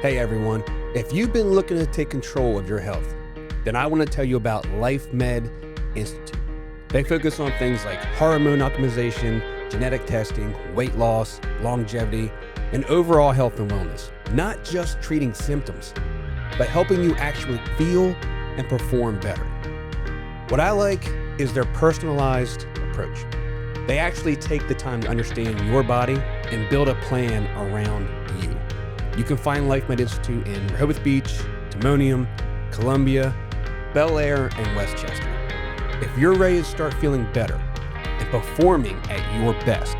Hey everyone, if you've been looking to take control of your health, then I want to tell you about LifeMed Institute. They focus on things like hormone optimization, genetic testing, weight loss, longevity, and overall health and wellness. Not just treating symptoms, but helping you actually feel and perform better. What I like is their personalized approach. They actually take the time to understand your body and build a plan around you. You can find LifeMed Institute in Rehoboth Beach, Timonium, Columbia, Bel Air, and Westchester. If you're ready to start feeling better and performing at your best,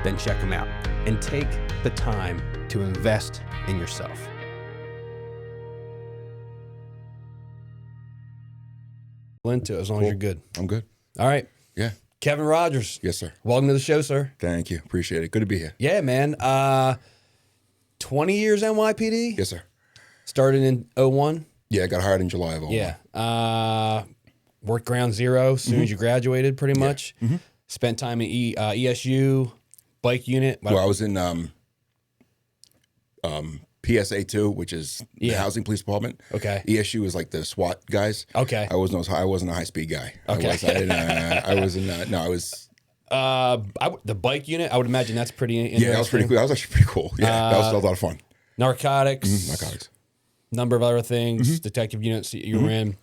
then check them out and take the time to invest in yourself. Into it as long as you're good. I'm good. All right. Yeah. Kevin Rodgers. Yes, sir. Welcome to the show, sir. Thank you. Appreciate it. Good to be here. Yeah, man. 20 years NYPD? Yes, sir. Started in 01? Yeah, I got hired in July of 01. Yeah. Worked ground zero as soon as you graduated, pretty much. Mm-hmm. Spent time in ESU, bike unit. Well, I was in PSA 2, which is the housing police department. Okay. ESU is like the SWAT guys. Okay. I wasn't a high speed guy. Okay. The bike unit, I would imagine that's pretty interesting. Yeah, that was pretty cool. That was actually pretty cool. Yeah, that was a lot of fun. Narcotics. Narcotics. Number of other things. Detective units you were in.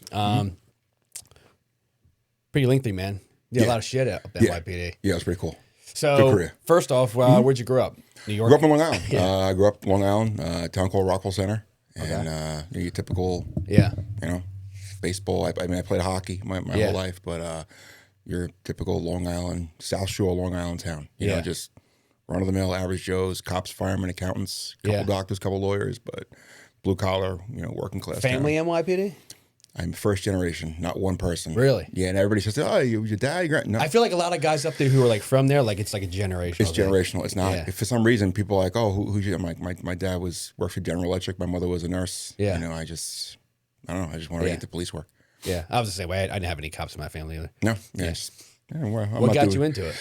Pretty lengthy, man. You did a lot of shit at NYPD. Yeah, it was pretty cool. So, good career. First off, where'd you grow up? New York? Grew up in Long Island. I grew up in Long Island, a town called Rockville Center. And your typical, baseball. I played hockey my whole life, but your typical Long Island, South Shore Long Island town. You know, just run-of-the-mill, average Joes, cops, firemen, accountants, couple doctors, couple lawyers, but blue collar, working class Family town. NYPD? I'm first generation, not one person. Really? Yeah, and everybody says, "Oh, your dad, your no." I feel like a lot of guys up there who are like from there, like it's like a generational. It's generational. It's not. Yeah. If for some reason people are like, "Oh, who's you?" I'm like, my dad worked for General Electric. My mother was a nurse. Yeah. I just wanted to get to police work. Yeah, I was the same way. I didn't have any cops in my family either. No. What got you into it?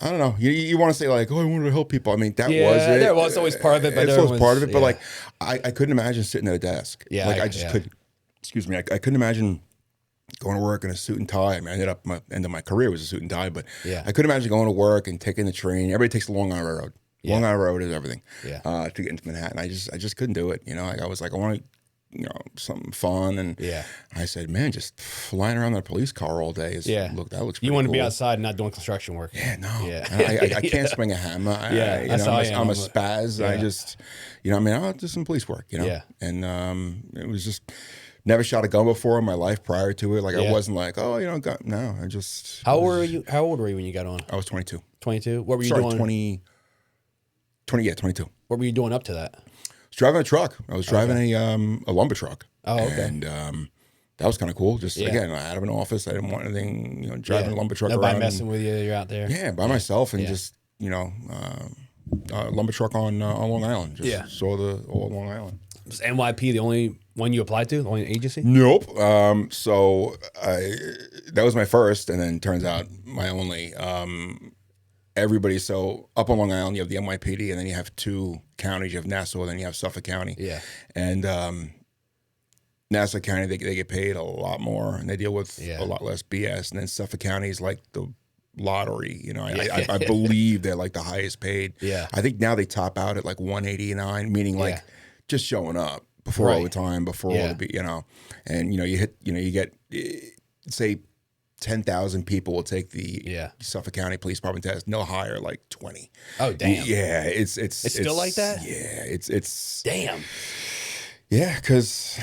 I don't know. You want to say like, "Oh, I wanted to help people." I mean, that was it. There was always part of it, but it's always part of it. But yeah. like, I couldn't imagine sitting at a desk. Yeah, like I just couldn't. Excuse me. I couldn't imagine going to work in a suit and tie. I mean, I ended up end of my career was a suit and tie, but I couldn't imagine going to work and taking the train. Everybody takes the Long Island Railroad. Long Island Railroad is everything. To get into Manhattan, I just couldn't do it. I was like, I want to, something fun, and I said, man, just flying around in a police car all day that looks. Pretty You want to cool. be outside and not doing construction work. Yeah, no. Yeah. I can't swing a hammer. I'm a spaz. Yeah. I just, I'll do some police work. Yeah. And it was just. Never shot a gun before in my life prior to it. Like I wasn't like, gun. No, I just. How old were you when you got on? I was 22. 22. What were you doing? 22. What were you doing up to that? I was driving a truck. I was driving a lumber truck. Oh, okay. And that was kind of cool. Just again, out of an office, I didn't want anything. Driving a lumber truck Nobody around. messing with you. You're out there. Yeah, by myself and just lumber truck on Long Island. Just saw all of Long Island. Was NYP the only one you applied to? The only agency? Nope. So that was my first, and then turns out my only. Everybody, so up on Long Island, you have the NYPD, and then you have two counties. You have Nassau, and then you have Suffolk County. Yeah. And Nassau County, they get paid a lot more, and they deal with a lot less BS. And then Suffolk County is like the lottery. I believe they're like the highest paid. Yeah. I think now they top out at like 189, meaning like just showing up before overtime, before all the and you get say 10,000 people will take the Suffolk County Police Department test. And they'll hire like 20. Oh damn! Yeah, it's still like that. Yeah, it's damn. Yeah,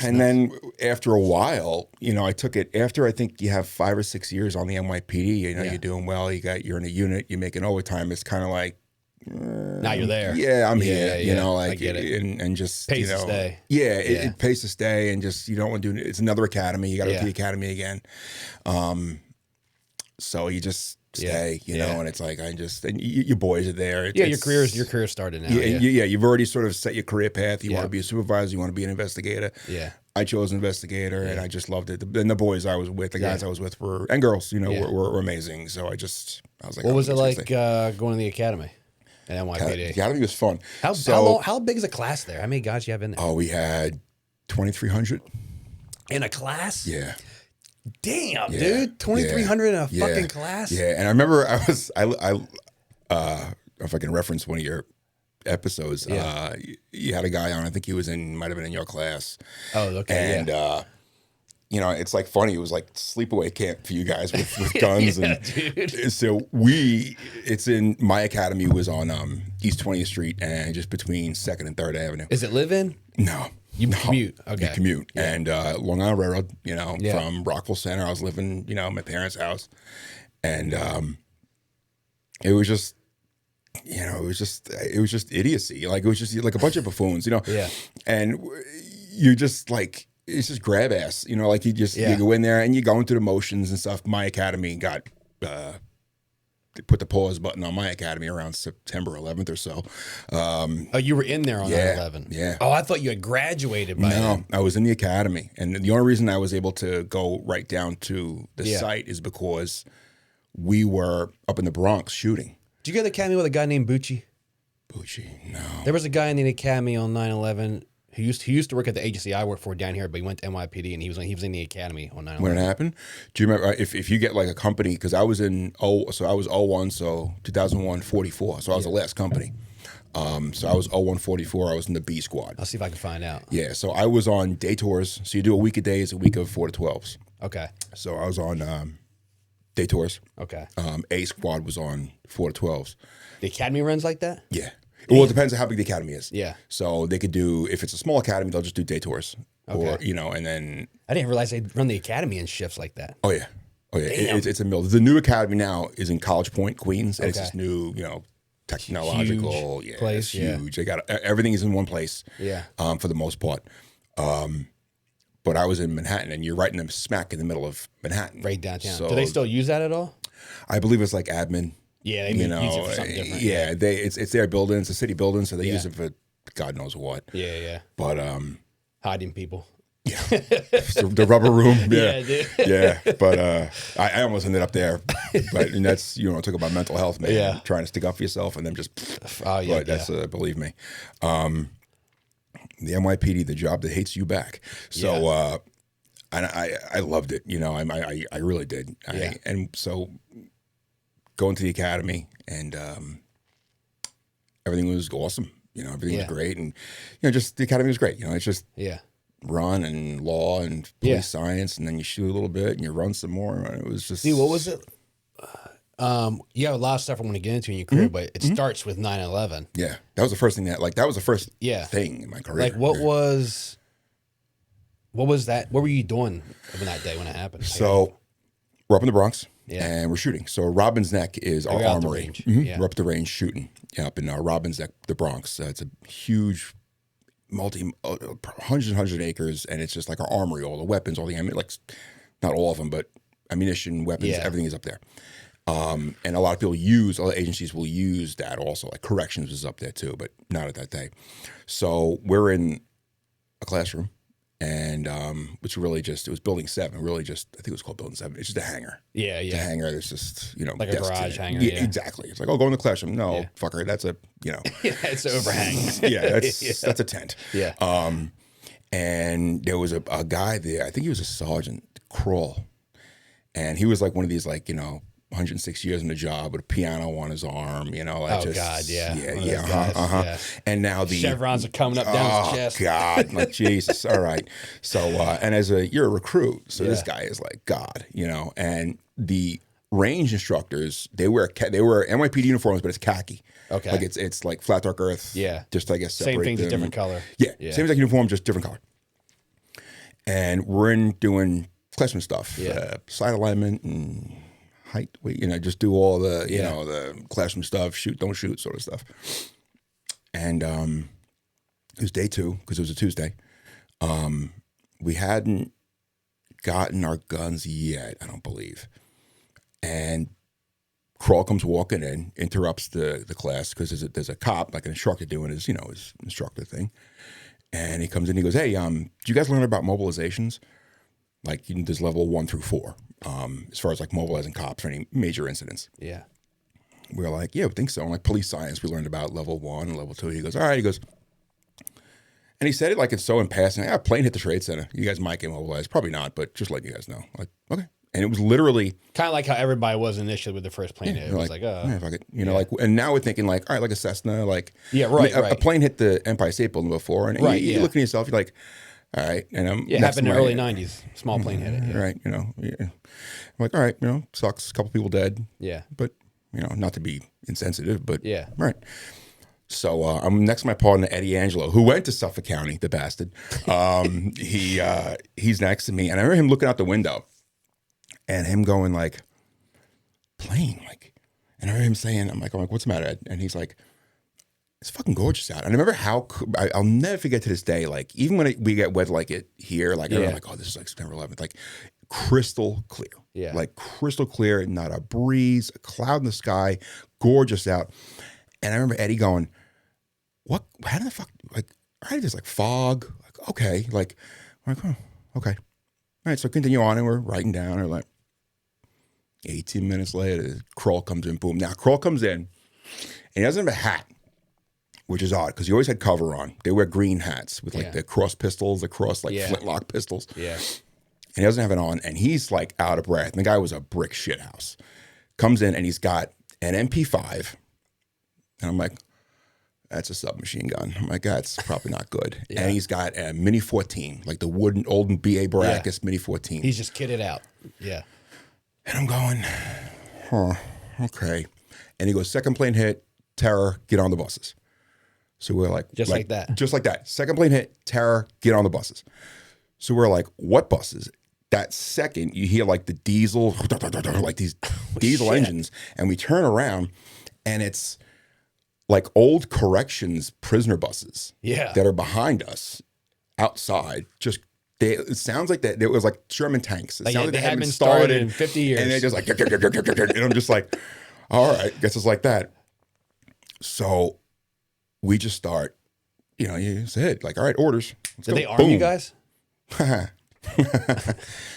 and then after a while, I took it after I think you have 5 or 6 years on the NYPD. You're doing well. You're in a unit. You're making overtime. It's kind of like. Now you're there. Yeah, I'm here. I get it. And just pays to stay. Yeah, it pays to stay, and just you don't want to do. It's another academy. You got to go to the academy again. So you just stay, and it's like and your boys are there. Your career started now. Yeah, you've already sort of set your career path. You want to be a supervisor. You want to be an investigator. Yeah. I chose investigator, and I just loved it. And the boys I was with, the guys I was with and girls, were amazing. So I was like, what was it like going to the academy? And NYPD. Academy was fun. How big is a class there? How many guys you have in there? Oh, we had 2,300 in a class. Yeah. Damn, dude, 2,300 in a fucking class. Yeah, and I remember if I can reference one of your episodes, you had a guy on. I think he might have been in your class. Oh, okay. And you know, it's like funny. It was like sleepaway camp for you guys with guns. Dude. So it's in my academy was on East 20th Street and just between 2nd and 3rd Avenue. Is it live in? No. You commute. Okay. You commute. Yeah. And Long Island Railroad, you know, from Rockville Center. I was living, you know, at my parents' house. And it was just, you know, it was just idiocy. Like, it was just like a bunch of buffoons, you know? Yeah. And you just like, it's just grab ass, you know, like you go in there and you go into the motions and stuff. My academy got, they put the pause button on my academy around September 11th or so. Oh, you were in there on 9/11? Yeah. Oh, I thought you had graduated by then. I was in the academy. And the only reason I was able to go right down to the site is because we were up in the Bronx shooting. Did you go to the academy with a guy named Bucci? Bucci, no. There was a guy in the academy on 9/11 who used to work at the agency I work for down here, but he went to NYPD and he was in the academy on 9/11. When it happened? Do you remember if you get like a company, because I was in I was 01, so 2001 44, so I was the last company. So I was 01 44. I was in the B squad. I'll see if I can find out. Yeah, so I was on day tours. So you do a week of days, a week of 4 to 12s. Okay. So I was on day tours. Okay. A squad was on 4 to 12s. The academy runs like that? Yeah. Well, it depends on how big the academy is. Yeah. So they could do, if it's a small academy, they'll just do day tours. Okay. Or, you know, and then. I didn't realize they'd run the academy in shifts like that. Oh, yeah. Oh, yeah. It's a mill. The new academy now is in College Point, Queens. And it's this new, you know, technological. Huge place. It's huge. They got everything is in one place. Yeah. For the most part. But I was in Manhattan, and you're right in the smack in the middle of Manhattan. Right downtown. So, do they still use that at all? I believe it's like admin. Yeah, they use it for something different. Yeah, it's their building. It's a city building, so they use it for God knows what. Yeah, yeah. But hiding people. Yeah, the rubber room. Yeah, dude. Yeah. But I almost ended up there. But and that's talk about mental health, man. Yeah, trying to stick up for yourself and then just. Oh yeah, but that's believe me. The NYPD, the job that hates you back. So and I loved it. You know, I really did. Yeah. And so. Going to the academy and everything was awesome. You know, everything was great, and just the academy was great. You know, it's just run and law and police science, and then you shoot a little bit and you run some more. And it was just what was it? You have a lot of stuff I want to get into in your career, but it starts with 9/11. Yeah, that was the first thing that was the first thing in my career. Like what was that? What were you doing on that day when it happened? So we're up in the Bronx. Yeah. And we're shooting. So Robbins Neck is our armory. We're up the range shooting up in Robbins Neck, the Bronx. It's a huge, hundreds acres, and it's just like our armory. All the weapons, all the ammunition, like not all of them, but ammunition, weapons, everything is up there. And a lot of agencies will use that also. Like corrections was up there too, but not at that day. So we're in a classroom. And which really it was building 7, really just, I think it was called building 7. It's just a hangar. Yeah, yeah. It's a hangar that's just, like a garage hangar. Yeah, exactly. It's like, go in the classroom. No, fucker, that's a, yeah, it's overhang. That's a tent. Yeah. And there was a guy there, I think he was a sergeant, Kroll. And he was like one of these, like, 106 years in the job with a piano on his arm, like God, yeah. Yeah. And now the chevrons are coming up down his chest. Oh God, like Jesus. All right. So and you're a recruit, so this guy is like God, and the range instructors, they wear NYPD uniforms, but it's khaki. Okay. Like it's like flat dark earth. Yeah. Just I guess separate same thing, them. different color. Yeah. Same exact uniform, just different color. And we're doing classroom stuff, side alignment and height, weight, just do all the, the classroom stuff, shoot, don't shoot sort of stuff. And it was day 2 because it was a Tuesday. We hadn't gotten our guns yet, I don't believe. And Kroll comes walking in, interrupts the class because there's a cop, like an instructor doing his instructor thing. And he comes in, he goes, hey, do you guys learn about mobilizations? Like there's level 1 through 4. As far as like mobilizing cops for any major incidents. Yeah. We were like, yeah, we think so. And like police science, we learned about level 1 and level 2. He goes, all right. He goes, and he said it like it's so in passing. A plane hit the Trade Center. You guys might get mobilized. Probably not, but just let you guys know. Like, okay. And it was literally kind of like how everybody was initially with the first plane hit. It was like, yeah, fuck it. You know, like, and now we're thinking like, all right, like a Cessna, like, right. A plane hit the Empire State Building before, and you look at yourself, you're like, all right, and it happened in the early '90s. Small plane hit it, right? You know, I'm like, all right, you know, sucks. A couple people dead, but you know, not to be insensitive, but right. So I'm next to my partner Eddie Angelo, who went to Suffolk County, the bastard. He's next to me, and I remember him looking out the window. And him going like, plane, like, and I remember him saying, I'm like, what's the matter, Ed? And he's like, it's fucking gorgeous out. And I remember how, I'll never forget to this day, like, even when we get weather like it here, like, I'm like, oh, this is like September 11th, like, crystal clear. Yeah. Like, crystal clear, not a breeze, a cloud in the sky, gorgeous out. And I remember Eddie going, what, how the fuck, like, all right, there's like fog, like, okay, like, I'm like, oh, okay. All right, so continue on, and we're writing down, or like, 18 minutes later, Kroll comes in, boom. Now, Kroll comes in, and he doesn't have a hat, which is odd, because he always had cover on. They wear green hats with, like, the cross pistols, the cross, like, flintlock pistols. Yeah. And he doesn't have it on, and he's, like, out of breath. And the guy was a brick shit house. Comes in, and he's got an MP5, and I'm like, that's a submachine gun. I'm like, that's probably not good. And he's got a Mini 14, like the wooden, old B.A. Baracus Mini 14. He's just kitted out. Yeah. And I'm going, okay. And he goes, second plane hit, terror, get on the buses. So we're like, just like that. Just like that. Second plane hit, terror, get on the buses. So we're like, what buses? That second, you hear like the diesel, like these diesel engines. And we turn around, and it's like old corrections prisoner buses that are behind us outside, just it sounds like that. It was like Sherman tanks. It sounds like they hadn't been started in 50 years. And they just like, and I'm just like, all right, guess it's like that. So we just start, you know, you said like, all right, orders. Did they arm you guys?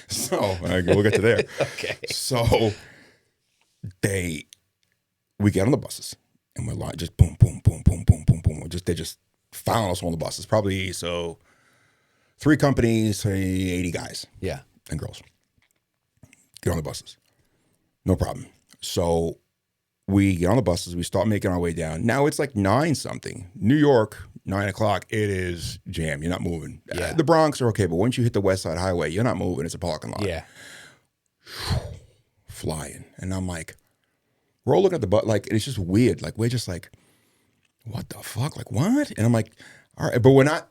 So we'll get to there. Okay. So we get on the buses, and we're like, just boom, boom, boom, boom, boom, boom, boom. They just found us on the buses. Probably 3 companies, say 80 guys. Yeah. And girls. Get on the buses. No problem. So we get on the buses. We start making our way down. Now it's like 9-something. New York, 9 o'clock. It is jam. You're not moving. Yeah. The Bronx are okay, but once you hit the West Side Highway, you're not moving. It's a parking lot. Yeah. Flying. And I'm like, we're all looking at the bus. Like, it's just weird. Like, we're just like, what the fuck? Like, what? And I'm like, all right, but we're not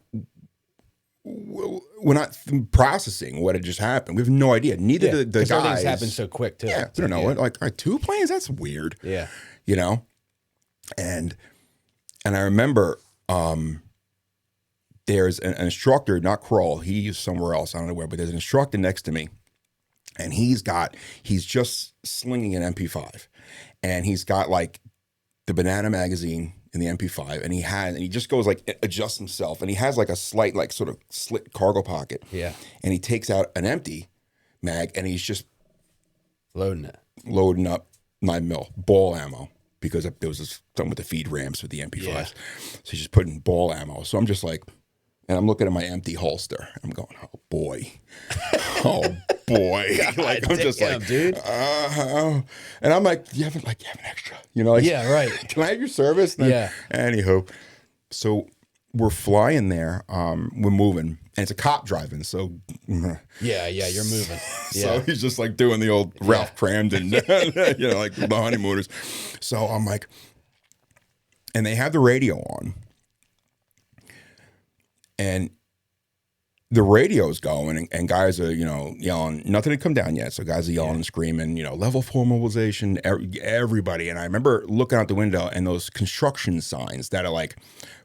processing what had just happened. We have no idea. Neither the guys. Everything's happened so quick too. Yeah, we don't know. Like, all right, 2 planes? That's weird. Yeah. You know? And I remember there's an instructor, not Kroll, he's somewhere else, I don't know where, but there's an instructor next to me. And he's just slinging an MP5. And he's got like the Banana magazine in the MP5, and he just goes like adjusts himself, and he has like a slight like sort of slit cargo pocket. Yeah. And he takes out an empty mag, and he's just loading up 9mm ball ammo, because there was something with the feed rams with the MP5s. Yeah. So he's just putting ball ammo. So I'm just like, and I'm looking at my empty holster. I'm going, oh boy, oh boy. Like I'm just like, dude. And I'm like, you have an extra, you know? Like, yeah, right. Can I have your service? Then, anywho, so we're flying there. We're moving, and it's a cop driving. So yeah, you're moving. So he's just like doing the old Ralph Cramden, you know, like the honeymooners. So I'm like, and they have the radio on. And the radio's going, and guys are, you know, yelling. Nothing had come down yet, so guys are yelling and screaming, you know, level 4 mobilization, everybody. And I remember looking out the window, and those construction signs that are like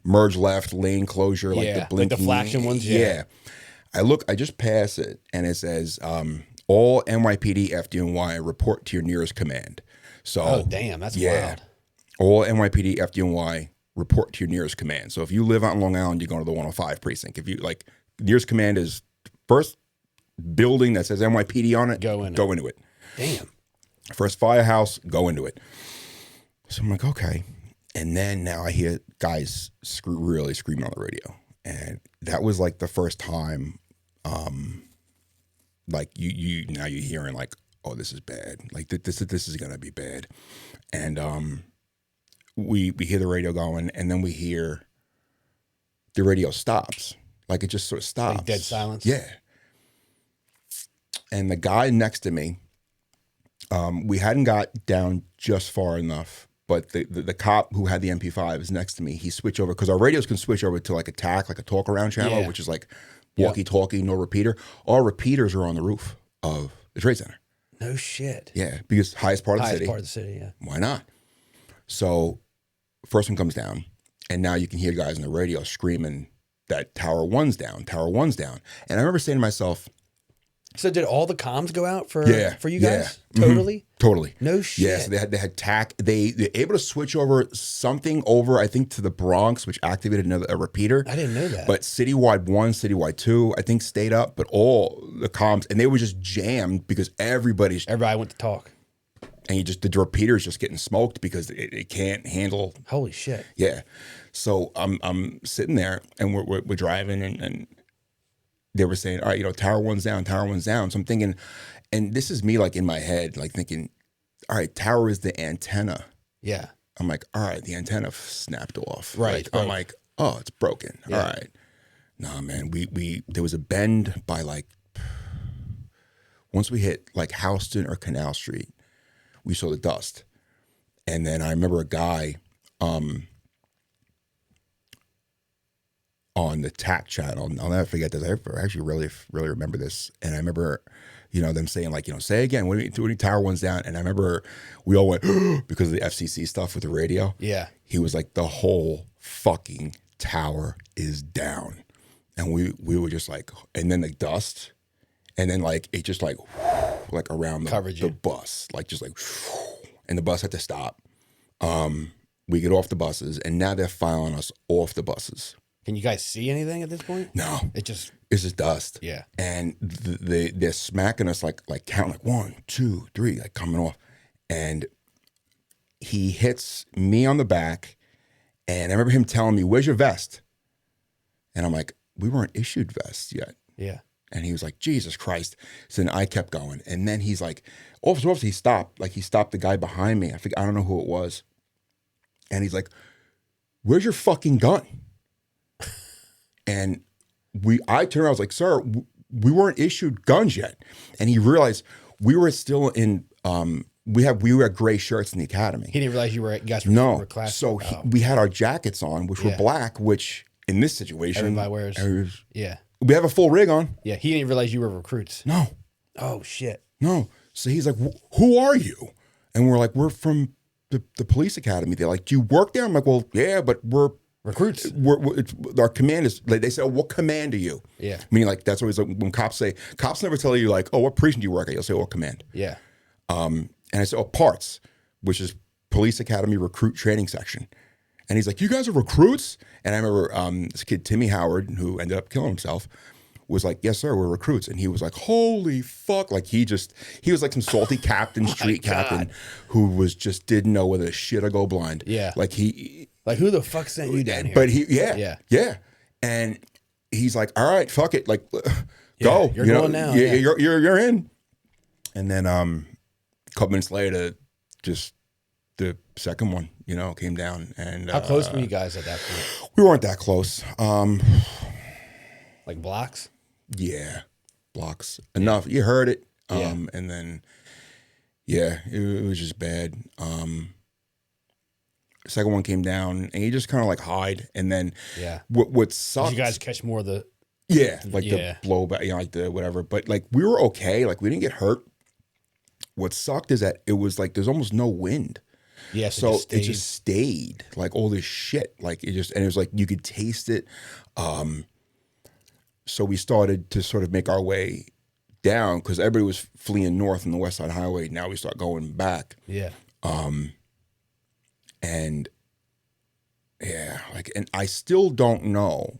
merge left, lane closure, like the blinking. Like the flashing ones, I just pass it, and it says, all NYPD, FDNY report to your nearest command. So, oh, damn, that's wild. All NYPD, FDNY report to your nearest command. So if you live out in Long Island, you're going to the 105 precinct. If you like, nearest command is first building that says NYPD on it. Go into it. Damn. First firehouse, go into it. So I'm like, okay. And then now I hear guys really screaming on the radio. And that was like the first time, like now you're hearing like, oh, this is bad. Like this is going to be bad. And we hear the radio going, and then we hear the radio stops. Like it just sort of stops. Like dead silence? Yeah. And the guy next to me, we hadn't got down just far enough, but the cop who had the MP5 is next to me. He switched over, because our radios can switch over to like attack, like a talk around channel, which is like walkie-talkie, no repeater. All repeaters are on the roof of the Trade Center. No shit. Yeah, because highest part of the city. Highest part of the city, yeah. Why not? So first one comes down, and now you can hear guys on the radio screaming that Tower 1's down, Tower 1's down. And I remember saying to myself, so did all the comms go out for you guys? Yeah. Totally? Mm-hmm. Totally. No shit. Yeah, so they had TAC. They're able to switch over something over, I think, to the Bronx, which activated a repeater. I didn't know that. But citywide 1, citywide 2, I think stayed up, but all the comms, and they were just jammed because everybody went to talk. And the repeater's just getting smoked because it can't handle. Holy shit. Yeah. So I'm sitting there, and we're driving, and they were saying, all right, Tower 1's down, Tower 1's down. So I'm thinking, and this is me like in my head, like thinking, all right, Tower is the antenna. Yeah. I'm like, all right, the antenna snapped off. Right. I'm like, oh, it's broken. Yeah. All right. Nah, man, there was a bend by like, once we hit like Houston or Canal Street, we saw the dust. And then I remember a guy on the TAC channel. I'll never forget this. I actually really remember this. And I remember, them saying like, say again, when Tower 1's down. And I remember we all went, because of the FCC stuff with the radio. Yeah. He was like, the whole fucking tower is down. And we were just like, and then the dust. And then like, it just like around the bus, like just like, and the bus had to stop. We get off the buses, and now they're filing us off the buses. Can you guys see anything at this point? No, it's just dust. Yeah, and they're smacking us like count like 1, 2, 3, like coming off, and he hits me on the back, and I remember him telling me, "Where's your vest?" And I'm like, "We weren't issued vests yet." Yeah, and he was like, "Jesus Christ!" So then I kept going, and then he's like, "Officer, he stopped." Like he stopped the guy behind me. I don't know who it was, and he's like, "Where's your fucking gun?" And I turned around, I was like, "Sir, we weren't issued guns yet." And he realized we were still in, we were gray shirts in the academy. He didn't realize you guys were class. So we had our jackets on, which were black, which in this situation, everybody wears. Yeah. We have a full rig on. Yeah. He didn't realize you were recruits. No. Oh, shit. No. So he's like, "Who are you?" And we're like, "We're from the police academy." They're like, "Do you work there?" I'm like, "Well, yeah, but we're recruits. Our command is," like, they say, "Oh, what command are you?" Yeah. Meaning like, that's always like when cops never tell you like, "Oh, what precinct do you work at?" You'll say, "What command?" Yeah. And I said, "Oh, parts," which is police academy recruit training section. And he's like, "You guys are recruits?" And I remember this kid, Timmy Howard, who ended up killing himself, was like, "Yes, sir, we're recruits." And he was like, "Holy fuck." Like he was like some salty captain, street captain who didn't know whether to shit or go blind. Yeah. Like who the fuck sent you down here? But yeah. And he's like, "All right, fuck it. Like, go. You're going now. Yeah. You're in." And then a couple minutes later, just the second one, came down. And how close were you guys at that point? We weren't that close. Like blocks? Yeah, blocks. Enough. You heard it. And then, it was just bad. Second one came down, and you just kind of like hide. And then what sucked. Did you guys catch more of the... the blowback, like the whatever. But like we were okay. Like we didn't get hurt. What sucked is that it was like there's almost no wind. Yeah, so it just stayed like all this shit. Like and it was like you could taste it. So we started to sort of make our way down because everybody was fleeing north on the West Side Highway. Now we start going back. Yeah. And and I still don't know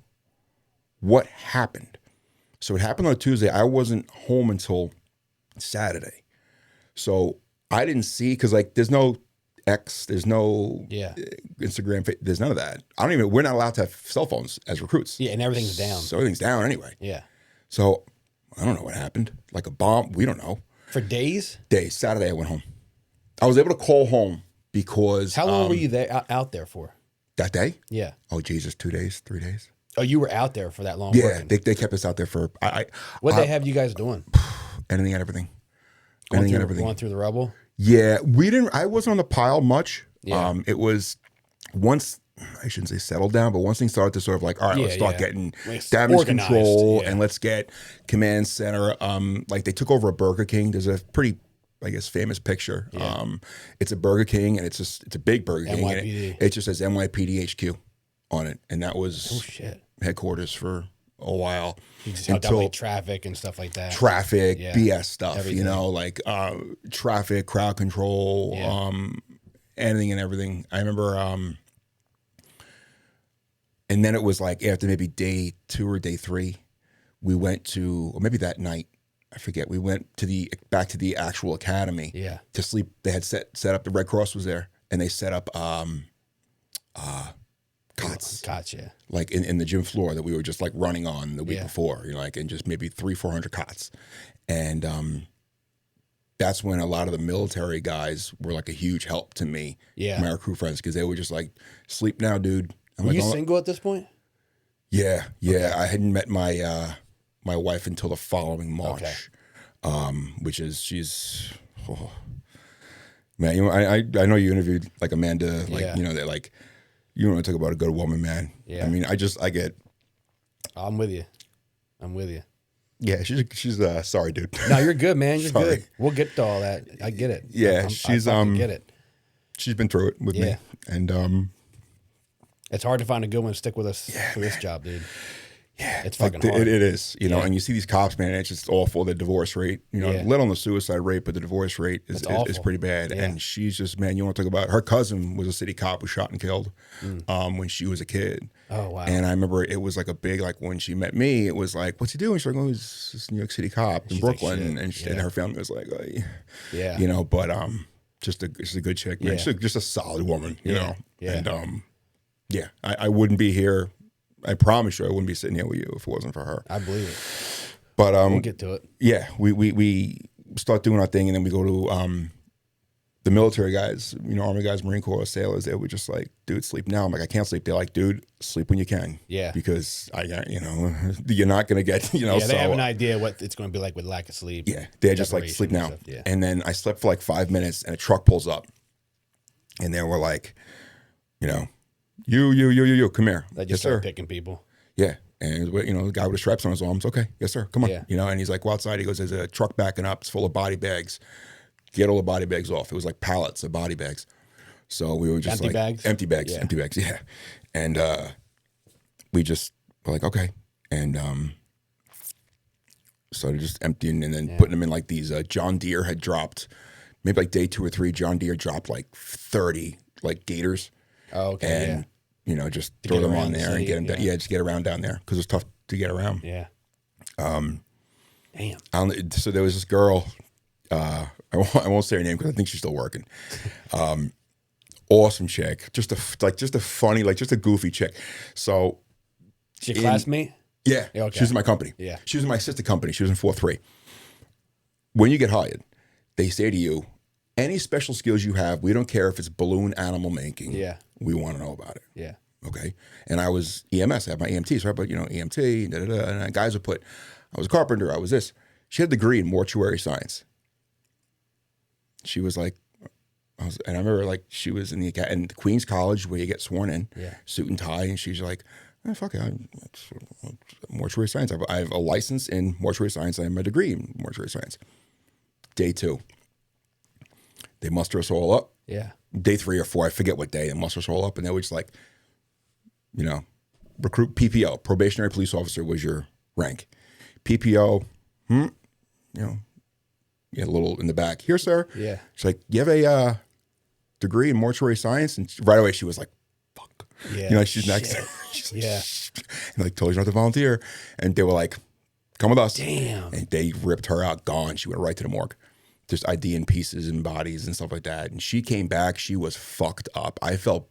what happened. So it happened on Tuesday. I wasn't home until Saturday. So I didn't see, because like there's no X. There's no Instagram. There's none of that. We're not allowed to have cell phones as recruits. Yeah, and everything's down. So everything's down anyway. Yeah. So I don't know what happened. Like a bomb. We don't know. For days? Days. Saturday I went home. I was able to call home because. How long were you there out there for? That day? Yeah. Oh Jesus, 2 days, 3 days. Oh, you were out there for that long? Yeah, they kept us out there for. What they have you guys doing? Anything and everything. Going through the rubble. Yeah, we didn't. I wasn't on the pile much. Yeah. It was once. I shouldn't say settled down, but once things started to sort of like, all right, let's start getting damage control and let's get command center. Like they took over a BurgerKing. There's a pretty, I guess, famous picture. Yeah. It's a Burger King and it's a big Burger King. NYPD. And it just says NYPD HQ on it, and that was headquarters for a while. Until like traffic and stuff like that. Traffic, BS stuff, everything. Like traffic, crowd control, anything and everything. I remember, and then it was like after maybe day 2 or day 3, we went to, or maybe that night, I forget. We went to back to the actual academy to sleep. They had set up, the Red Cross was there, and they set up cots. Gotcha. Like in the gym floor that we were just like running on the week before, and just maybe 300-400 cots. And that's when a lot of the military guys were like a huge help to me, my recruit friends, because they were just like, sleep now, dude. Were you single at this point? Yeah. Okay. I hadn't met my my wife until the following March, which is man. I know you interviewed like Amanda, like they're like. You want to talk about a good woman, man. Yeah. I mean, I get. I'm with you. Yeah, she's sorry, dude. No, you're good, man. You're good. We'll get to all that. I get it. Yeah, I get it. She's been through it with me, and it's hard to find a good one to stick with us for this job, dude. Yeah, it's fucking hard. It is, and you see these cops, man. It's just awful. The divorce rate, let on the suicide rate, but the divorce rate is pretty bad. Yeah. And she's just, man. You want to talk about her cousin was a city cop who shot and killed when she was a kid. Oh wow! And I remember it was like a big, like when she met me, it was like, "What's he doing?" She's like, "Oh, he's this New York City cop in Brooklyn," and her family was like, "Oh, but just a good chick, man. She's just a solid woman, you know." Yeah. And I wouldn't be here. I promise you, I wouldn't be sitting here with you if it wasn't for her. I believe it. But we'll get to it. Yeah, we start doing our thing, and then we go to the military guys, Army guys, Marine Corps, sailors. They were just like, "Dude, sleep now." I'm like, "I can't sleep." They're like, "Dude, sleep when you can." Yeah. Because you're not gonna get, Yeah, they have an idea what it's going to be like with lack of sleep. Yeah, they're just like, "Sleep now." Yeah. And then I slept for like 5 minutes, and a truck pulls up, and they were like, You, come here. They just start picking people. Yeah. And, the guy with the straps on his arms, okay, yes, sir, come on. Yeah. And he's like, go outside. He goes, there's a truck backing up. It's full of body bags. Get all the body bags off. It was like pallets of body bags. So we were just empty bags? Empty bags, yeah. And we just were like, okay. And started just emptying and then putting them in like these John Deere had dropped, maybe like day 2 or 3, John Deere dropped like 30 like gators. Oh, okay. And, just throw them on there and get them down. Yeah, just get around down there because it's tough to get around. Yeah. Damn. So there was this girl, I won't say her name because I think she's still working. Awesome chick. Just a funny, just a goofy chick. So. She a classmate? Yeah. Okay. She was in my company. Yeah. She was in my sister company. She was in 4-3. When you get hired, they say to you, any special skills you have, we don't care if it's balloon animal making. Yeah. We want to know about it. Yeah. Okay. And I was EMS. I had my EMT. So I put, EMT, and guys would put, I was a carpenter. I was this. She had a degree in mortuary science. She was like, and I remember like she was in the Queens College where you get sworn in, suit and tie. And she's like, fuck it, mortuary science. I have a license in mortuary science. I have my degree in mortuary science. Day 2. They muster us all up. Yeah. Day 3 or 4, I forget what day. They muster us all up, and they were just like, recruit PPO, probationary police officer was your rank. PPO, you had a little in the back. Here, sir. Yeah. She's like, you have a degree in mortuary science? And right away she was like, fuck. Yeah. She's next. She's like, yeah. And like, told you not to volunteer. And they were like, come with us. Damn. And they ripped her out, gone. She went right to the morgue. just IDing pieces and bodies and stuff like that. And she came back. She was fucked up. I felt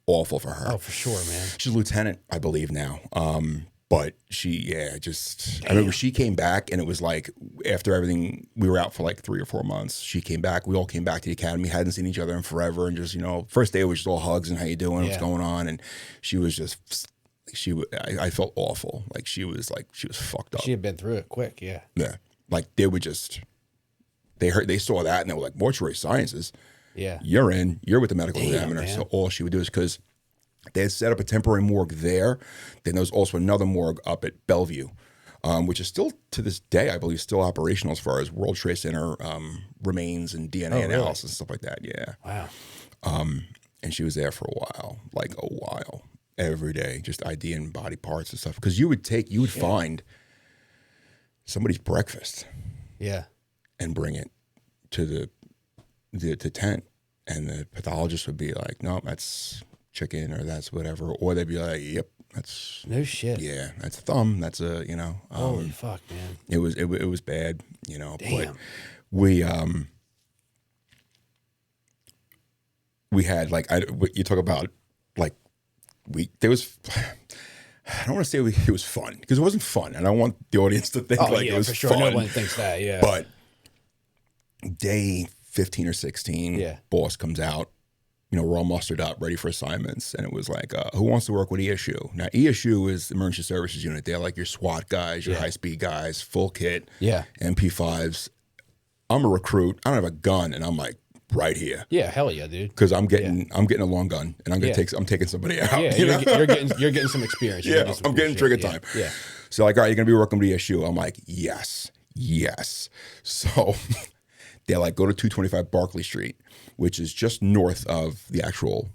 awful for her. Oh, for sure, man. She's a lieutenant, I believe now. But she, I remember she came back, and it was like after everything, we were out for like 3 or 4 months. She came back. We all came back to the academy. Hadn't seen each other in forever, and just first day it was just all hugs and how you doing, what's going on, and she was just. I felt awful. Like she was fucked up. She had been through it quick, yeah. Yeah. Like they saw that and they were like, mortuary sciences. Yeah. You're with the medical examiner. Man. So all she would do is, because they had set up a temporary morgue there. Then there was also another morgue up at Bellevue, which is still to this day, I believe, still operational as far as World Trade Center remains and DNA analysis and stuff like that. Yeah. Wow. And she was there for a while. Every day, just IDing body parts and stuff. Because you would find somebody's breakfast, and bring it to the tent, and the pathologist would be like, "No, that's chicken, or that's whatever," or they'd be like, "Yep, that's no shit. Yeah, that's a thumb. That's a Holy fuck, man! It was bad, Damn. But we had you talk about like. There was, I don't want to say it was fun, because it wasn't fun, and I want the audience to think it was for sure. fun. No one thinks that, yeah. But day 15 or 16, boss comes out, we're all mustered up, ready for assignments, and it was like, who wants to work with ESU? Now, ESU is the Emergency Services Unit. They're like your SWAT guys, your high-speed guys, full kit, MP5s. I'm a recruit. I don't have a gun, and I'm like, right here. Yeah, hell yeah, dude. Because I'm getting a long gun, and I'm taking somebody out. Yeah, you're getting some experience. I'm getting trigger time. Yeah. So like, all right, you're gonna be working with ESU. I'm like, yes. So they're like, go to 225 Barclay Street, which is just north of the actual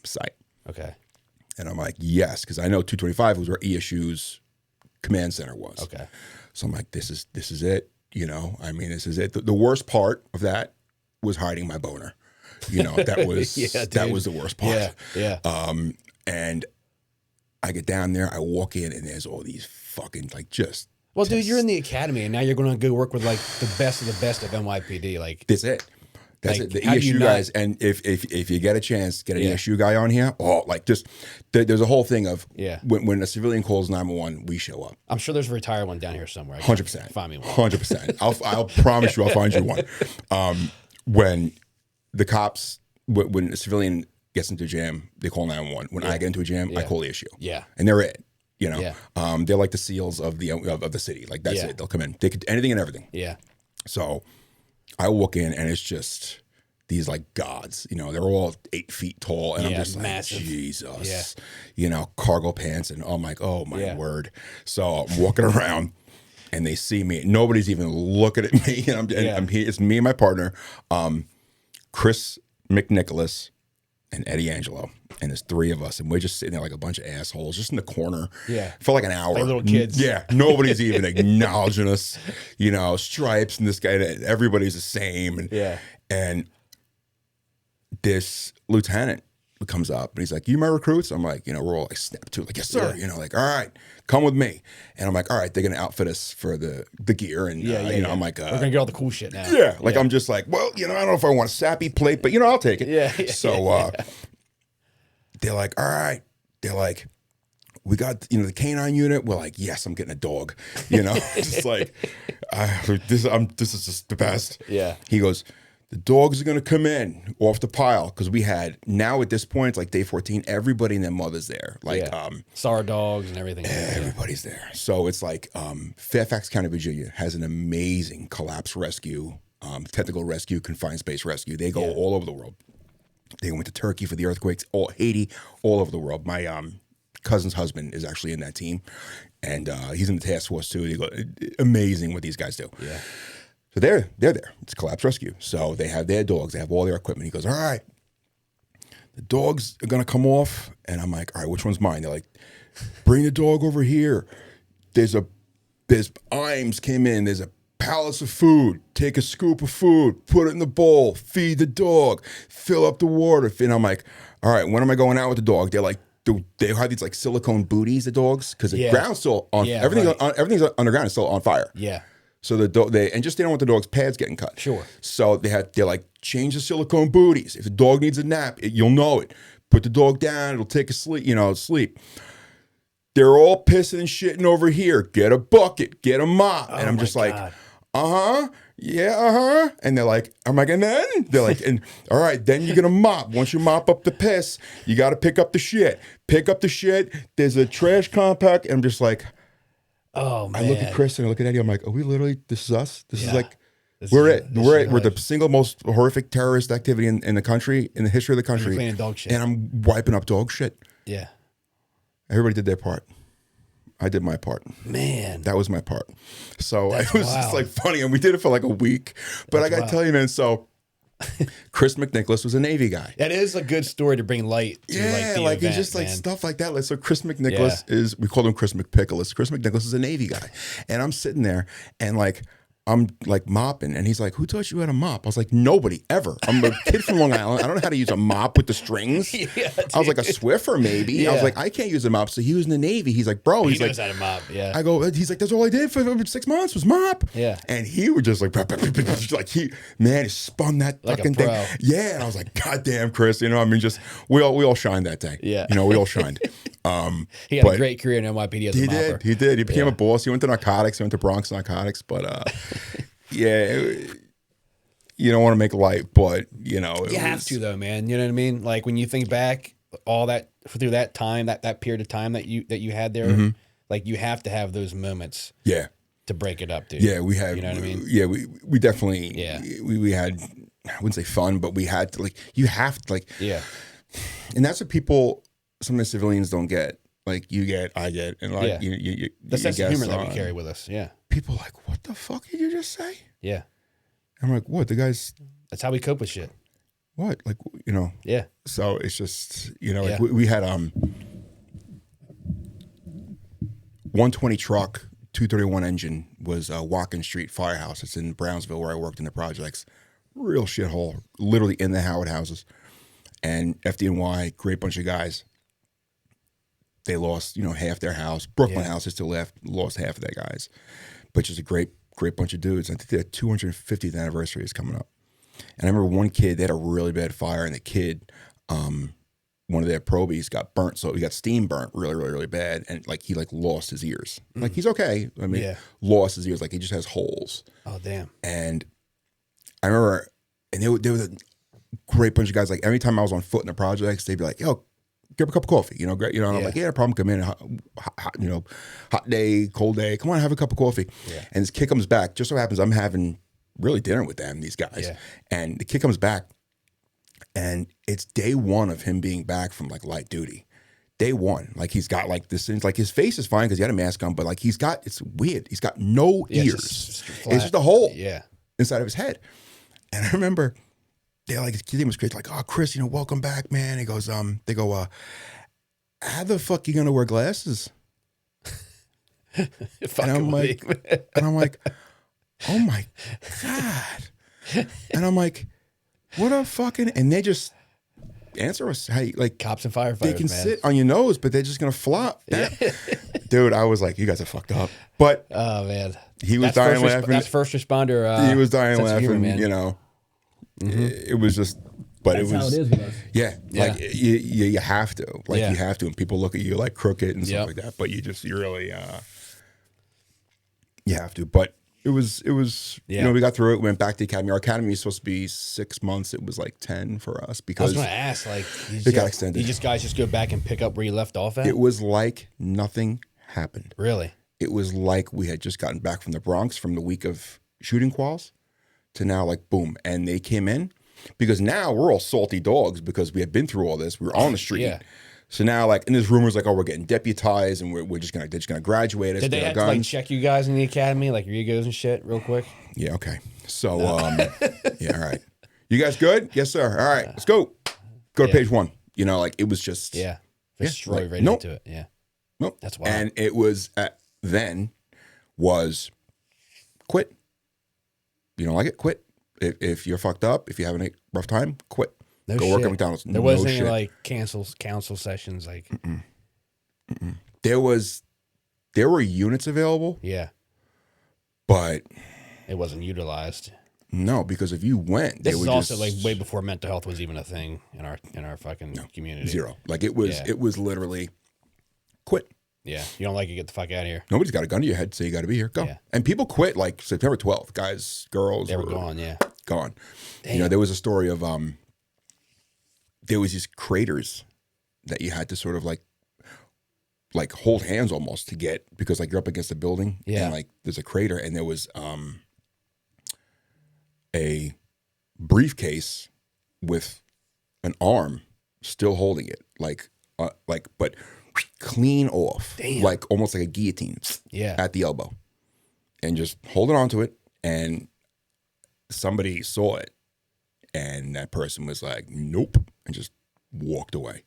site. Okay. And I'm like, yes, because I know 225 was where ESU's command center was. Okay. So I'm like, this is it. This is it. The worst part of that was hiding my boner. That was that was the worst part. Yeah. And I get down there, I walk in, and there's all these fucking dude, you're in the academy, and now you're going to go work with like the best of NYPD. Like that's it. That's it. The ESU guys, and if you get a chance, get an ESU guy on here. There's a whole thing of when a civilian calls 911, we show up. I'm sure there's a retired one down here somewhere. 100%. Find me one. 100%. I'll promise you, I'll find you one. When the cops, when a civilian gets into a jam, they call 911. When I get into a jam, I call the ESU. Yeah. And they're it. They're like the SEALs of the city. Like that's it. They'll come in. They could anything and everything. Yeah. So I walk in, and it's just these like gods. They're all 8 feet tall, and I'm just massive. Like, Jesus. Cargo pants, and I'm like, oh my word. So I'm walking around, and they see me. Nobody's even looking at me. And I'm here. It's me and my partner, Chris McNicholas, and Eddie Angelo. And there's 3 of us, and we're just sitting there like a bunch of assholes, just in the corner. Yeah. For like an hour. Like little kids. Yeah. Nobody's even acknowledging us. Stripes, and this guy, everybody's the same. And this lieutenant comes up, and he's like, "You my recruits?" I'm like, we're all like, snap to it, like, "Yes, sir." Like, "All right, come with me." And I'm like, "All right, they're gonna outfit us for the gear." And I'm like, "We're gonna get all the cool shit now." Yeah. Like, I'm just like, well, I don't know if I want a sappy plate, but I'll take it. Yeah. So they're like, "All right." They're like, "We got the canine unit." We're like, "Yes, I'm getting a dog." Just like, this is just the best. Yeah. He goes, "The dogs are going to come in off the pile," because we had, now at this point, it's like day 14, everybody and their mother's there. Like, SAR dogs and everything. Everybody's there. So it's like Fairfax County, Virginia has an amazing collapse rescue, technical rescue, confined space rescue. They go all over the world. They went to Turkey for the earthquakes, Haiti, all over the world. My cousin's husband is actually in that team, and he's in the task force too. They go, amazing what these guys do. Yeah. So they're there. It's collapse rescue. So they have their dogs. They have all their equipment. He goes, "All right, the dogs are going to come off." And I'm like, "All right, which one's mine?" They're like, "Bring the dog over here. There's Imes came in. There's a pallets of food. Take a scoop of food, put it in the bowl, feed the dog, fill up the water." And I'm like, "All right, when am I going out with the dog?" They're like, they have these like silicone booties, the dogs, because the ground's still on. Everything's underground is still on fire. Yeah. So the dog, they don't want the dog's pads getting cut. Sure. So they're like, change the silicone booties. If the dog needs a nap, you'll know it. Put the dog down, it'll take a sleep. They're all pissing and shitting over here. Get a bucket, get a mop. And I'm just like, yeah, and they're like, I'm like, and then? They're like, and all right, then you're going to mop. Once you mop up the piss, you got to pick up the shit. Pick up the shit. There's a trash compact. And I'm just like, oh, man. I look at Chris and I look at Eddie. I'm like, are we literally, this is us? This is like, we're the single most horrific terrorist activity in the country, in the history of the country. You're cleaning dog shit. And I'm wiping up dog shit. Yeah. Everybody did their part. I did my part. Man. That was my part. So it was just like funny. And we did it for like a week. But I got to tell you, man, so Chris McNicholas was a Navy guy. That is a good story to bring light to the event, he's just like stuff like that. Like, so Chris McNicholas is, we called him Chris McPickles. Chris McNicholas is a Navy guy. And I'm sitting there and like, I'm like mopping, and he's like, "Who taught you how to mop?" I was like, "Nobody ever. I'm a kid from Long Island. I don't know how to use a mop with the strings." I was like, "A Swiffer, maybe." Yeah. I was like, "I can't use a mop." So he was in the Navy. He's like, "Bro," he knows how to mop. Yeah. I go. He's like, "That's all I did for 6 months was mop." Yeah. And he was just like, he spun that like fucking thing. Yeah. And I was like, "God damn, Chris." You know, I mean, just we all shined that day. Yeah. You know, we all shined. He had a great career in NYPD as a mopper. He did. He became a boss. He went to narcotics. He went to Bronx Narcotics, but. Yeah, you don't want to make light, but you know you have to though, man. You know what I mean? Like when you think back, all that through that time, that period of time that you had there, like you have to have those moments. Yeah. To break it up, dude. Yeah, we had. You know what I mean? Yeah, we definitely. Yeah. We had. I wouldn't say fun, but we had to like. You have to like. Yeah. And that's what people, some of the civilians don't get. Like you get, I get, and like you the sense of humor that we carry with us. Yeah. People are like, what the fuck did you just say? Yeah. I'm like, what? The guy's. That's how we cope with shit. What? Like, you know. Yeah. So it's just, you know, like we had 120 truck, 231 engine was Watkins Street Firehouse. It's in Brownsville where I worked in the projects. Real shithole, literally in the Howard houses. And FDNY, great bunch of guys. They lost, you know, half their house. Brooklyn house is still left, lost half of their guys. But just a great bunch of dudes. I think their 250th anniversary is coming up. And I remember one kid, they had a really bad fire, and the kid, one of their probies got burnt. So he got steam burnt really, really, really bad. And like he like lost his ears. Like he's okay. I mean, lost his ears. Like he just has holes. Oh, damn. And I remember, and they were a great bunch of guys. Like every time I was on foot in the projects, they'd be like, yo, grab a cup of coffee, you know, great, you know, and I'm like, yeah, no problem, come in, you know, hot day, cold day, come on, have a cup of coffee. Yeah. And this kid comes back, just so happens I'm having really dinner with them, these guys. Yeah. And the kid comes back, and it's day one of him being back from like light duty. Day one, like he's got like this, like his face is fine because he had a mask on, but like it's weird. He's got no ears. It's just a hole inside of his head. And I remember, they like his name was crazy, like, oh, Chris, you know, welcome back, man. He goes, they go, how the fuck you gonna wear glasses? And I'm like, oh my God. And I'm like, what a fucking, and they just answer us, hey, like cops and firefighters, they can sit on your nose, but they're just gonna flop. Yeah. Dude, I was like, you guys are fucked up. But oh man, he was dying laughing. That's first responder. He was dying laughing, humor, you know. It was just, but that's it was. How it is with us. Yeah, like you have to, like you have to, and people look at you like crooked and stuff like that. But you really, you have to. But it was, you know, we got through it. We went back to the academy. Our academy was supposed to be 6 months. It was like 10 for us because I was going to ask, like, it got extended. You guys just go back and pick up where you left off at. It was like nothing happened. Really? It was like we had just gotten back from the Bronx from the week of shooting quals. To now, like, boom. And they came in because now we're all salty dogs because we had been through all this. We were on the street. So now, like, and there's rumors like, oh, we're getting deputized and they're just gonna graduate us. Did they have to like check you guys in the academy, like your egos and shit, real quick? Yeah, okay. So, yeah, all right. You guys good? Yes, sir. All right, let's go. Go to page 1. You know, like it was just destroy right into it. Yeah. Nope. That's wild. And it was then was quit. You don't like it? Quit. If you're fucked up, if you're having a rough time, quit. Go work at McDonald's. There wasn't any like council sessions like. There were units available. Yeah. But it wasn't utilized. No, because if you went, this is also like way before mental health was even a thing in our fucking community. Zero. Like it was literally quit. Yeah, you don't like it, get the fuck out of here. Nobody's got a gun to your head, so you got to be here. Go. Yeah. And people quit like September 12th. Guys, girls, they were gone. Yeah, gone. Damn. You know, there was a story of there was these craters that you had to sort of like hold hands almost to get, because like you're up against a building, and like there's a crater, and there was a briefcase with an arm still holding it, but clean off. Damn. Like almost like a guillotine. Yeah. At the elbow, and just holding on to it. And somebody saw it, and that person was like, "Nope," and just walked away.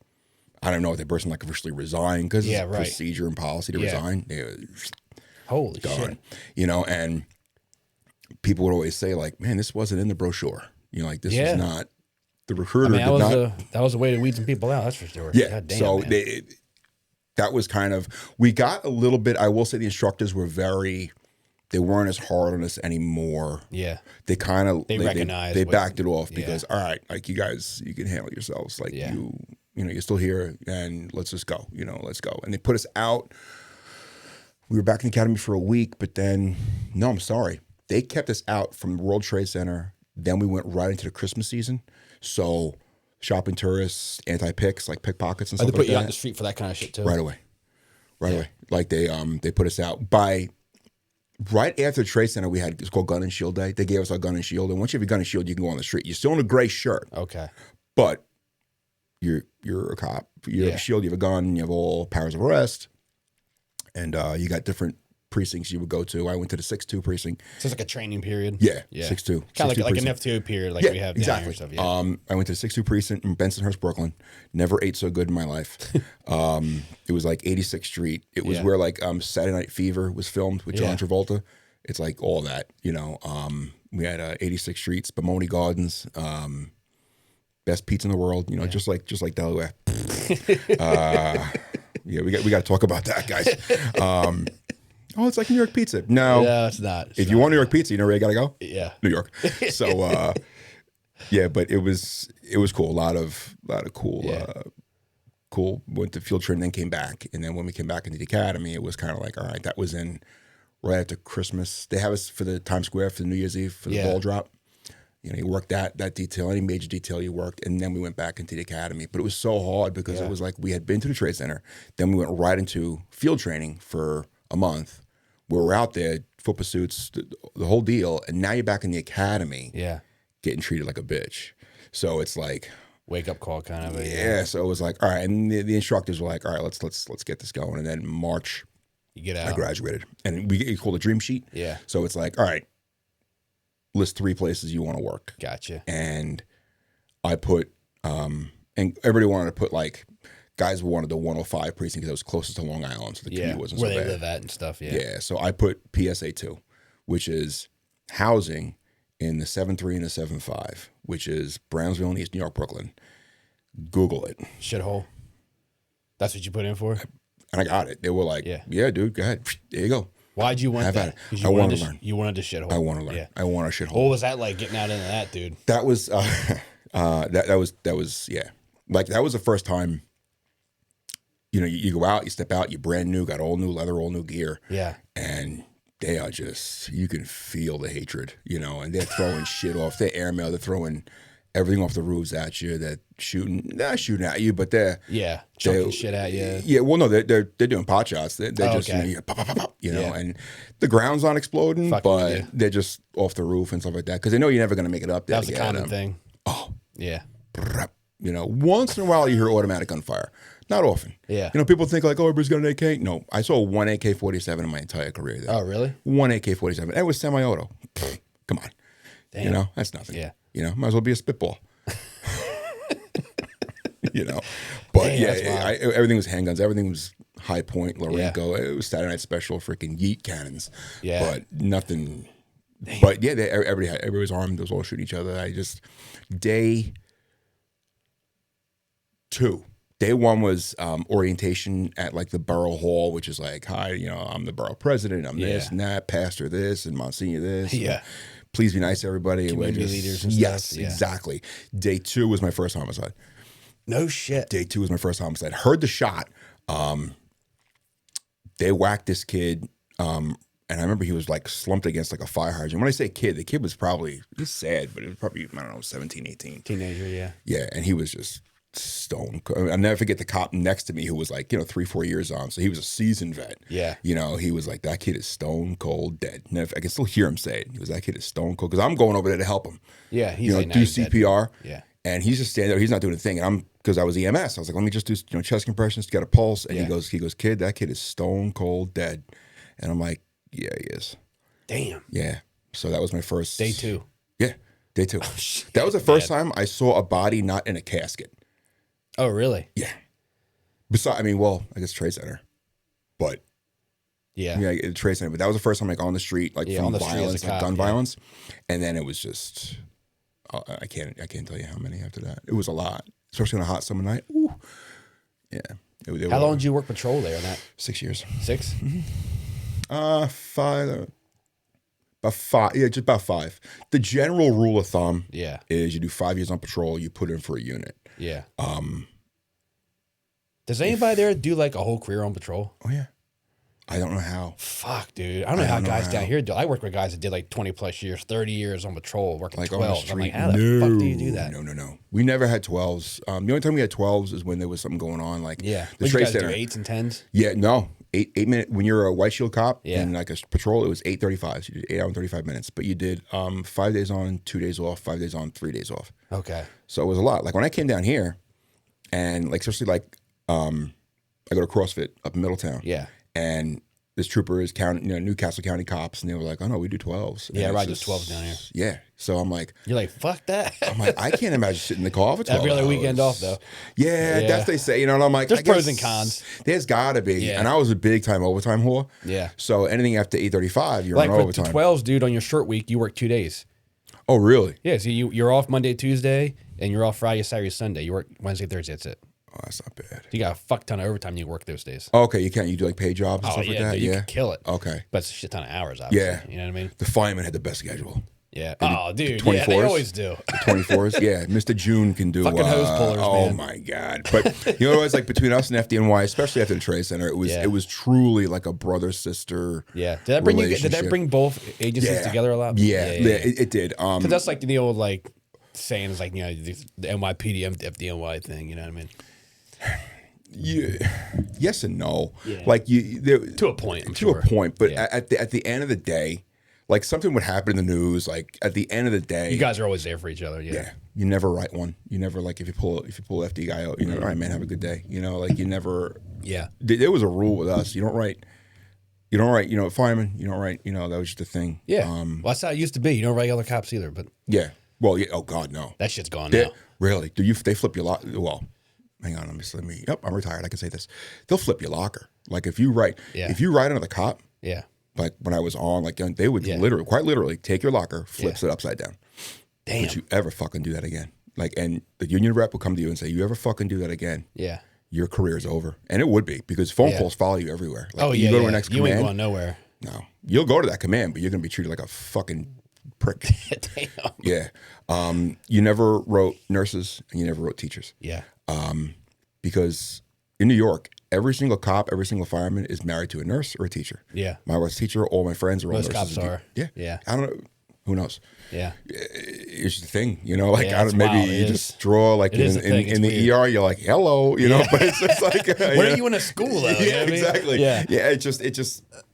I don't know if that person like officially resigned, because it's procedure and policy to resign. They were holy gone. Shit. You know, and people would always say like, "Man, this wasn't in the brochure." You know, like this is not the recruiter. That was a way to weed some people out. That's for sure. Yeah. God damn, so that was kind of, we got a little bit. I will say the instructors were they weren't as hard on us anymore. Yeah. They kind of they recognized they backed it off because all right, like you guys, you can handle yourselves. Like you know, you're still here, and let's just go. You know, let's go. And they put us out. We were back in the academy for a week, but then no, I'm sorry. They kept us out from the World Trade Center. Then we went right into the Christmas season. So shopping tourists, anti-picks, like pickpockets and stuff like that. They put you out in the street for that kind of shit too. Right away. Like they put us out right after the Trade Center. It's called Gun and Shield Day. They gave us our gun and shield, and once you have a gun and shield, you can go on the street. You're still in a gray shirt. Okay. But you're a cop. You have a shield. You have a gun. You have all powers of arrest, and you got different precincts you would go to. I went to the 6-2 precinct. So it's like a training period. Yeah. 6-2. Kind of like an F2 period, like we have down here. Stuff. Yeah. I went to the 6-2 precinct in Bensonhurst, Brooklyn. Never ate so good in my life. It was like 86th Street. It was where like Saturday Night Fever was filmed with John Travolta. It's like all that, you know. We had 86th Street, Spumoni Gardens, best pizza in the world, you know, just like Delaware. Yeah, we got to talk about that, guys. Oh, it's like New York pizza. No, it's not. If you want New York pizza, you know where you got to go? Yeah. New York. So, but it was cool. A lot of cool. Went to field training, then came back. And then when we came back into the academy, it was kind of like, all right, that was in right after Christmas. They have us for the Times Square for the New Year's Eve for the ball drop. You know, you worked that detail, any major detail you worked, and then we went back into the academy. But it was so hard because it was like we had been to the Trade Center, then we went right into field training for a month. We were out there, foot pursuits, the whole deal, and now you're back in the academy, getting treated like a bitch. So it's like wake up call kind of. So it was like, all right, and the instructors were like, all right, let's get this going. And then March, you get out. I graduated, and we called a dream sheet. Yeah. So it's like, all right, list 3 places you want to work. Gotcha. And I put, and everybody wanted to put like. Guys wanted the 105 precinct because it was closest to Long Island, so the commute wasn't so bad. Where they live at and stuff, Yeah, so I put PSA 2, which is housing in the 7-3 and the 7-5, which is Brownsville and East New York, Brooklyn. Google it. Shithole. That's what you put in for? And I got it. They were like, yeah dude, go ahead. There you go. Why'd you want that? I wanted to learn. You wanted to shithole. I want to learn. Yeah. I want a shithole. What was that like getting out into that, dude? That was, that was, like that was the first time. You know, you go out, you step out, you're brand new, got all new leather, all new gear. Yeah. And they are just, you can feel the hatred, you know, and they're throwing shit off. They're airmail, they're throwing everything off the roofs at you. They're not shooting at you, but they're chucking shit at you. Yeah, well, no, they're doing pot shots. They're just pop, pop, pop, pop, you know, and the ground's not exploding, but they're just off the roof and stuff like that because they know you're never going to make it up there. That's a common thing. Oh, yeah. You know, once in a while you hear automatic gunfire. Not often. Yeah. You know, people think like, oh, everybody's got an AK. No, I saw one AK-47 in my entire career there. Oh, really? One AK-47. It was semi-auto. Come on. Damn. You know, that's nothing. Yeah. You know, might as well be a spitball. You know, but everything was handguns. Everything was High Point, Lorenco. It was Saturday Night Special, freaking yeet cannons. Yeah. But nothing. Damn. But yeah, everybody was armed. They was all shooting each other. Day 2. Day one was orientation at like the borough hall, which is like, hi, I'm the borough president. I'm this and that, pastor this, and Monsignor this. Yeah. Please be nice to everybody. Community leaders and yes, stuff. Yeah. Exactly. Day two was my first homicide. No shit. Day two was my first homicide. Heard the shot. They whacked this kid. And I remember he was like slumped against like a fire hydrant. When I say kid, the kid was probably, he's sad, but it was probably, I don't know, 17, 18. Teenager, yeah. Yeah. And he was just stone. I'll never forget the cop next to me who was like, 3-4 years on. So he was a seasoned vet. Yeah. He was like, that kid is stone cold dead. And I can still hear him say it. He was, that kid is stone cold. Because I'm going over there to help him. Yeah. He's like, do CPR. Dead. Yeah. And he's just standing there. He's not doing a thing. And because I was EMS, I was like, let me just do chest compressions to get a pulse. And he goes, kid, that kid is stone cold dead. And I'm like, yeah, he is. Damn. Yeah. So that was my first. Day two. Yeah. Day two. Oh, shit, that was the first time I saw a body not in a casket. Oh, really? Yeah. I guess Trade Center. But. Yeah. Yeah, Trade Center. But that was the first time like on the street, like from violence, like gun violence. And then it was just, I can't tell you how many after that. It was a lot. Especially on a hot summer night. Ooh. Yeah. How long did you work patrol there on that? 6 years. 6? Mm-hmm. 5. About 5. Yeah, just about 5. The general rule of thumb is you do 5 years on patrol, you put in for a unit. Yeah. Does anybody there do like a whole career on patrol? Oh, yeah. I don't know how. Fuck, dude. I don't know how guys down here do. I work with guys that did like 20 plus years, 30 years on patrol, working like 12. I'm like, how the fuck do you do that? No. We never had 12s. The only time we had 12s is when there was something going on. Like the Trade Center. 8s and 10s? Yeah, no. 8 minute when you're a white shield cop and like a patrol, it was 8:35. So you did 8 hours and 35 minutes. But you did 5 days on, 2 days off, 5 days on, 3 days off. Okay. So it was a lot. Like when I came down here, and like especially like I go to CrossFit up in Middletown. Yeah. And this trooper is Newcastle County cops, and they were like, "Oh no, we do 12s." Yeah, Rodgers 12s down here. Yeah, so I'm like, you're like, fuck that. I'm like, I can't imagine sitting in the car for 12 every other hours. weekend off though. Yeah, that's what they say. And I'm like, there's pros and cons. There's gotta be. And I was a big time overtime whore. Yeah. So anything after 8:35, you're like on overtime. Like with the 12s, dude, on your short week, you work 2 days. Oh really? Yeah. So you're off Monday, Tuesday, and you're off Friday, Saturday, Sunday. You work Wednesday, Thursday. That's it. Oh, that's not bad. You got a fuck ton of overtime you work those days. Oh, okay, you can't. You do like paid jobs and stuff like that? Dude, you can kill it. Okay. But it's a shit ton of hours, obviously. Yeah. You know what I mean? The firemen had the best schedule. Yeah. Oh, dude. 24s, yeah, they always do. The 24s? Yeah. Mr. June can do. Fucking hose pullers, oh, man. my God. But, you know, it was like between us and FDNY, especially after the Trade Center, it was truly like a brother-sister Did that bring both agencies together a lot? Yeah, it did. Because that's like the old, like, saying is like, the NYPD, FDNY thing, you know what I mean? Yes and no. Yeah. Like to a point, I'm sure. A point, but at the end of the day, like something would happen in the news. Like at the end of the day, you guys are always there for each other. Yeah. You never write one. You never like if you pull FD guy out. All right, man, have a good day. Like you never. Yeah. There was a rule with us. You don't write. Fireman. You don't write. That was just a thing. Yeah. Well, that's how it used to be. You don't write other cops either, but. Yeah. Well, yeah. Oh God, no. That shit's gone now. Really? They flip your locker? Well. Hang on, let me. Yep, I'm retired. I can say this. They'll flip your locker. Like if you write under the cop. Yeah. Like when I was on, like they would quite literally take your locker, flips it upside down. Damn. Don't you ever fucking do that again? Like, and the union rep will come to you and say, "You ever fucking do that again? Yeah. Your career is over." And it would be because phone calls follow you everywhere. Like, you go to a next command. You ain't going nowhere. No, you'll go to that command, but you're gonna be treated like a fucking prick. Damn. Yeah. You never wrote nurses and you never wrote teachers. Yeah. Because in New York, every single cop, every single fireman is married to a nurse or a teacher. Yeah. My wife's teacher, all my friends are all nurses. Most cops are. Yeah. Yeah. I don't know. Who knows? Yeah. It's the thing, like Yeah, I don't, maybe wild. you just draw like in the ER, you're like, hello, but it's just like what are you in a school though? Yeah, exactly. Yeah. Yeah. It just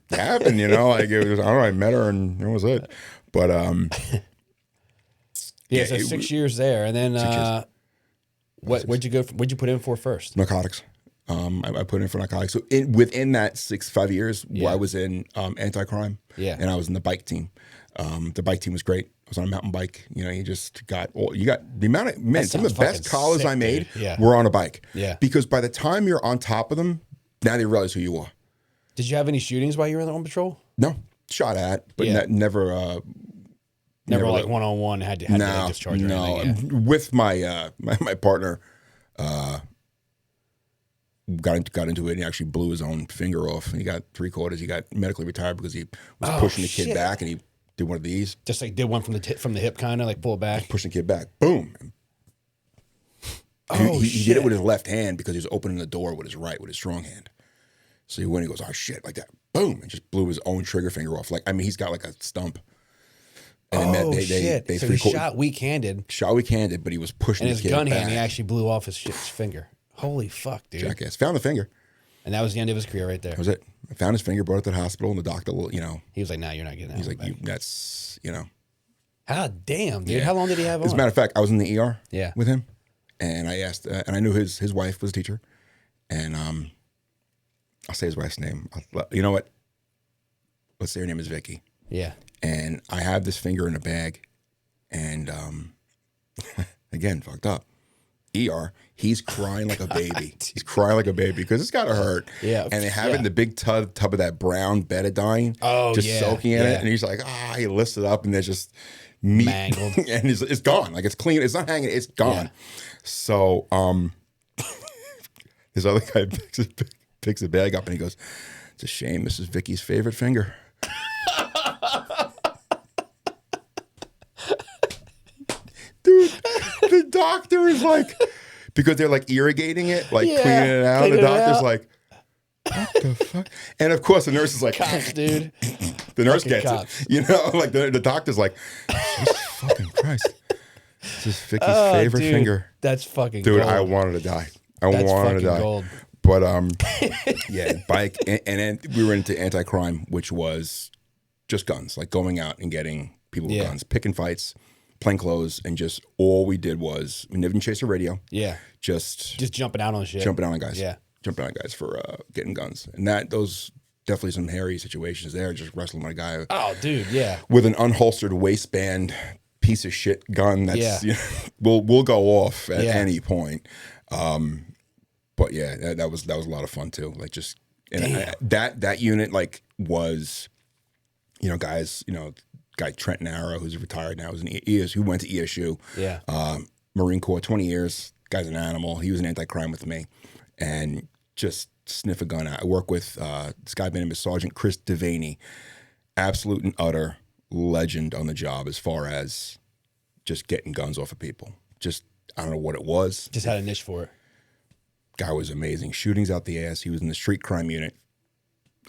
happened, like it was, I don't know, I met her and that was it. But so 6 years there, and then what'd you put in for first? Narcotics. I put in for narcotics. So within that 5 years, I was in anti-crime. Yeah. And I was in the bike team. The bike team was great. I was on a mountain bike. You just got the amount of men. Some of the best collars I made were on a bike. Yeah. Because by the time you're on top of them, now they realize who you are. Did you have any shootings while you were on patrol? No, shot at, but never. Never like one-on-one had to discharge or anything. With my my partner, got into it, and he actually blew his own finger off, and he got 3/4. He got medically retired because he was pushing the kid back, and he did one of these. Just like did one from the hip, kind of like pull back, pushing the kid back. Boom. He did it with his left hand because he was opening the door with his strong hand. So he went and he goes, oh shit, like that. Boom, and just blew his own trigger finger off. Like, I mean, he's got like a stump. And shit! So he shot weak-handed. But he was pushing the kid back. And his gun hand, he actually blew off his finger. Holy fuck, dude! Jackass. Found the finger. And that was the end of his career right there. That was it. I found his finger, brought it to the hospital, and the doctor, he was like, "Nah, you're not getting that." He's like, that's. Ah, damn, dude. Yeah. How long did he have on? As a matter of fact, I was in the ER with him, and I asked, and I knew his wife was a teacher, and I'll say his wife's name. You know what? Let's say her name is Vicky. Yeah. And I have this finger in a bag, and again, fucked up. ER, he's crying like a baby. He's crying like a baby because it's gotta hurt. Yeah. And they have it in the big tub of that brown betadine, soaking in it, and he's like, he lifts it up, and there's just meat, mangled, and it's gone. Like it's clean. It's not hanging. It's gone. Yeah. So this other guy picks the bag up, and he goes, "It's a shame. This is Vicky's favorite finger." Dude, the doctor is like, because they're like irrigating it, like cleaning it out. The doctor's like, what the fuck? And of course, the nurse is like, cops, dude. The nurse gets it. Like the doctor's like, Jesus fucking Christ. This is Vicky's favorite finger. That's fucking dude, gold. I wanted to die. I wanted to die. Gold. But bike, and then we were into anti-crime, which was just guns, like going out and getting people with guns, picking fights, plain clothes, and just all we did was we never even chased a radio. Yeah. Just jumping out on shit. Jumping out on guys. Yeah. Jumping out on guys for getting guns. And those definitely some hairy situations there, just wrestling my guy. Oh, dude, yeah. With an unholstered waistband piece of shit gun that's will go off at any point. But yeah, that was a lot of fun too. Like just that unit like was, guys, guy Trenton Arrow, who's retired now, who went to ESU. Yeah. Marine Corps, 20 years. Guy's an animal. He was an anti-crime with me, and just sniff a gun out. I work with this guy by the name of Sergeant Chris Devaney, absolute and utter legend on the job as far as just getting guns off of people. Just I don't know what it was. Just had a niche for it. Guy was amazing. Shootings out the ass. He was in the street crime unit.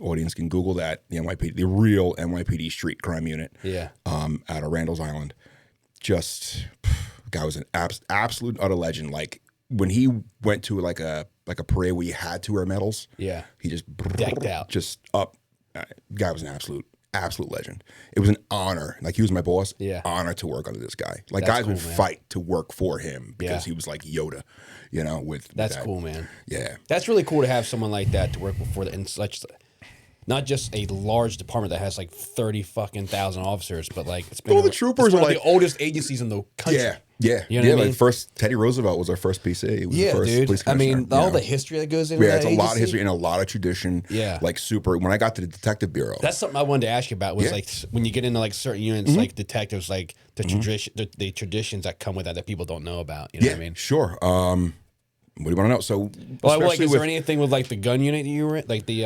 Audience can Google that. The NYPD, the real NYPD street crime unit. Yeah. Out of Randall's Island. Just guy was an absolute utter legend. Like when he went to like a parade where you had to wear medals. Yeah. He just decked out. Just up. Guy was an absolute legend. It was an honor. Like he was my boss. Yeah. Honor to work under this guy. Like guys would fight to work for him because he was like Yoda. With that's that. cool, man. Yeah. That's really cool to have someone like that to work before in such. Not just a large department that has like 30,000 officers, but like it's been the troopers are like the oldest agencies in the country. Yeah. You know what I mean? Like first Teddy Roosevelt was our first PC. He was the first dude. police commissioner, all the history that goes into that. It's a lot of history and a lot of tradition. Yeah. Like super. When I got to the detective bureau, that's something I wanted to ask you about. Was like when you get into like certain units, like detectives, like the the traditions that come with that people don't know about. You know what I mean? Sure. What do you want to know? So, is there anything with like the gun unit that you were in? Like the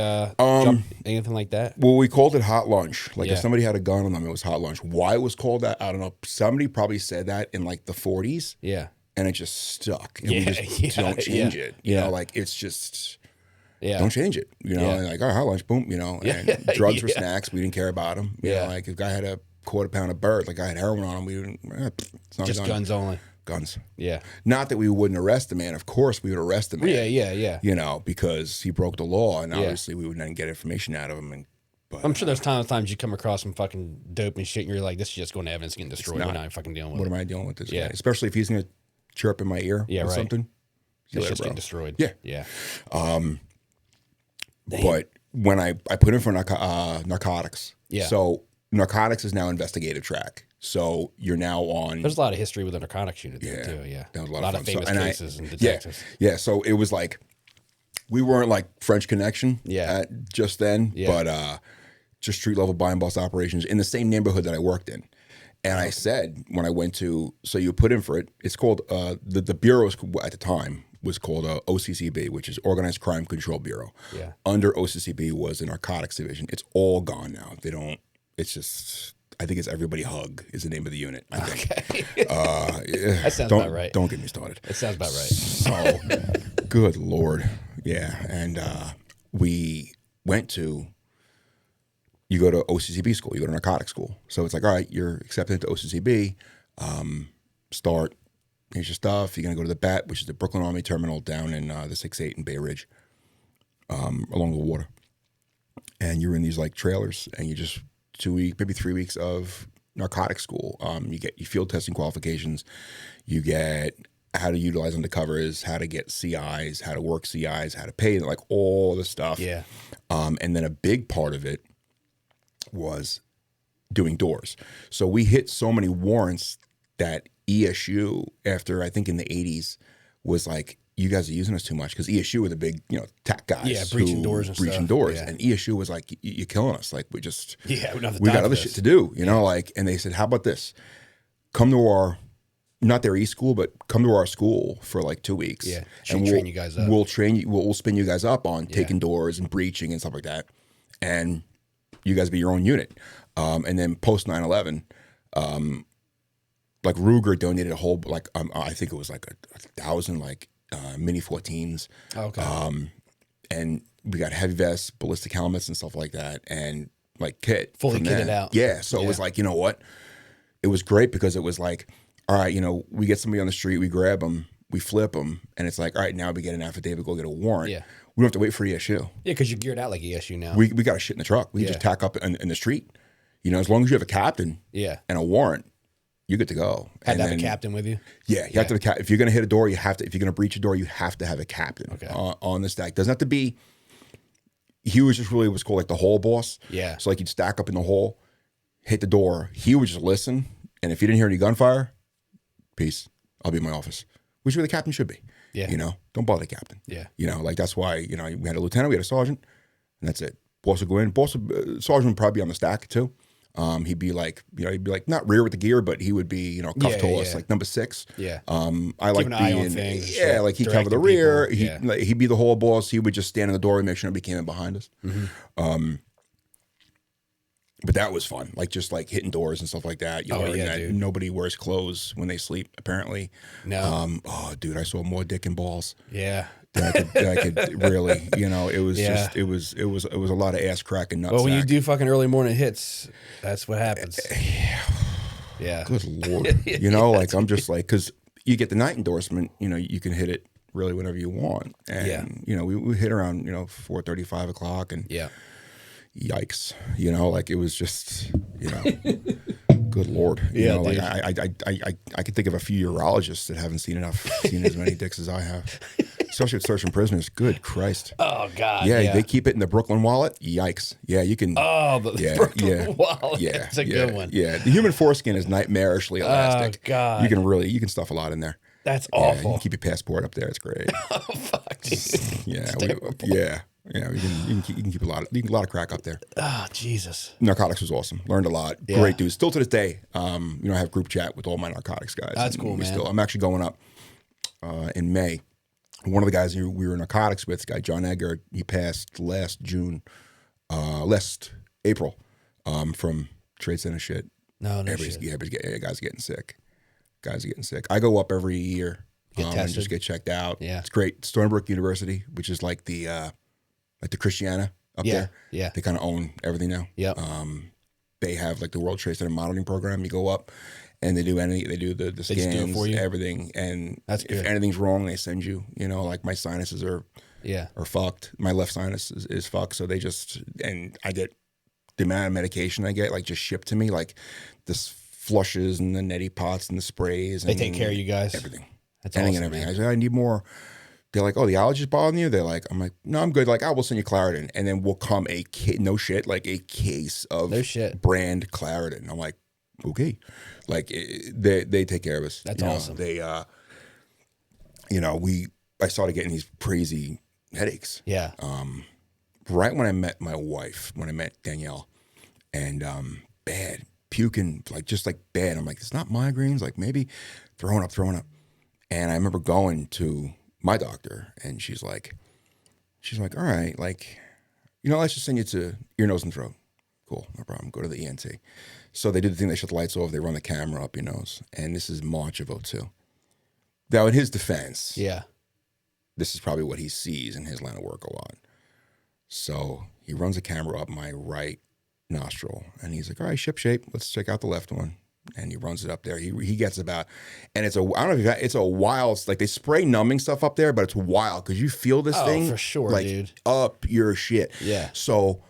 anything like that? Well, we called it hot lunch. Like if somebody had a gun on them, it was hot lunch. Why it was called that, I don't know. Somebody probably said that in like the 40s. Yeah. And it just stuck. And we just don't change it. You know, like it's just don't change it. And like, hot lunch, boom, and drugs were snacks. We didn't care about them. You know, like if a guy had a quarter-pound of bird, like I had heroin on him, we didn't, it's not just guns only. Guns. Yeah. Not that we wouldn't arrest the man. Of course we would arrest the man. Yeah. Because he broke the law, and obviously we would then get information out of him. But I'm sure there's times you come across some fucking dope and shit, and you're like, this is just going to evidence getting destroyed. We're not fucking dealing with it. What am I dealing with this guy? Especially if he's going to chirp in my ear or something. It's just getting destroyed. Yeah. Yeah. But when I put in for narcotics. Yeah. So narcotics is now investigative track. So you're now on. There's a lot of history with the narcotics unit there too. Yeah, that was a lot of famous cases and detectives. Yeah. So it was like we weren't like French Connection. Just then, but just street level buy and bust operations in the same neighborhood that I worked in. And I said when I went to, so you put in for it. It's called the bureau at the time was called OCCB, which is Organized Crime Control Bureau. Yeah. Under OCCB was the narcotics division. It's all gone now. They don't. It's just. I think it's Everybody Hug is the name of the unit. I think. Okay. That sounds about right. Don't get me started. That sounds about right. So, good Lord, yeah. And we went to. You go to OCCB school. You go to narcotics school. So it's like, all right, you're accepted into OCCB. Start. Here's your stuff. You're gonna go to the BAT, which is the Brooklyn Army Terminal down in the 6-8 in Bay Ridge, along the water. And you're in these like trailers, and you just 2 weeks, maybe 3 weeks of narcotics school. You get your field testing qualifications. You get how to utilize undercovers, how to get CIs, how to work CIs, how to pay, like all the stuff. Yeah. And then a big part of it was doing doors. So we hit so many warrants that ESU, after I think in the 80s, was like, you guys are using us too much, because ESU were the big, tech guys. Yeah, breaching doors and breaching stuff. doors. Yeah. And ESU was like, you're killing us. Like, we just, we got other shit to do, like, and they said, how about this? Come to our, not their e-school, but come to our school for like 2 weeks. Yeah, and train you guys up. We'll train you, we'll spin you guys up on taking doors and breaching and stuff like that. And you guys be your own unit. And then post 9/11, like Ruger donated a whole, like, I think it was like 1,000 like mini 14s. Okay. And we got heavy vests, ballistic helmets and stuff like that. And like kit. Fully kitted out. Yeah. So it was like, you know what? It was great because it was like, all right, we get somebody on the street, we grab them, we flip them. And it's like, all right, now we get an affidavit, go get a warrant. Yeah. We don't have to wait for ESU. Yeah, because you're geared out like ESU now. We got a shit in the truck. We can just tack up in the street. As long as you have a captain and a warrant, you're good to go. Had to have a captain with you? Yeah, you have to have if you're going to hit a door, you have to. If you're going to breach a door, you have to have a captain on the stack. Doesn't have to be. He was just really was called like the hall boss. Yeah. So like you'd stack up in the hall, hit the door. He would just listen, and if you didn't hear any gunfire, peace. I'll be in my office, which is where the captain should be. Yeah. Don't bother the captain. Yeah. Like that's why we had a lieutenant, we had a sergeant, and that's it. Boss would go in. Sergeant would probably be on the stack too. He'd be like, not rear with the gear, but he would be, cuff to us, like number 6. Yeah. I like an eye on being, things, like he'd cover the rear. people. He'd be the hall boss. He would just stand in the door and make sure nobody came in behind us. Mm-hmm. But that was fun, like just like hitting doors and stuff like that. Dude. Nobody wears clothes when they sleep, apparently. No. Dude, I saw more dick and balls. Yeah. That I could really, it was just, it was a lot of ass crack and nutsack. Well, when you do fucking early morning hits, that's what happens. Yeah. Good Lord. Like I'm just like, because you get the night endorsement, you can hit it really whenever you want. And, we hit around, 4:30, 5 o'clock and yikes, like it was just, good Lord. Like I could think of a few urologists that haven't seen as many dicks as I have. Especially with searching prisoners. Good Christ. Oh, God. Yeah, they keep it in the Brooklyn wallet. Yikes. Yeah, you can. Oh, the Brooklyn wallet. Yeah, That's a good one. Yeah, the human foreskin is nightmarishly elastic. Oh, God. You can stuff a lot in there. That's Yeah, awful. you can keep your passport up there. It's great. Oh, fuck, dude. Yeah, It's you can keep a lot of crack up there. Oh, Jesus. Narcotics was awesome. Learned a lot. Yeah. Great dudes. Still to this day, I have group chat with all my narcotics guys. That's cool, man. I'm actually going up in May. One of the guys who we were in narcotics with, this guy John Edgar, he passed last April, from Trade Center shit. No shit. Yeah, guys are getting sick. I go up every year and just get checked out. Yeah. It's great. Stony Brook University, which is like the Christiana up there. Yeah. They kind of own everything now. Yep. They have like the World Trade Center monitoring program. You go up and they do the scans, just do it for you? everything. And That's if good. anything's wrong, they send you, like my sinuses are fucked. My left sinus is fucked. So and I get the amount of medication I get, like just shipped to me, like this flushes and the neti pots and the sprays. They take care of you guys? Everything. That's anything awesome, and everything. man. I say, I need more. They're like, oh, the allergies bothering you? I'm like, no, I'm good. Like, we'll send you Claritin. And then will come a case of brand Claritin. I'm like, okay. Like, they take care of us. That's awesome. I started getting these crazy headaches. Yeah. Right when I met my wife, Danielle, and bad, puking, just bad. I'm like, it's not migraines, like maybe throwing up. And I remember going to my doctor, and she's like, all right, like, let's just send you to ear, nose, and throat. Cool, no problem. Go to the ENT. So they do the thing, they shut the lights off, they run the camera up your nose, and this is March of 2002. Now, in his defense, this is probably what he sees in his line of work a lot. So he runs a camera up my right nostril, and he's like, all right, ship shape, let's check out the left one. And he runs it up there. He gets about, and I don't know if it's a wild, like they spray numbing stuff up there, but it's wild because you feel this thing for sure, like dude. up your shit. Yeah. So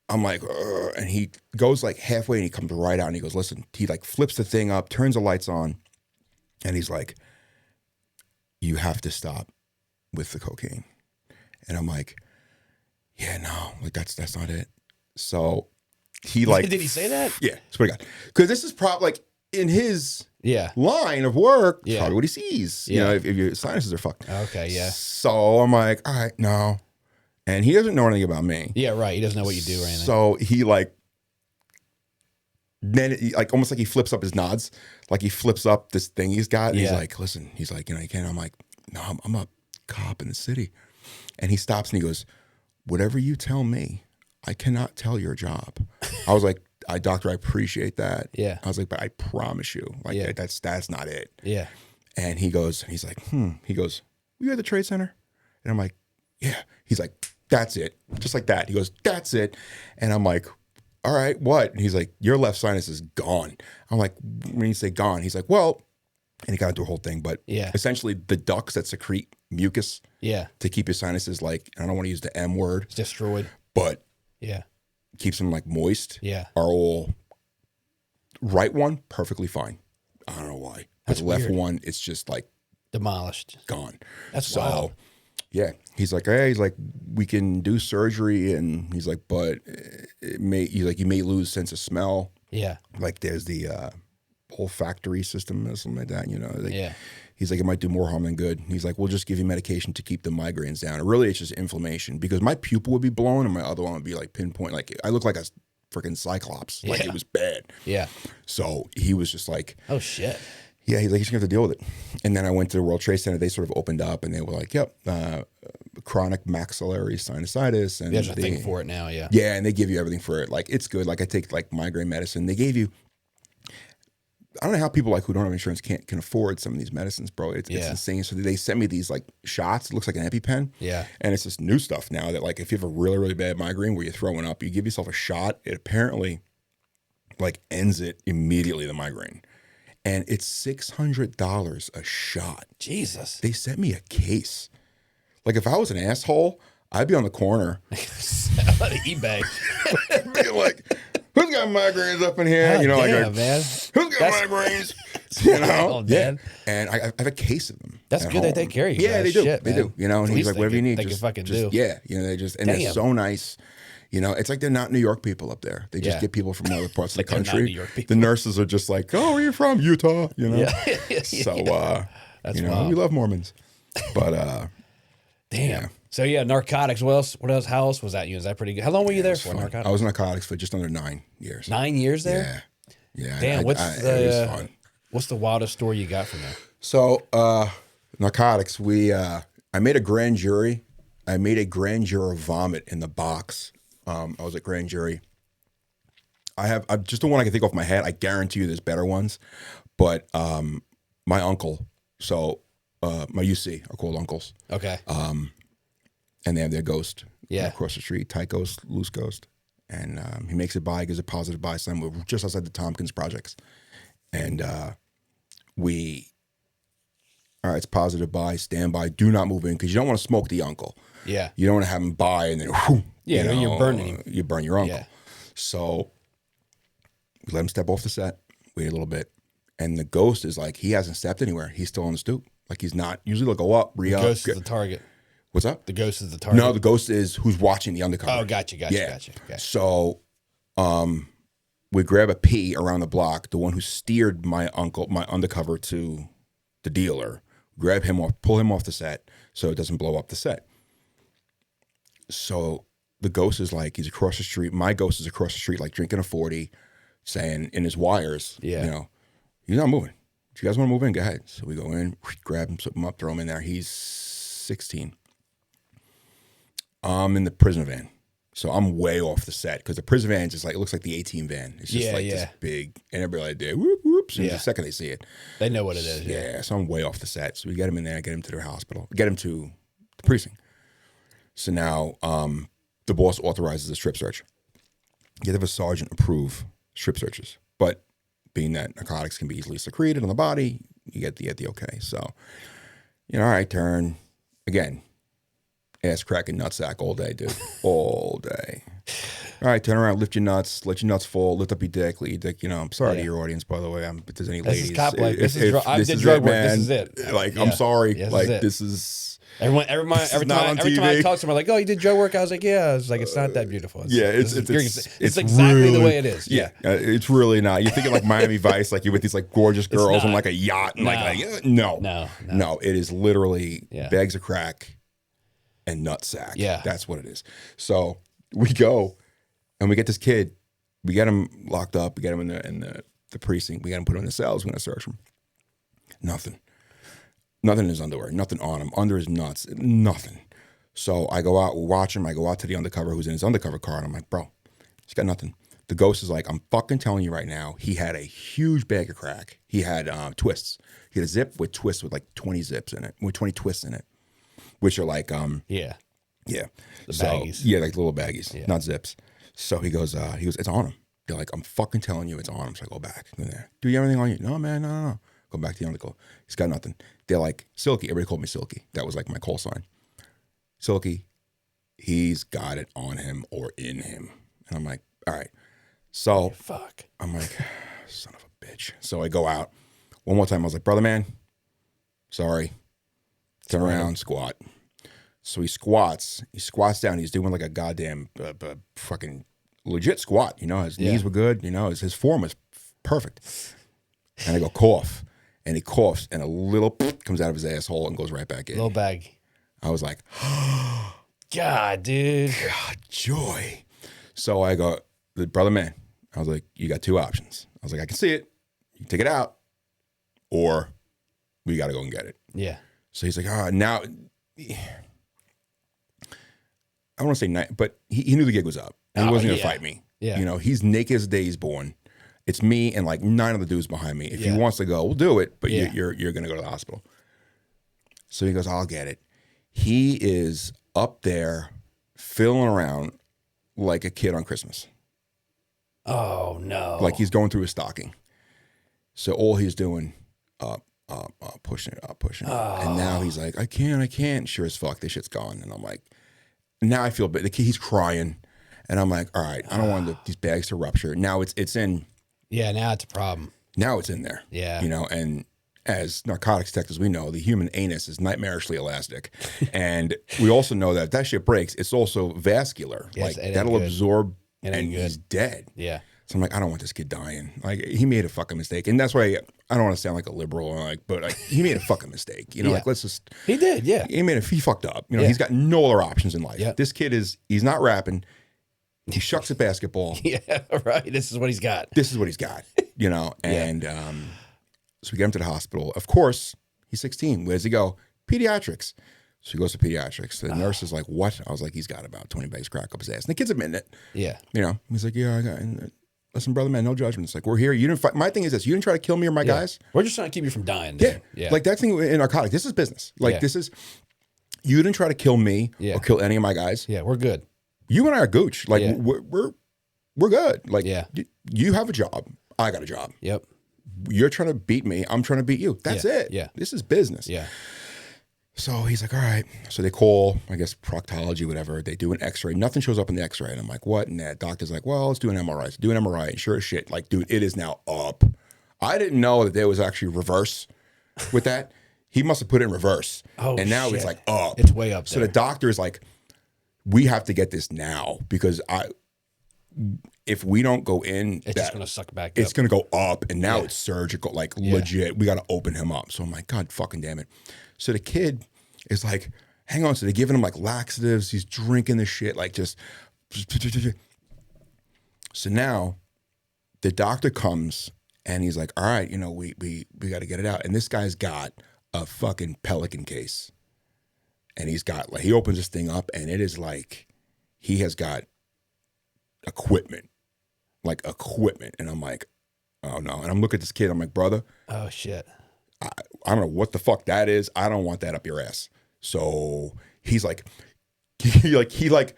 I'm like, ugh, and he goes like halfway and he comes right out and he goes, listen, he like flips the thing up, turns the lights on, and he's like, you have to stop with the cocaine. And I'm like, yeah, no, like that's not it. So he like, did he say that? Yeah, swear to God, because this is probably like in his Yeah. line of work, Yeah. probably what he sees. Yeah. If your sinuses are fucked. Okay, yeah. So I'm like, all right, no. And he doesn't know anything about me. Yeah, right. He doesn't know what you do or anything. So he like, then like almost like he flips up his nods, like he flips up this thing he's got. And he's like, listen, he's like, you can't. I'm like, no, I'm a cop in the city. And he stops and he goes, whatever you tell me, I cannot tell your job. I was like, doctor, I appreciate that. Yeah. I was like, but I promise you, like that's not it. Yeah. And he's like, he goes, were you at the Trade Center? And I'm like, yeah. He's like, that's it. Just like that. He goes, that's it. And I'm like, all right, what? And he's like, your left sinus is gone. I'm like, when you say gone, he's like, well, and he got into a whole thing, but essentially the ducts that secrete mucus to keep your sinuses like, I don't want to use the M word. It's destroyed. But yeah, keeps them like moist. Yeah. Are all right one, perfectly fine. I don't know why. But the left one, it's just like demolished. Gone. That's wild. Yeah. He's like, hey, we can do surgery, and he's like, but you may lose sense of smell. Yeah. Like there's the olfactory system or something like that, yeah. He's like, it might do more harm than good. He's like, we'll just give you medication to keep the migraines down. And really, it's just inflammation because my pupil would be blown and my other one would be like pinpoint. Like I look like a freaking cyclops. Like it was bad. Yeah. So he was just like, oh shit. Yeah, he's like, he's gonna have to deal with it. And then I went to the World Trade Center. They sort of opened up and they were like, yep, chronic maxillary sinusitis. And there's a thing for it now, yeah. Yeah, and they give you everything for it. Like it's good. Like I take like migraine medicine. They gave you, I don't know how people like who don't have insurance can afford some of these medicines, bro. It's insane. So they sent me these like shots. It looks like an EpiPen. Yeah. And it's this new stuff now that like if you have a really, really bad migraine where you're throwing up, you give yourself a shot. It apparently like ends it immediately, the migraine. And it's $600 a shot. Jesus. They sent me a case. Like if I was an asshole, I'd be on the corner. On eBay. Be like, who's got migraines up in here? Oh, damn, man. Who's got migraines? Oh, man. And I have a case of them. That's good. They take care of you. Yeah, guys. they do. Shit, they do. And he's like, whatever you need. They can fucking do. Yeah. They just, and they're so nice. It's like they're not New York people up there. They just get people from other parts of the country. Not New York people. The nurses are just like, oh, where are you from? Utah. Yeah. So, that's wild. We love Mormons. But, damn. Yeah. So narcotics. What else? How else was that? Is that pretty good? How long were you there for? Narcotics. I was in narcotics for just under 9 years. 9 years there? Yeah. Damn. It was fun. What's the wildest story you got from there? So narcotics. I made a grand jury. I made a grand juror vomit in the box. I was at grand jury. I've just the one I can think off my head. I guarantee you there's better ones. But my uncle, so my UC are called uncles. Okay. And they have their ghost across the street, tight ghost, loose ghost. And he makes it by, gives a positive buy sign. We're just outside the Tompkins projects. And all right, it's positive buy, stand by, do not move in because you don't want to smoke the uncle. Yeah. You don't want to have him buy and then, whoo, you're burning him. You burn your uncle. Yeah. So we let him step off the set, wait a little bit. And the ghost is like, he hasn't stepped anywhere. He's still on the stoop. Like he's not. Usually they'll go up, re-up. The ghost is the target. What's up? The ghost is the target. No, the ghost is who's watching the undercover. Oh, gotcha. Okay. So we grab a P around the block, the one who steered my undercover to the dealer, grab him off, pull him off the set so it doesn't blow up the set. So the ghost is like, he's across the street. My ghost is across the street, like drinking a 40, saying in his wires, he's not moving. you guys want to move in? Go ahead. So we go in, grab him, put him up, throw him in there. He's 16. I'm in the prison van. So I'm way off the set because the prison van is just like, it looks like the 18 van. It's just this big, and everybody like there, whoop, whoop. So the second they see it, they know what it is. Yeah. So I'm way off the set. So we get him in there, get him to their hospital, get him to the precinct. So now the boss authorizes a strip search. You have a sergeant approve strip searches, but being that narcotics can be easily secreted on the body, you get the okay. So, all right, turn again. Ass cracking nutsack all day, dude. All day. All right, turn around, lift your nuts, let your nuts fall, lift up your dick, let your dick. I'm sorry to your audience, by the way. If there's any ladies, this is drug work. This is it. Like, I'm sorry. This is. Every time I talk to them, I'm like, "Oh, you did drug work?" I was like, "Yeah." I was like, "It's not that beautiful." It's exactly really, the way it is. Yeah. It's really not. You're thinking like Miami Vice, like you're with these like gorgeous girls on like a yacht, and no. It is literally bags of crack and nutsack. Yeah, that's what it is. So we go and we get this kid. We get him locked up. We get him in the precinct. We got him put in the cells. We're gonna search him. Nothing in his underwear, nothing on him, under his nuts, nothing. So I go out, we watch him. I go out to the undercover who's in his undercover car, and I'm like, bro, he's got nothing. The ghost is like, I'm fucking telling you right now, he had a huge bag of crack. He had twists. He had a zip with twists with like 20 zips in it, with 20 twists in it, which are like, the baggies. Yeah, like little baggies, not zips. So he goes, it's on him. They're like, I'm fucking telling you, it's on him. So I go back in there. Do you have anything on you? No, man, no. Go back to the undercover. He's got nothing. They're like, Silky. Everybody called me Silky. That was like my call sign. Silky, he's got it on him or in him. And I'm like, all right. So fuck. I'm like, son of a bitch. So I go out. One more time, I was like, brother man, sorry. Turn around, squat. So he squats. He squats down. He's doing like a goddamn fucking legit squat. His knees were good. His form was perfect. And I go, cough. And he coughs, and a little comes out of his asshole and goes right back in. Little bag. I was like, God, dude. God, joy. So I go, brother man, I was like, you got two options. I was like, I can see it. You can take it out, or we got to go and get it. Yeah. So he's like, now, I don't want to say night, but he knew the gig was up. And he wasn't going to fight me. Yeah. He's naked as the day he's born. It's me and like 9 other dudes behind me. If he wants to go, we'll do it. But you're going to go to the hospital. So he goes, I'll get it. He is up there filling around like a kid on Christmas. Oh, no. Like he's going through his stocking. So all he's doing, pushing it up. Oh. And now he's like, I can't. Sure as fuck, this shit's gone. And I'm like, now I feel bad. The kid, he's crying. And I'm like, all right, I don't want these bags to rupture. Now it's in. Yeah, now it's a problem. Now it's in there. Yeah. And as narcotics detectives, we know the human anus is nightmarishly elastic. And we also know that if that shit breaks, it's also vascular. Yes, like that'll absorb and good. He's dead. Yeah. So I'm like, I don't want this kid dying. Like he made a fucking mistake. And that's why I don't want to sound like a liberal, but he made a fucking mistake. Like let's just. He did, yeah. He fucked up. He's got no other options in life. Yep. This kid he's not rapping. He shucks at basketball. Yeah, right. This is what he's got. And so we get him to the hospital. Of course, he's 16. Where does he go? Pediatrics. So he goes to pediatrics. The nurse is like, what? I was like, he's got about 20 bags of crack up his ass. And the kid's admitting it. Yeah. He's like, yeah, I got it. Listen, brother, man, no judgment. It's like, we're here. You didn't fight. My thing is this. You didn't try to kill me or my guys. We're just trying to keep you from dying. Dude. Yeah. Like that thing in narcotics. This is business. This is, you didn't try to kill me or kill any of my guys. Yeah, we're good. You and I are gooch. Like we're good. Like you have a job. I got a job. Yep. You're trying to beat me. I'm trying to beat you. That's it. Yeah. This is business. Yeah. So he's like, all right. So they call, I guess, proctology, whatever. They do an x-ray. Nothing shows up in the x-ray. And I'm like, what? And that doctor's like, well, let's do an MRI. So do an MRI. And sure as shit, like, dude, it is now up. I didn't know that there was actually reverse with that. He must have put it in reverse. Oh, and now shit. it's like up. It's way up there. So the doctor is like, we have to get this now because if we don't go in, it's just going to suck back up. It's going to go up, and now it's surgical, like legit. We got to open him up. So I'm like, God fucking damn it. So the kid is like, hang on. So they're giving him like laxatives. He's drinking the shit, like just. So now the doctor comes And he's like, all right, you know, we got to get it out. And this guy's got a fucking Pelican case. And he's got, like, he opens this thing up and it is like, he has got equipment. And I'm like, oh no. And I'm looking at this kid. I'm like, brother. Oh shit. I don't know what the fuck that is. I don't want that up your ass. So he's like, he's like,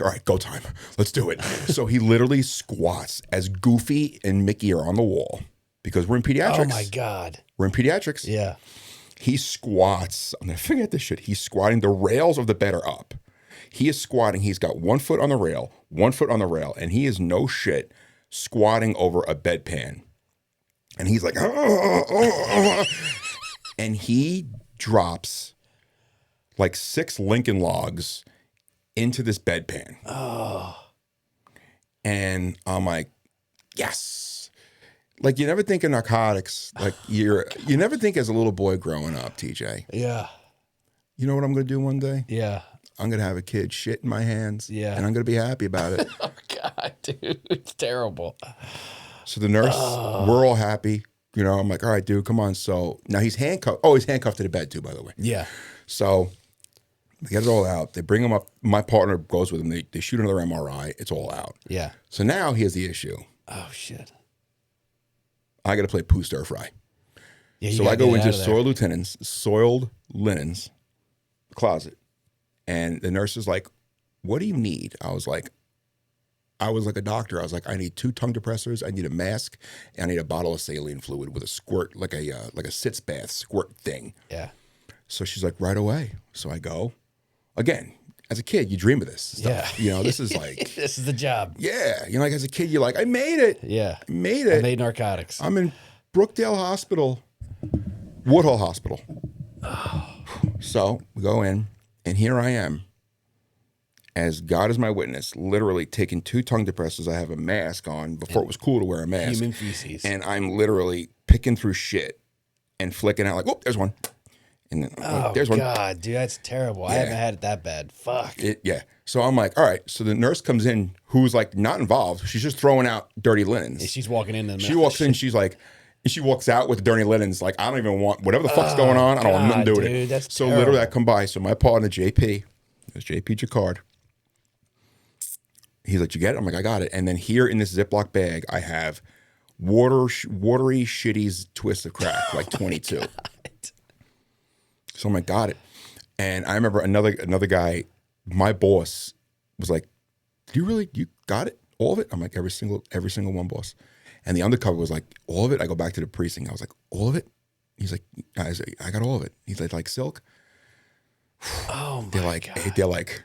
all right, go time. Let's do it. So he literally squats as Goofy and Mickey are on the wall because we're in pediatrics. Oh my God. We're in pediatrics. Yeah. He squats. I'm going to forget this shit. He's squatting. The rails of the bed are up. He is squatting. He's got 1 foot on the rail, 1 foot on the rail, and he is no shit squatting over a bedpan. And he's like, and he drops like 6 Lincoln logs into this bedpan. Oh. And I'm like, yes. Like, you never think of narcotics. Like, you never think as a little boy growing up, TJ. Yeah. You know what I'm going to do one day? Yeah. I'm going to have a kid shit in my hands. Yeah. And I'm going to be happy about it. Oh, God, dude. It's terrible. So the nurse, we're all happy. You know, I'm like, all right, dude, come on. So now he's handcuffed. Oh, he's handcuffed to the bed too, by the way. Yeah. So they get it all out. They bring him up. My partner goes with him. They shoot another MRI. It's all out. Yeah. So now here's the issue. Oh, shit. I got to play poo stir fry. Yeah, so I go into soiled linens closet. And the nurse is like, what do you need? I was like a doctor. I was like, I need 2 tongue depressors. I need a mask. And I need a bottle of saline fluid with a squirt, like a sitz bath squirt thing. Yeah. So she's like, right away. So I go. Again, as a kid, you dream of this stuff. Yeah. You know, this is like. This is the job. Yeah. You know, like as a kid, you're like, I made it. Yeah. I made it. I made narcotics. I'm in Brookdale Hospital, Woodhull Hospital. So we go in, and here I am, as God is my witness, literally taking 2 tongue depressors. I have a mask on before it was cool to wear a mask. Human feces. And I'm literally picking through shit and flicking out like, whoop, there's one. And then there's one. Oh, God, dude, that's terrible. Yeah. I haven't had it that bad. Fuck. Yeah. So I'm like, all right. So the nurse comes in who's like not involved. She's just throwing out dirty linens. Yeah, she's walking in. She walks in. She's like, she walks out with the dirty linens. Like, I don't even want whatever the fuck's going on. I don't want nothing to do with it. That's so terrible. literally I come by. So my partner, JP, it was JP Jacquard. He's like, you get it? I'm like, I got it. And then here in this Ziploc bag, I have watery shitties twist of crack, like 22. So I'm like, got it. And I remember another guy, my boss, was like, you got it? All of it? I'm like, every single one, boss. And the undercover was like, all of it? I go back to the precinct. I was like, all of it? He's like, I got all of it. He's like silk? Oh, my God. They're like,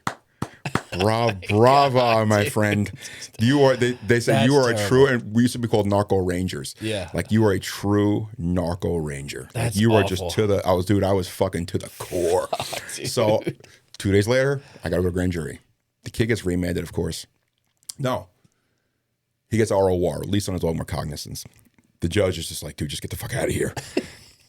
brava, my friend. You are. They say you are terrible. A true. And we used to be called narco rangers. Yeah, like you are a true narco ranger. That's like you awful. are just to the. I was fucking to the core. So 2 days later, I got to go to grand jury. The kid gets remanded, of course. No, he gets ROR, released on his own recognizance. The judge is just like, dude, just get the fuck out of here.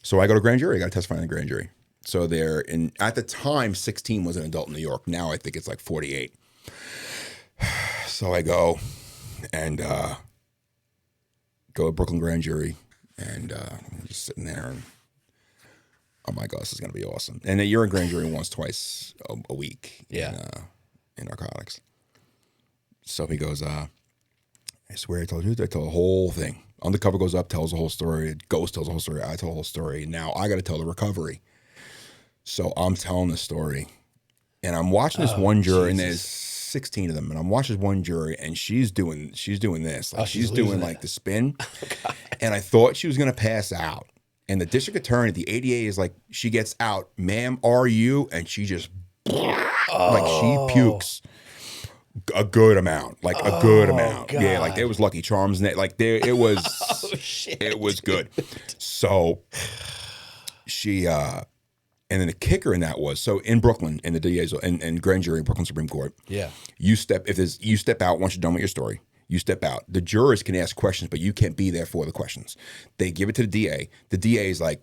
So I go to grand jury. I got to testify in the grand jury. So they're in, at the time, 16 was an adult in New York. Now I think it's like 48. So I go and go to Brooklyn Grand Jury and I'm just sitting there and, oh my God, this is going to be awesome. And you're in grand jury twice a week in narcotics. So he goes, I swear I told you, I told the whole thing. Undercover goes up, tells the whole story. Ghost tells the whole story. I tell the whole story. Now I got to tell the recovery. So I'm telling the story, and I'm watching this one jury, and there's 16 of them, and I'm watching this one jury, and she's doing this, like she's doing like the spin, and I thought she was gonna pass out, and the district attorney, the ADA, is like, she gets out, ma'am, are you? And she just like she pukes a good amount, like a good amount. God. Yeah, like there was Lucky Charms, like there it was. It was good. So she. And then the kicker in that was, so in Brooklyn, in the DA's and grand jury in Brooklyn Supreme Court, you step out once you're done with your story. You step out. The jurors can ask questions, but you can't be there for the questions. They give it to the DA. The DA is like,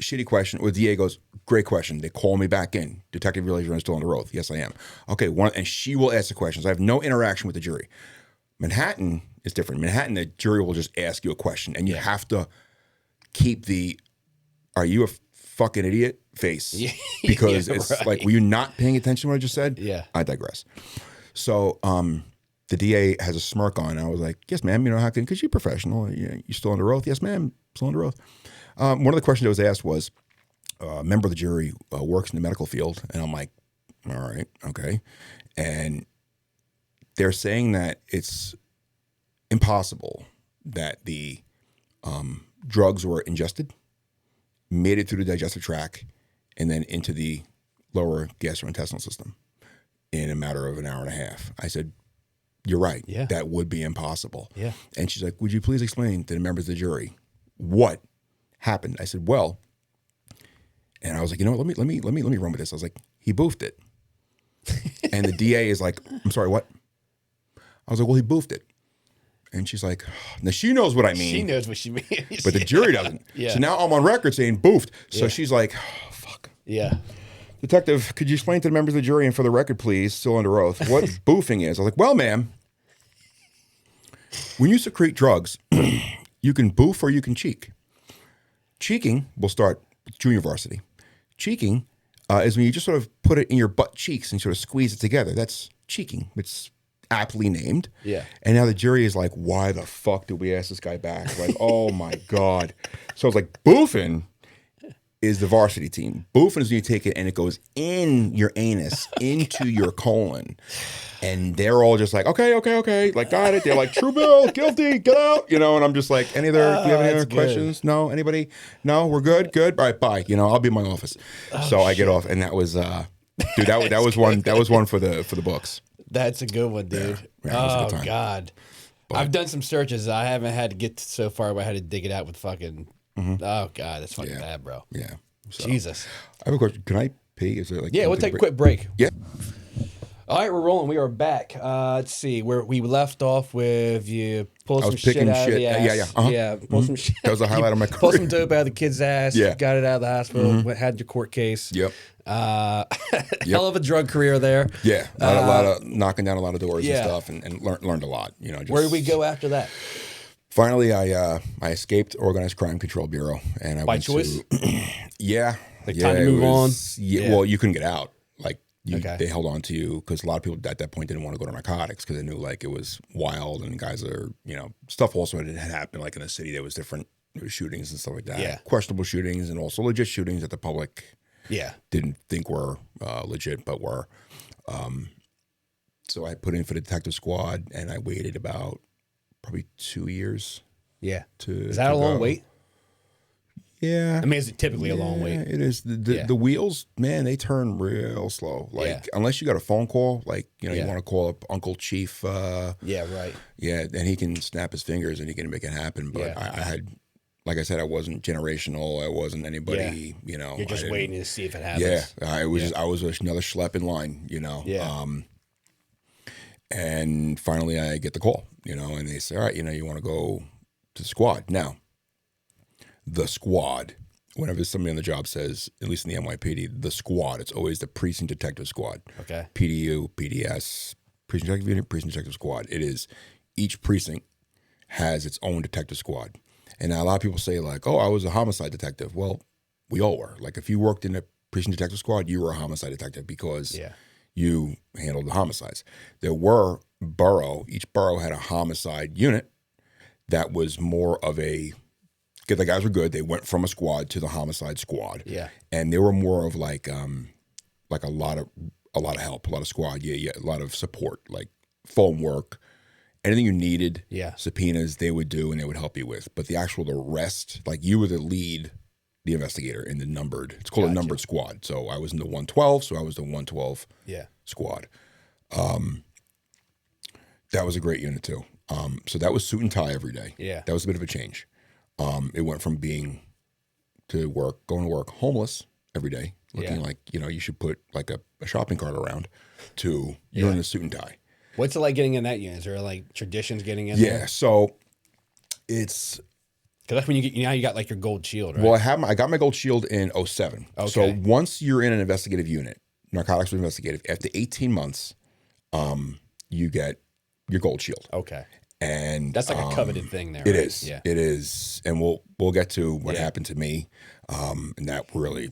shitty question. Or the DA goes, great question. They call me back in. Detective Relations is still on the oath. Yes, I am. Okay, and she will ask the questions. I have no interaction with the jury. Manhattan is different. Manhattan, the jury will just ask you a question, and you have to keep the "Are you a fucking idiot?" face because it's like, were you not paying attention to what I just said? Yeah. I digress. So the DA has a smirk on, and I was like, "Yes, ma'am. You know, how can? Because you're professional. You still under oath? Yes, ma'am. Still under oath." One of the questions that was asked was, a member of the jury works in the medical field, and I'm like, "All right, okay," and they're saying that it's impossible that the drugs were ingested, made it through the digestive tract, and then into the lower gastrointestinal system in a matter of an hour and a half. I said, "You're right. Yeah. That would be impossible." Yeah. And she's like, "Would you please explain to the members of the jury what happened?" I said, "Well," and I was like, "You know what? Let me run with this." I was like, "He boofed it," and the DA is like, "I'm sorry, what?" I was like, "Well, he boofed it." And she's like, now she knows what I mean. She knows what she means. But the jury doesn't. Yeah. So now I'm on record saying boofed. So she's like, oh, fuck. Yeah. "Detective, could you explain to the members of the jury and for the record, please, still under oath, what boofing is?" I was like, "Well, ma'am, when you secrete drugs, you can boof or you can cheek. Cheeking will start with junior varsity. Cheeking is when you just sort of put it in your butt cheeks and sort of squeeze it together. That's cheeking. It's aptly named." Yeah. And now the jury is like, "Why the fuck did we ask this guy back?" Like, oh my God. So I was like, boofing is the varsity team. Boofing is when you take it and it goes in your anus, into your colon. And they're all just like, okay. Like, got it. They're like, "True bill, guilty, get out." And I'm just like, do you have any other questions? No? Anybody? No? We're good? Good. All right, bye. I'll be in my office. So I get off, and that was, dude, that was one for the books. That's a good one, dude. Yeah, oh, God. But I've done some searches. I haven't had to get so far, but I had to dig it out with fucking... Oh, God. That's fucking bad, bro. Yeah. So, Jesus. I have a question. Can I pee? Is there like... Yeah, we'll take a quick break. Yeah. All right, we're rolling. We are back. Let's see. Where we left off with you pull some shit out of the ass. Yeah, pull some shit. That was a highlight of my career. Pull some dope out of the kid's ass. Yeah. Got it out of the hospital. Had your court case. Yep. Hell of a drug career there. Yeah. A lot of knocking down a lot of doors and stuff, and learned a lot. Just, where did we go after that? Finally, I escaped Organized Crime Control Bureau, and I by went choice. Yeah. Like time to move on. Yeah. Well, you couldn't get out. Like they held on to you because a lot of people at that point didn't want to go to narcotics because they knew like it was wild and guys are stuff also had happened like in the city. There was different shootings and stuff like that. Yeah. Questionable shootings and also legit shootings that the public didn't think were legit but were. So I put in for the detective squad and I waited about probably 2 years. Yeah. Is that a long wait? Yeah. I mean, it's typically a long wait. It is. The wheels, man, they turn real slow. Like, unless you got a phone call, like, you want to call up Uncle Chief. Yeah, right. Yeah, and he can snap his fingers and he can make it happen. But I had, like I said, I wasn't generational. I wasn't anybody, You're just waiting to see if it happens. Yeah. I was another schlep in line, Yeah. And finally I get the call, and they say, all right, you want to go to the squad. Now, the squad, whenever somebody on the job says, at least in the NYPD, the squad, it's always the precinct detective squad. Okay. PDU, PDS, precinct detective unit, precinct detective squad. It is, each precinct has its own detective squad. And now a lot of people say like, oh, I was a homicide detective. Well, we all were. Like if you worked in a precinct detective squad, you were a homicide detective because you handled the homicides. There were each borough had a homicide unit that was more of a, the guys were good. They went from a squad to the homicide squad. Yeah. And they were more of like a lot of help, a lot of squad. Yeah. A lot of support, like phone work, anything you needed. Yeah. Subpoenas they would do and they would help you with. But the rest, like you were the lead, the investigator in the numbered, it's called a numbered squad. So I was in the 112. So I was the 112 squad. That was a great unit too. So that was suit and tie every day. Yeah. That was a bit of a change. It went from going to work homeless every day, looking like, you should put like a shopping cart around, to you're in a suit and tie. What's it like getting in that unit? Is there like traditions getting in there? Yeah, so it's... Because that's when you got like your gold shield, right? Well, I got my gold shield in 2007. Okay. So once you're in an investigative unit, narcotics investigative, after 18 months, you get your gold shield. Okay. And that's like a coveted thing there. It right? is. Yeah. It is. And we'll get to what happened to me. And that really,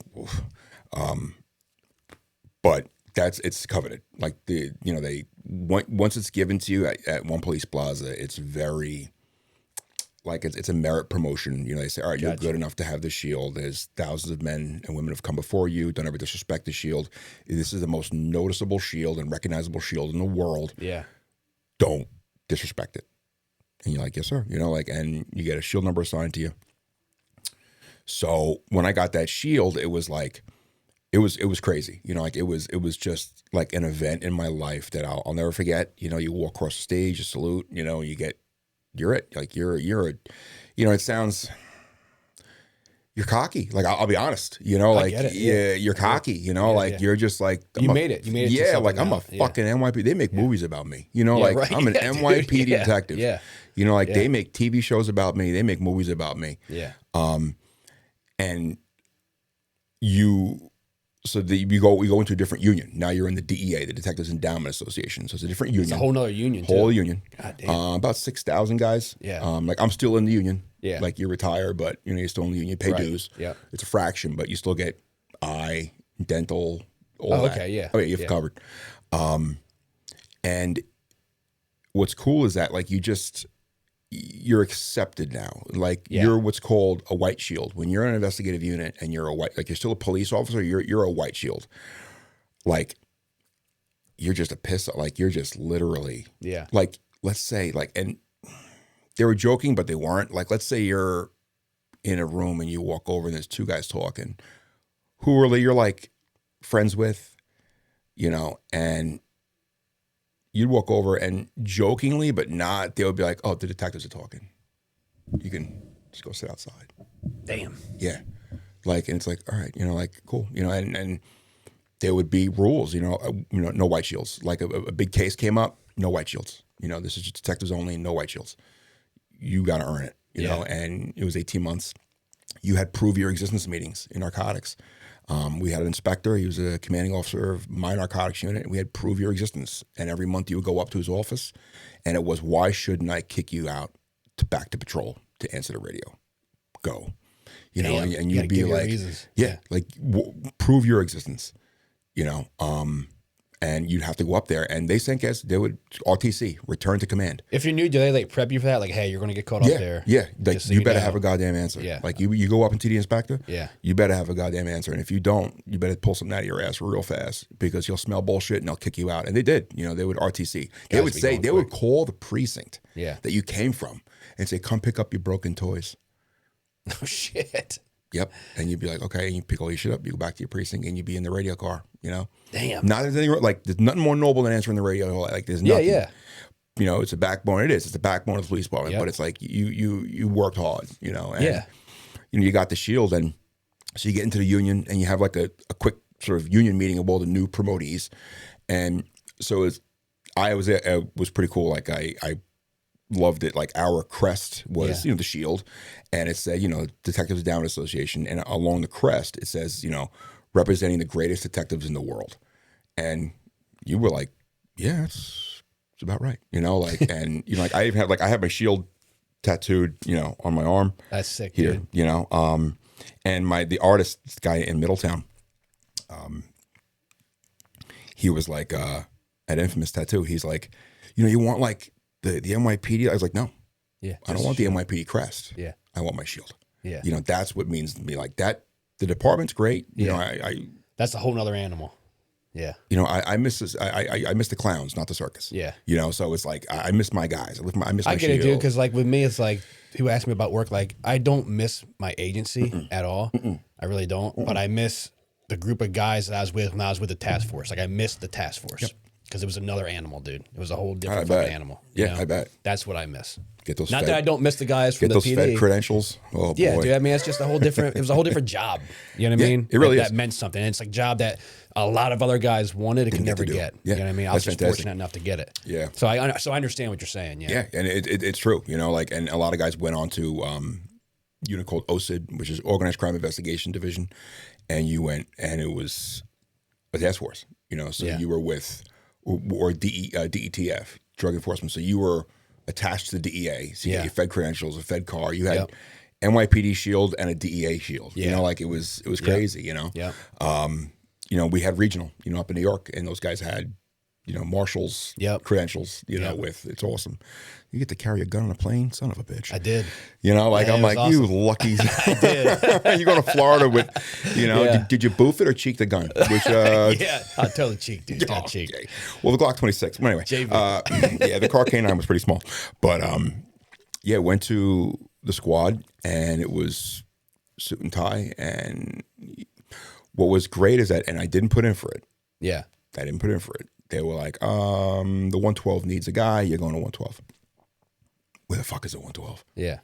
but it's coveted. Like once it's given to you at one police plaza, it's very, like it's a merit promotion. They say, all right, you're good enough to have the shield. There's thousands of men and women have come before you. Don't ever disrespect the shield. This is the most noticeable shield and recognizable shield in the world. Yeah. Don't disrespect it. And you're like, yes, sir. And you get a shield number assigned to you. So when I got that shield, it was like, it was crazy. It was just like an event in my life that I'll never forget. You walk across the stage, you salute, you're it. Like it sounds, you're cocky. Like I'll be honest, like you're cocky, you're just like, you made it. Yeah. Like I'm a fucking NYPD. They make movies about me, like I'm an NYPD detective. Yeah. They make TV shows about me. They make movies about me. Yeah. And we go into a different union. Now you're in the DEA, the Detectives Endowment Association. So it's a different union. It's a whole nother union. Whole union. God damn. About 6,000 guys. Yeah. Like I'm still in the union. Yeah. Like you retire, but you're still in the union. You pay dues. Yeah. It's a fraction, but you still get eye, dental, all that. Okay. Yeah. Oh, yeah, you've covered. And what's cool is that like you're accepted now. Like you're what's called a white shield. When you're in an investigative unit and you're you're still a police officer, you're a white shield. Like you're just a piss. Like you're just literally. Yeah. Like let's say and they were joking, but they weren't. Like let's say you're in a room and you walk over and there's two guys talking, who you're like friends with, and you'd walk over and jokingly, but not, they would be like, oh, the detectives are talking. You can just go sit outside. Damn. Yeah. Like, and it's like, all right, like, cool. And there would be rules, no white shields. Like a big case came up, no white shields. This is just detectives only, no white shields. You got to earn it, know, and it was 18 months. You had prove your existence meetings in narcotics. We had an inspector. He was a commanding officer of my narcotics unit. We had prove your existence. And every month you would go up to his office. And it was, why shouldn't I kick you out back to patrol to answer the radio? Go. And you'd be like, prove your existence, and you'd have to go up there. And they sent us, they would, RTC, return to command. If you're new, do they like prep you for that? Like, hey, you're going to get caught up there. Yeah. Like, so you better have a goddamn answer. Yeah. Like you go up into the inspector. Yeah. You better have a goddamn answer. And if you don't, you better pull something out of your ass real fast because you'll smell bullshit and they'll kick you out. And they did. They would RTC. They would say, they would call the precinct that you came from and say, come pick up your broken toys. Oh, shit. Yep. And you'd be like, okay, and you pick all your shit up, you go back to your precinct and you'd be in the radio car, Damn. Not there's anything like there's nothing more noble than answering the radio. Like there's nothing. Yeah. It's a backbone. It is. It's the backbone of the police department. But it's like you worked hard, and you got the shield, and so you get into the union and you have like a quick sort of union meeting of all the new promotees. And so it was pretty cool. Like I loved it. Like our crest was, the shield, and it said, Detectives Endowment Association, and along the crest it says, representing the greatest detectives in the world. And you were like, yeah, it's about right, and like I even had I have my shield tattooed, on my arm. That's sick, here, dude. And the artist, this guy in Middletown, he was like, at Infamous Tattoo, he's like, you want like the NYPD? I was like, no, I don't want the NYPD crest. Yeah, I want my shield. Yeah, that's what it means to me. Like that, the department's great. That's a whole nother animal. Yeah, I miss this. I miss the clowns, not the circus. Yeah, so it's like I miss my guys. I miss my I get shield. it, dude. Because like with me, it's like people ask me about work. Like I don't miss my agency at all. I really don't. But I miss the group of guys that I was with when I was with the task force. Like I missed the task force. Because it was another animal, dude. It was a whole different fucking animal. Yeah, I bet. That's what I miss. Get those. Not that I don't miss the guys from the PD. Get those Fed credentials. Oh, yeah, boy. dude. I mean, it's just a whole different. It was a whole different job. You know what I mean? It really is. That meant something. And it's like a job that a lot of other guys wanted and could never get. Yeah. You know what I mean? I was just fortunate enough to get it. Yeah. So I understand what you're saying. Yeah. Yeah, and it's true. And a lot of guys went on to unit called OSID, which is Organized Crime Investigation Division, and you went, and it was a task force. So you were with. Or DETF, drug enforcement. So you were attached to the DEA. So you got your Fed credentials, a Fed car. You had NYPD shield and a DEA shield. You know, like it was crazy. You know. Yeah. You know, we had regional. You know, up in New York, and those guys had, you know, marshals credentials. You know, with it's awesome. You get to carry a gun on a plane, son of a bitch. I did. You know, like I'm like awesome. You lucky. I did. You go to Florida with, you know, did you boof it or cheek the gun? Which I totally cheeked, dude. Cheek. Okay. Well, the Glock 26. Anyway, the car K9 was pretty small, but went to the squad and it was suit and tie. And what was great is that, and I didn't put in for it. Yeah, I didn't put in for it. They were like, the 112 needs a guy. You're going to 112. Where the fuck is the 112? Yeah.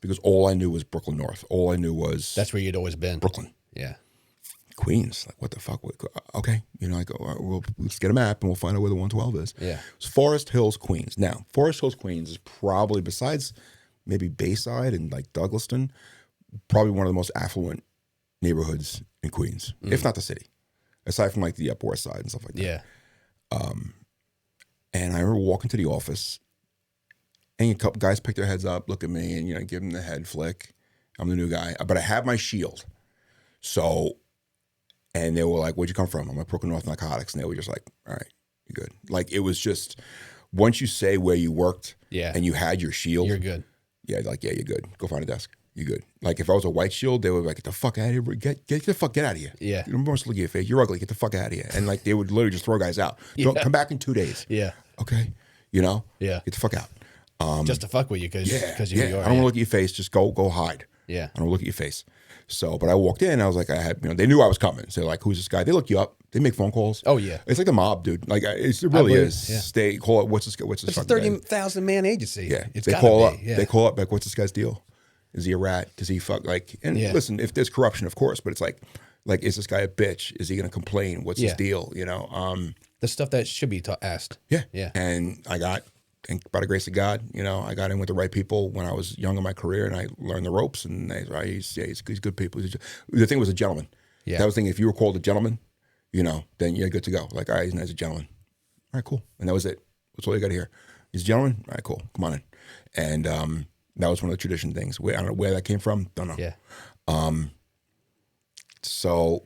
Because all I knew was Brooklyn North. All I knew was... That's where you'd always been. Brooklyn. Yeah. Queens. Like, what the fuck? Okay. You know, I go, all right, let's get a map and we'll find out where the 112 is. Yeah. It's Forest Hills, Queens. Now, Forest Hills, Queens is probably, besides maybe Bayside and like Douglaston, probably one of the most affluent neighborhoods in Queens, if not the city, aside from like the Upper West Side and stuff like that. Yeah. And I remember walking to the office, and a couple guys pick their heads up, look at me, and, you know, give them the head flick. I'm the new guy, but I have my shield. So, and they were like, "Where'd you come from?" I'm like, "Brooklyn North Narcotics," and they were just like, "All right, you're good." Like it was just once you say where you worked, and you had your shield, you're good. Yeah, like you're good. Go find a desk. You're good. Like if I was a white shield, they would like, "Get the fuck out of here! Get out of here!" Yeah, you don't want to look at your face. You're ugly. Get the fuck out of here! And like they would literally just throw guys out. Don't come back in 2 days. Yeah. Okay. You know. Yeah. Get the fuck out. Just to fuck with you because you are. I don't want to look at your face. Just go hide. Yeah. I don't look at your face. So, but I walked in. I was like, they knew I was coming. So they're like, "Who's this guy?" They look you up. They make phone calls. Oh yeah. It's like the mob, dude. Like it really is. Yeah. They call it. What's this? It's a 30,000 man agency. Yeah. It's they call up. Yeah. They call up. Like, what's this guy's deal? Is he a rat? Does he fuck? Like, and listen, if there's corruption, of course, but it's like, is this guy a bitch? Is he going to complain? What's his deal? You know, the stuff that should be asked. Yeah. Yeah. And and by the grace of God, you know, I got in with the right people when I was young in my career, and I learned the ropes. And he's good people. The thing was a gentleman. Yeah. That was the thing. If you were called a gentleman, you know, then you're good to go. Like, all right, he's a gentleman. All right, cool. And that was it. That's all you got to hear. He's a gentleman. All right, cool. Come on in. And that was one of the tradition things. I don't know where that came from. Don't know. Yeah. So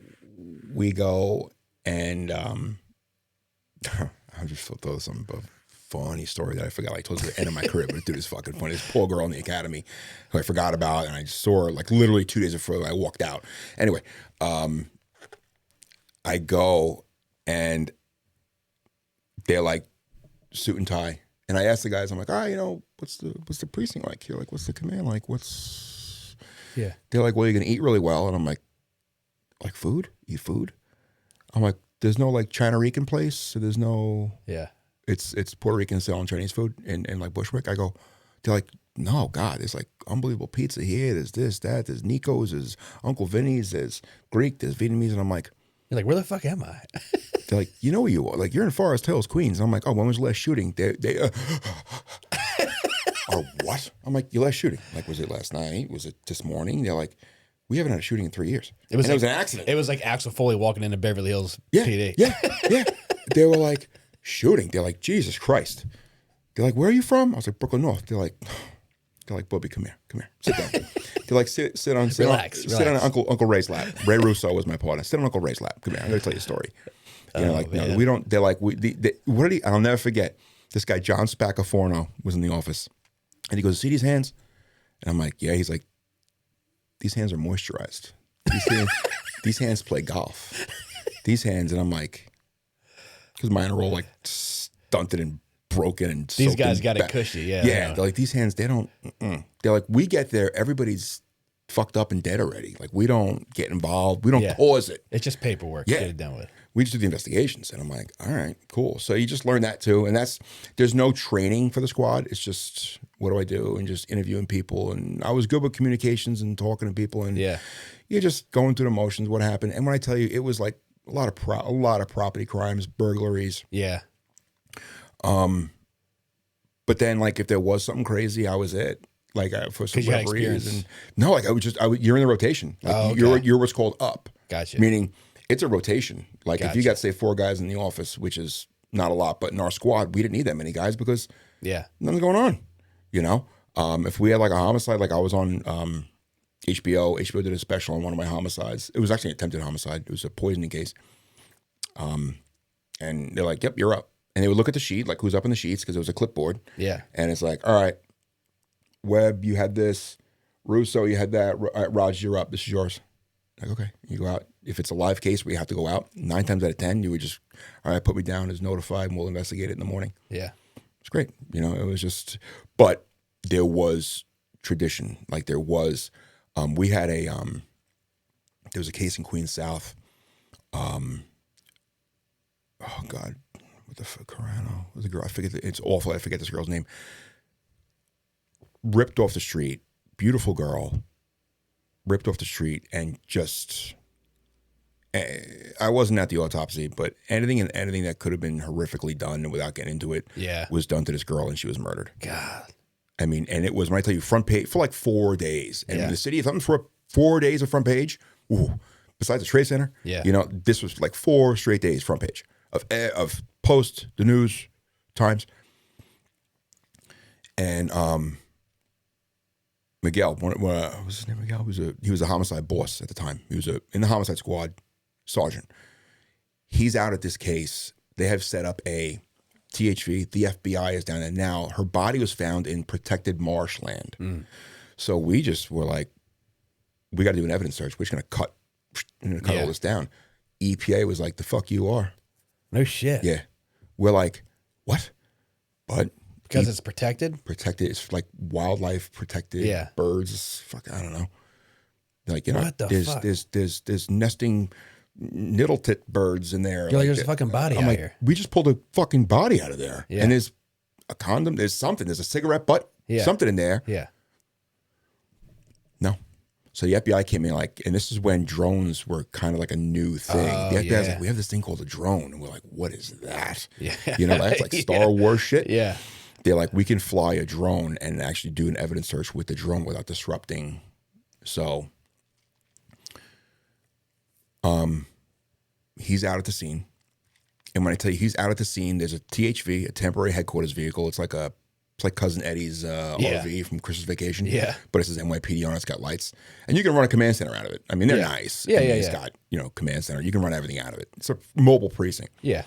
we go and I just thought of some funny story that I forgot. I told you at the end of my career, but it is fucking funny. This poor girl in the academy who I forgot about, and I just saw her like literally 2 days before I walked out. Anyway, I go and they're like suit and tie, and I asked the guys, I'm like, you know, what's the precinct like here? Like, what's the command like? Yeah. They're like, well, you're gonna eat really well, and I'm like food? Eat food? I'm like, there's no like China Rican place, so there's no. Yeah. It's Puerto Rican selling Chinese food in like Bushwick. I go, they're like, no, God, there's like unbelievable pizza here. There's this, that. There's Nico's. There's Uncle Vinny's. There's Greek. There's Vietnamese. And I'm like, you're like, where the fuck am I? They're like, you know where you are. Like, you're in Forest Hills, Queens. And I'm like, oh, when was the last shooting? They or what? I'm like, your last shooting? Like, was it last night? Was it this morning? They're like, we haven't had a shooting in 3 years. It was an accident. It was like Axel Foley walking into Beverly Hills PD. Yeah. They were like, shooting. They're like, Jesus Christ. They're like, where are you from? I was like, Brooklyn North. They're like, Bobby, come here, sit down. They're like, sit on Uncle Ray's lap. Ray Russo was my partner. Sit on Uncle Ray's lap. Come here, I'm going to tell you a story. You know, like, no, we don't. They're like, what did he? I'll never forget. This guy John Spaccaforno was in the office, and he goes, "See these hands?" And I'm like, "Yeah." He's like, "These hands are moisturized. These hands play golf. These hands." And I'm like, because mine are all like stunted and broken and these guys got it cushy. Yeah. They're like, these hands, they don't. They're like, we get there, everybody's fucked up and dead already. Like, we don't get involved. We don't pause it. It's just paperwork. Yeah. Get it done with. We just do the investigations. And I'm like, all right, cool. So you just learn that too. And there's no training for the squad. It's just, what do I do? And just interviewing people. And I was good with communications and talking to people. And you're just going through the motions, what happened. And when I tell you, it was like a lot of property crimes, burglaries. Yeah. But then, like, if there was something crazy, I was it. Like, for some referees, and no, like you're in the rotation. Like, you're what's called up. Gotcha. Meaning, it's a rotation. Like, if you got, say, 4 guys in the office, which is not a lot, but in our squad, we didn't need that many guys because Yeah. nothing's going on. You know, if we had like a homicide, like I was on HBO did a special on one of my homicides. It was actually an attempted homicide. It was a poisoning case. And they're like, "Yep, you're up." And they would look at the sheet, like who's up in the sheets, because it was a clipboard. Yeah. And it's like, all right, Webb, you had this. Russo, you had that. Rodgers, you're up. This is yours. Like, okay, you go out. If it's a live case, we have to go out. 9 times out of 10, you would just, all right, put me down as notified, and we'll investigate it in the morning. Yeah. It's great. You know, it was just, but there was tradition. Like there was, we had there was a case in Queens South. Oh God, what the fuck, Carano? Was a girl? I forget. It's awful. I forget this girl's name. Ripped off the street. Beautiful girl. Ripped off the street and just. I wasn't at the autopsy, but anything that could have been horrifically done without getting into it, was done to this girl, and she was murdered. God. I mean, and it was when I tell you front page for like 4 days, and the city, if something for 4 days of front page, ooh, besides the Trade Center, you know, this was like 4 straight days front page of Post, the News, Times, and Miguel. What was his name? Miguel. He was a homicide boss at the time. He was in the homicide squad, sergeant. He's out at this case. They have set up a THV. The FBI is down there now. Her body was found in protected marshland. So we just were like, we got to do an evidence search. We're just going to cut all this down. EPA was like, the fuck you are. No shit. Yeah. We're like, what? But because it's protected? Protected. It's like wildlife protected. Birds. Fuck, I don't know. Like, you know, what the fuck? There's nesting niddle tit birds in there. You're like, there's a fucking body out here. We just pulled a fucking body out of there. Yeah. And there's a condom. There's something. There's a cigarette butt. Something in there. Yeah. No. So the FBI came in like, and this is when drones were kind of like a new thing. The FBI was like, we have this thing called a drone. And we're like, what is that? Yeah. You know, that's like Star Wars shit. Yeah. They're like, we can fly a drone and actually do an evidence search with the drone without disrupting. So he's out at the scene. And when I tell you he's out at the scene, there's a THV, a temporary headquarters vehicle. It's like Cousin Eddie's RV from Christmas Vacation. Yeah. But it says NYPD on it. It's got lights. And you can run a command center out of it. I mean, they're nice. Yeah, It's got, you know, command center. You can run everything out of it. It's a mobile precinct. Yeah.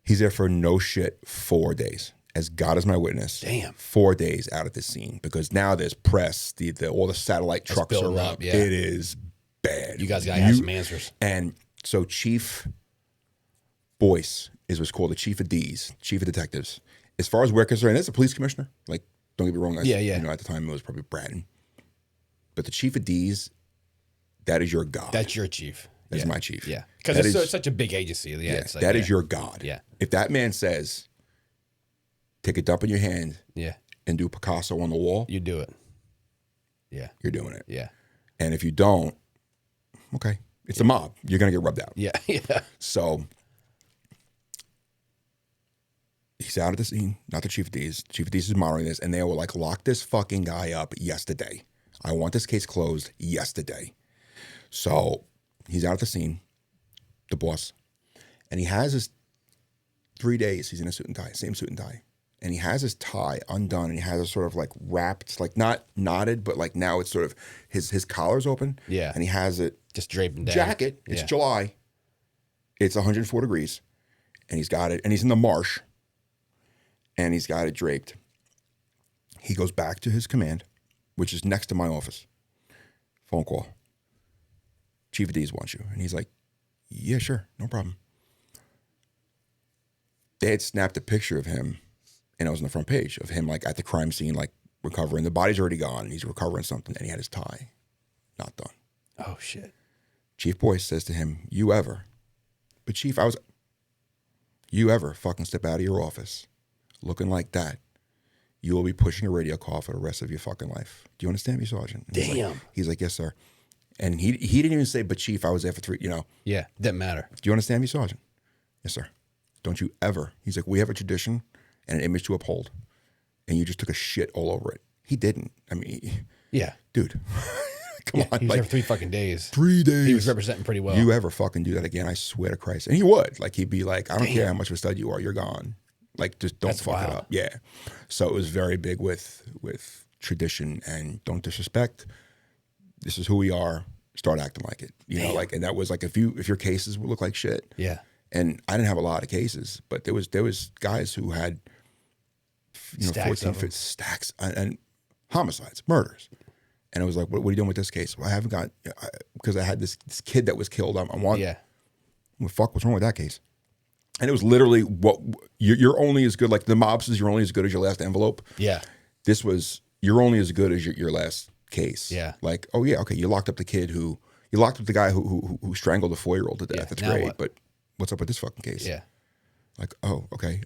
He's there for no shit 4 days. As God is my witness. Damn. 4 days out at this scene. Because now there's press. All the satellite trucks are up. Yeah. It is bad. You guys got to have some answers. And so Chief Boyce is what's called the Chief of D's, Chief of Detectives. As far as we're concerned, that's a police commissioner. Like, don't get me wrong. You know, at the time, it was probably Bratton. But the Chief of D's, that is your God. That's your chief. That's my chief. Yeah. Because it's such a big agency. Yeah. It's like, that is your God. Yeah. If that man says, take a dump in your hand and do Picasso on the wall. You do it. Yeah. You're doing it. Yeah. And if you don't, okay. It's a mob. You're going to get rubbed out. Yeah. Yeah. So he's out of the scene, not the Chief of D's. Chief of D's is monitoring this, and they were like, lock this fucking guy up yesterday. I want this case closed yesterday. So he's out at the scene, the boss, and he has his 3 days. He's in a suit and tie, same suit and tie. And he has his tie undone, and he has it sort of like wrapped, like not knotted, but like now it's sort of his collar's open. Yeah. And he has it just draping down. Jacket. It's July. It's 104 degrees. And he's got it, and he's in the marsh. And he's got it draped. He goes back to his command, which is next to my office. Phone call. Chief of D's wants you. And he's like, yeah, sure, no problem. They had snapped a picture of him, and it was on the front page of him like at the crime scene, like recovering. The body's already gone. He's recovering something, and he had his tie not done. Oh, shit. Chief Boyce says to him, you ever fucking step out of your office looking like that, you will be pushing a radio call for the rest of your fucking life. Do you understand me, Sergeant? And Damn. He's like, yes, sir. And he didn't even say, but Chief, I was there for 3, you know. Yeah, didn't matter. Do you understand me, Sergeant? Yes, sir. Don't you ever. He's like, we have a tradition and an image to uphold. And you just took a shit all over it. He didn't. I mean, yeah. Dude, Come on. He was there for 3 fucking days. 3 days. He was representing pretty well. You ever fucking do that again, I swear to Christ. And he would. Like, he'd be like, I don't care how much of a stud you are, you're gone. Like, just don't fuck it up. Yeah. So it was very big with tradition and don't disrespect. This is who we are. Start acting like it. You know, like, and that was like, if your cases would look like shit. Yeah. And I didn't have a lot of cases, but there was guys who had, you know, Stacks 14, 15 stacks and homicides, murders. And it was like, what are you doing with this case? Well, I haven't got, because I had this kid that was killed. I want, well, fuck, what's wrong with that case? And it was literally what you're only as good, like the mob says, you're only as good as your last envelope. Yeah. This was, you're only as good as your last case. Yeah. Like, oh yeah, okay, you locked up the guy who strangled a 4-year-old to death. Yeah. That's Now great. what? But what's up with this fucking case? Yeah. Like, oh, okay.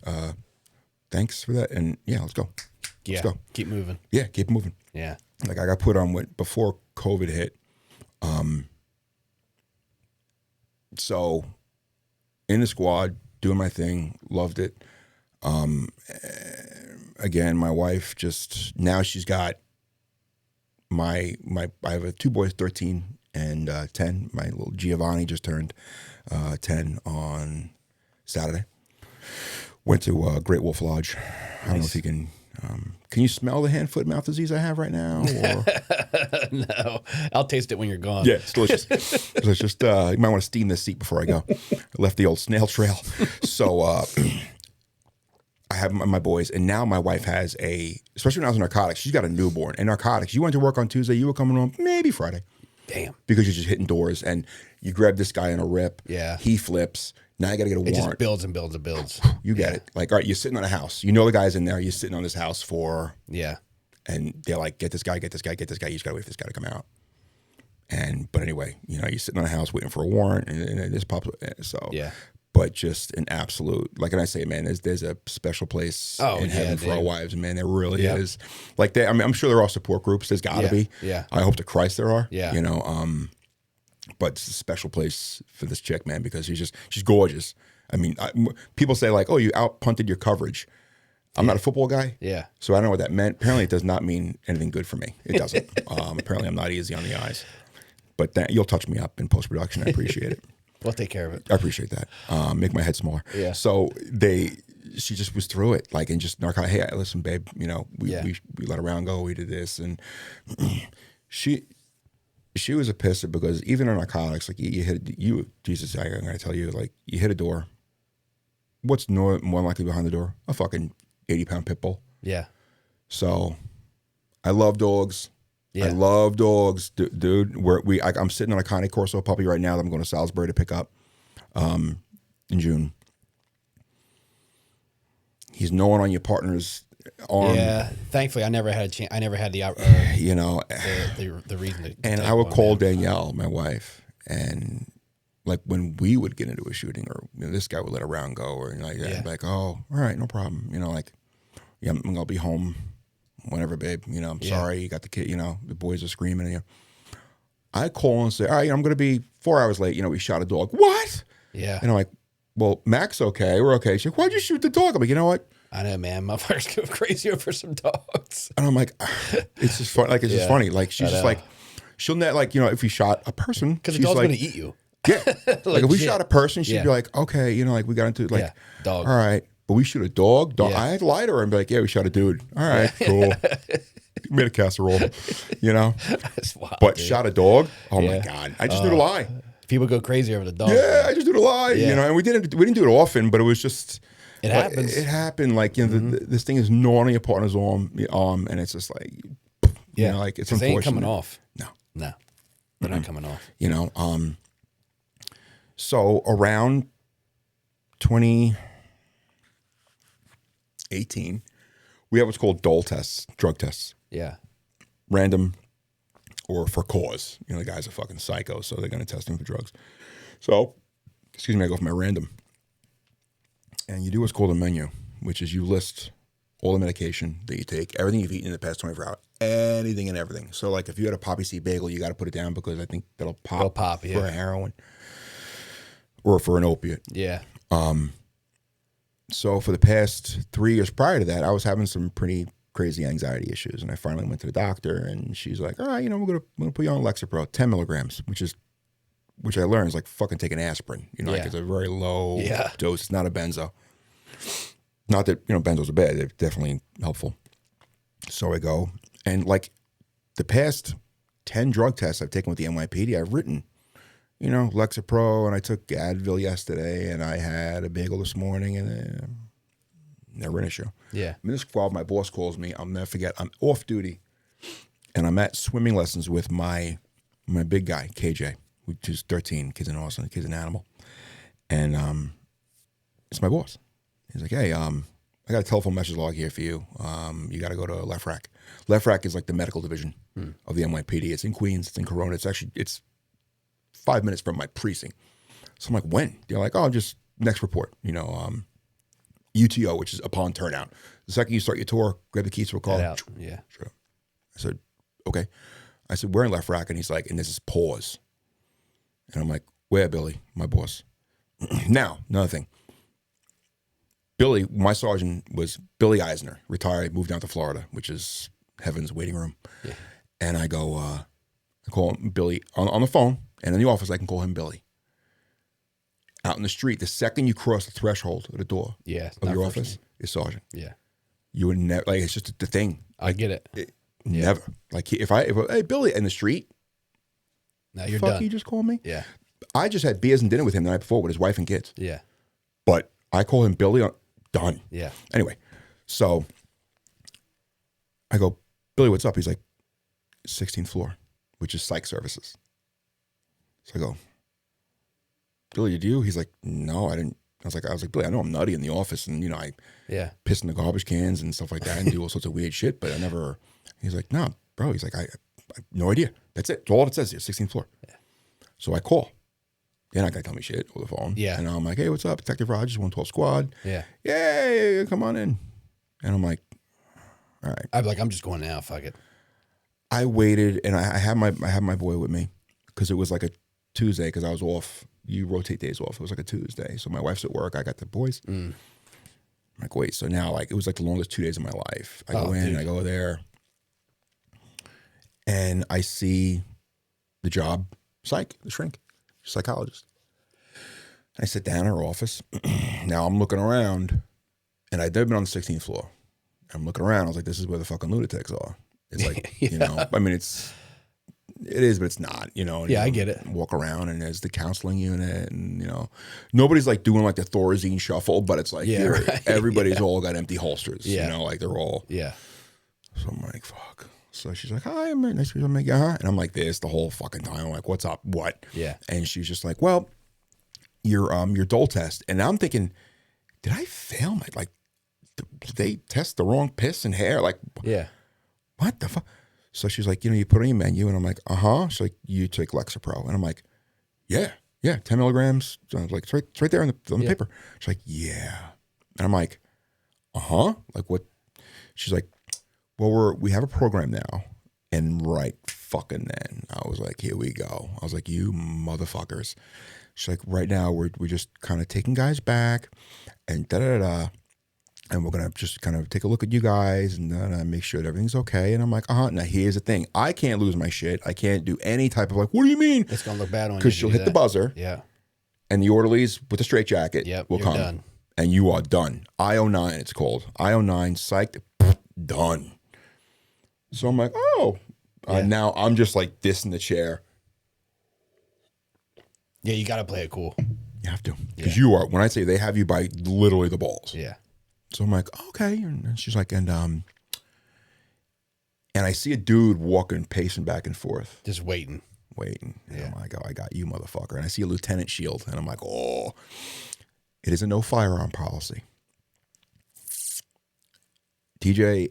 Thanks for that. And yeah, let's go. Yeah. Let's go. Keep moving. Yeah, keep moving. Yeah. Like, I got put on before COVID hit. So in the squad, doing my thing, loved it. Again, my wife just, now she's got I have 2 boys, 13 and 10. My little Giovanni just turned 10 on Saturday. Went to Great Wolf Lodge. I don't know if you can you smell the hand, foot, mouth disease I have right now? Or? No, I'll taste it when you're gone. Yeah, it's delicious. It's just, you might want to steam this seat before I go. I left the old snail trail. So I have my boys, and now my wife has especially when I was in narcotics, she's got a newborn. And narcotics, you went to work on Tuesday, you were coming home maybe Friday. Damn. Because you're just hitting doors, and you grab this guy in a rip. Yeah. He flips. Now you got to get a warrant. It just builds and builds and builds. You get it. Like, all right, you're sitting on a house. You know the guy's in there. You're sitting on this house for... Yeah. And they're like, get this guy, get this guy, get this guy. You just got to wait for this guy to come out. But anyway, you know, you're sitting on a house waiting for a warrant, and this pops up. So, yeah. But just an absolute, like, and I say, man, there's a special place in heaven for our wives, man. There really is. Like, I'm sure there are support groups. There's got to be. Yeah. I hope to Christ there are. Yeah. You know, but it's a special place for this chick, man, because she's gorgeous. I mean, people say like, oh, you out-punted your coverage. I'm not a football guy. Yeah. So I don't know what that meant. Apparently it does not mean anything good for me. It doesn't. Apparently I'm not easy on the eyes. But you'll touch me up in post-production. I appreciate it. We'll take care of it. I appreciate that. Make my head smaller. Yeah. So she just was through it. Like, and just narcotic. Hey, listen, babe, you know, we let a round go. We did this. And she was a pisser because even in narcotics, like Jesus, I'm going to tell you, like, you hit a door. What's more likely behind the door? A fucking 80-pound pit bull. Yeah. So I love dogs. Yeah. I love dogs, dude. I'm sitting on a Cane Corso puppy right now that I'm going to Salisbury to pick up in June. He's gnawing on your partner's arm. Yeah. Thankfully, I never had a chance. I never had the you know, the reason to. And I would call Danielle, my wife, and like when we would get into a shooting, or you know, this guy would let a round go, or like that, I'd be like, oh, all right, no problem. You know, like, yeah, I'm gonna be home whenever, babe. You know, I'm sorry, you got the kid. You know, the boys are screaming. You know, I call and say, all right, I'm gonna be 4 hours late. You know, we shot a dog. What? Yeah. And I'm like, well, Mac's okay. We're okay. She's like, why'd you shoot the dog? I'm like, you know what? I know, man. Motherfuckers go crazy over some dogs. And I'm like, it's just fun. Like, it's just funny. Like, she's just like, she'll net, like, you know, if we shot a person, because the dog's like, gonna eat you. Yeah. Like, if we shot a person, she'd be like, okay, you know, like, we got into like, dog. All right, but we shoot a dog. I had to lie to her and be like, yeah, we shot a dude. All right, cool. Made a casserole, you know. That's wild, but dude. Shot a dog. Oh my God, I just knew to lie. People go crazy over the dog. Yeah, I just knew to lie. You know, and we didn't do it often, but it was just. It happens. It happened. Like, you know, this thing is gnawing on your partner's arm, and it's just like, you know, like, it's unfortunate. They ain't coming off. No, they're not coming off. You know, so around 2018, we have what's called dole tests, drug tests. Yeah. Random or for cause. You know, the guy's a fucking psycho, so they're going to test him for drugs. So, excuse me, I go for my random. And you do what's called a menu, which is you list all the medication that you take, everything you've eaten in the past 24 hours, anything and everything. So, like, if you had a poppy seed bagel, you got to put it down because I think that'll pop for a heroin or for an opiate. Yeah. So for the past 3 years prior to that, I was having some pretty crazy anxiety issues. And I finally went to the doctor, and she's like, all right, you know, we're gonna put you on Lexapro, 10 milligrams, which I learned is like fucking taking aspirin. You know, like it's a very low dose. It's not a benzo. Not that, you know, benzos are bad. They're definitely helpful. So I go, and like the past 10 drug tests I've taken with the NYPD, I've written, you know, Lexapro, and I took Advil yesterday, and I had a bagel this morning, and never an issue. Yeah. Minutes before my boss calls me, I'll never forget, I'm off duty, and I'm at swimming lessons with my big guy, KJ, which is 13, kid's an awesome, kid's an animal. And it's my boss. He's like, hey, I got a telephone message log here for you. You got to go to Left Rack. Left Rack is like the medical division of the NYPD. It's in Queens. It's in Corona. It's 5 minutes from my precinct. So I'm like, when? They're like, oh, just next report. You know, UTO, which is upon turnout. The second you start your tour, grab the keys to a car. Yeah. Sure. I said, okay. I said, we're in Left Rack. And he's like, and this is pause. And I'm like, where, Billy? My boss. Now, another thing. Billy, my sergeant was Billy Eisner, retired, moved down to Florida, which is heaven's waiting room. Yeah. And I go, I call him Billy on the phone, and in the office I can call him Billy. Out in the street, the second you cross the threshold of the door of your office, is sergeant. Yeah. You would never, like, it's just the thing. I get it. Never. Like, if hey, Billy, in the street, now you're done. You just call me? Yeah. I just had beers and dinner with him the night before with his wife and kids. Yeah. But I call him Billy. Done. Yeah. Anyway, so I go, Billy, what's up? He's like, 16th floor, which is psych services. So I go, Billy, did you? He's like, no, I didn't. I was like, Billy, I know I'm nutty in the office, and you know, I piss in the garbage cans and stuff like that, and do all sorts of weird shit, but I never. He's like, no, bro. He's like, I have no idea. That's it. That's all it says here, 16th floor. Yeah. So I call. They're not gonna tell me shit over the phone. Yeah. And I'm like, hey, what's up? Detective Rodgers, 112 Squad. Yeah. Yeah, come on in. And I'm like, all right. I'd be like, I'm just going now. Fuck it. I waited, and I had my boy with me because it was like a Tuesday because I was off. You rotate days off. It was like a Tuesday. So my wife's at work. I got the boys. I'm like, wait. So now, like, it was like the longest 2 days of my life. I go in, I go there, and I see the job, the shrink. Psychologist. I sit down in her office. Now I'm looking around, and I'd never been on the 16th floor. I'm looking around. I was like, this is where the fucking lunatics are. It's like, you know, I mean, it is, but it's not, you know. Yeah, I get it. Walk around, and there's the counseling unit, and, you know, nobody's like doing like the Thorazine shuffle, but it's like, everybody's all got empty holsters, you know, like they're all. Yeah. So I'm like, fuck. So she's like, hi, I'm nice to meet you. And I'm like this the whole fucking time. I'm like, what's up? What? Yeah. And she's just like, well, your dole test. And I'm thinking, did I fail my, like, did they test the wrong piss and hair? Like, what the fuck? So she's like, you know, you put on your menu. And I'm like, She's like, you take Lexapro. And I'm like, yeah, 10 milligrams. So I was like, it's right there on the paper. She's like, yeah. And I'm like, like what? She's like, well, we have a program now. And right fucking then, I was like, here we go. I was like, you motherfuckers. She's like, right now, we're just kind of taking guys back and da-da-da-da. And we're going to just kind of take a look at you guys and make sure that everything's okay. And I'm like, now here's the thing. I can't lose my shit. I can't do any type of like, what do you mean? It's going to look bad on you. Because she'll hit the buzzer. Yeah. And the orderlies with the straitjacket will come. Done. And you are done. IO9, it's called. IO9, psyched, done. So I'm like, now I'm just like this in the chair. Yeah, you got to play it cool. You have to. Because you are, when I say they have you by literally the balls. Yeah. So I'm like, okay. And she's like, and I see a dude walking, pacing back and forth. Just waiting. Yeah. I'm like, I got you, motherfucker. And I see a lieutenant shield. And I'm like, it is a no firearm policy. TJ,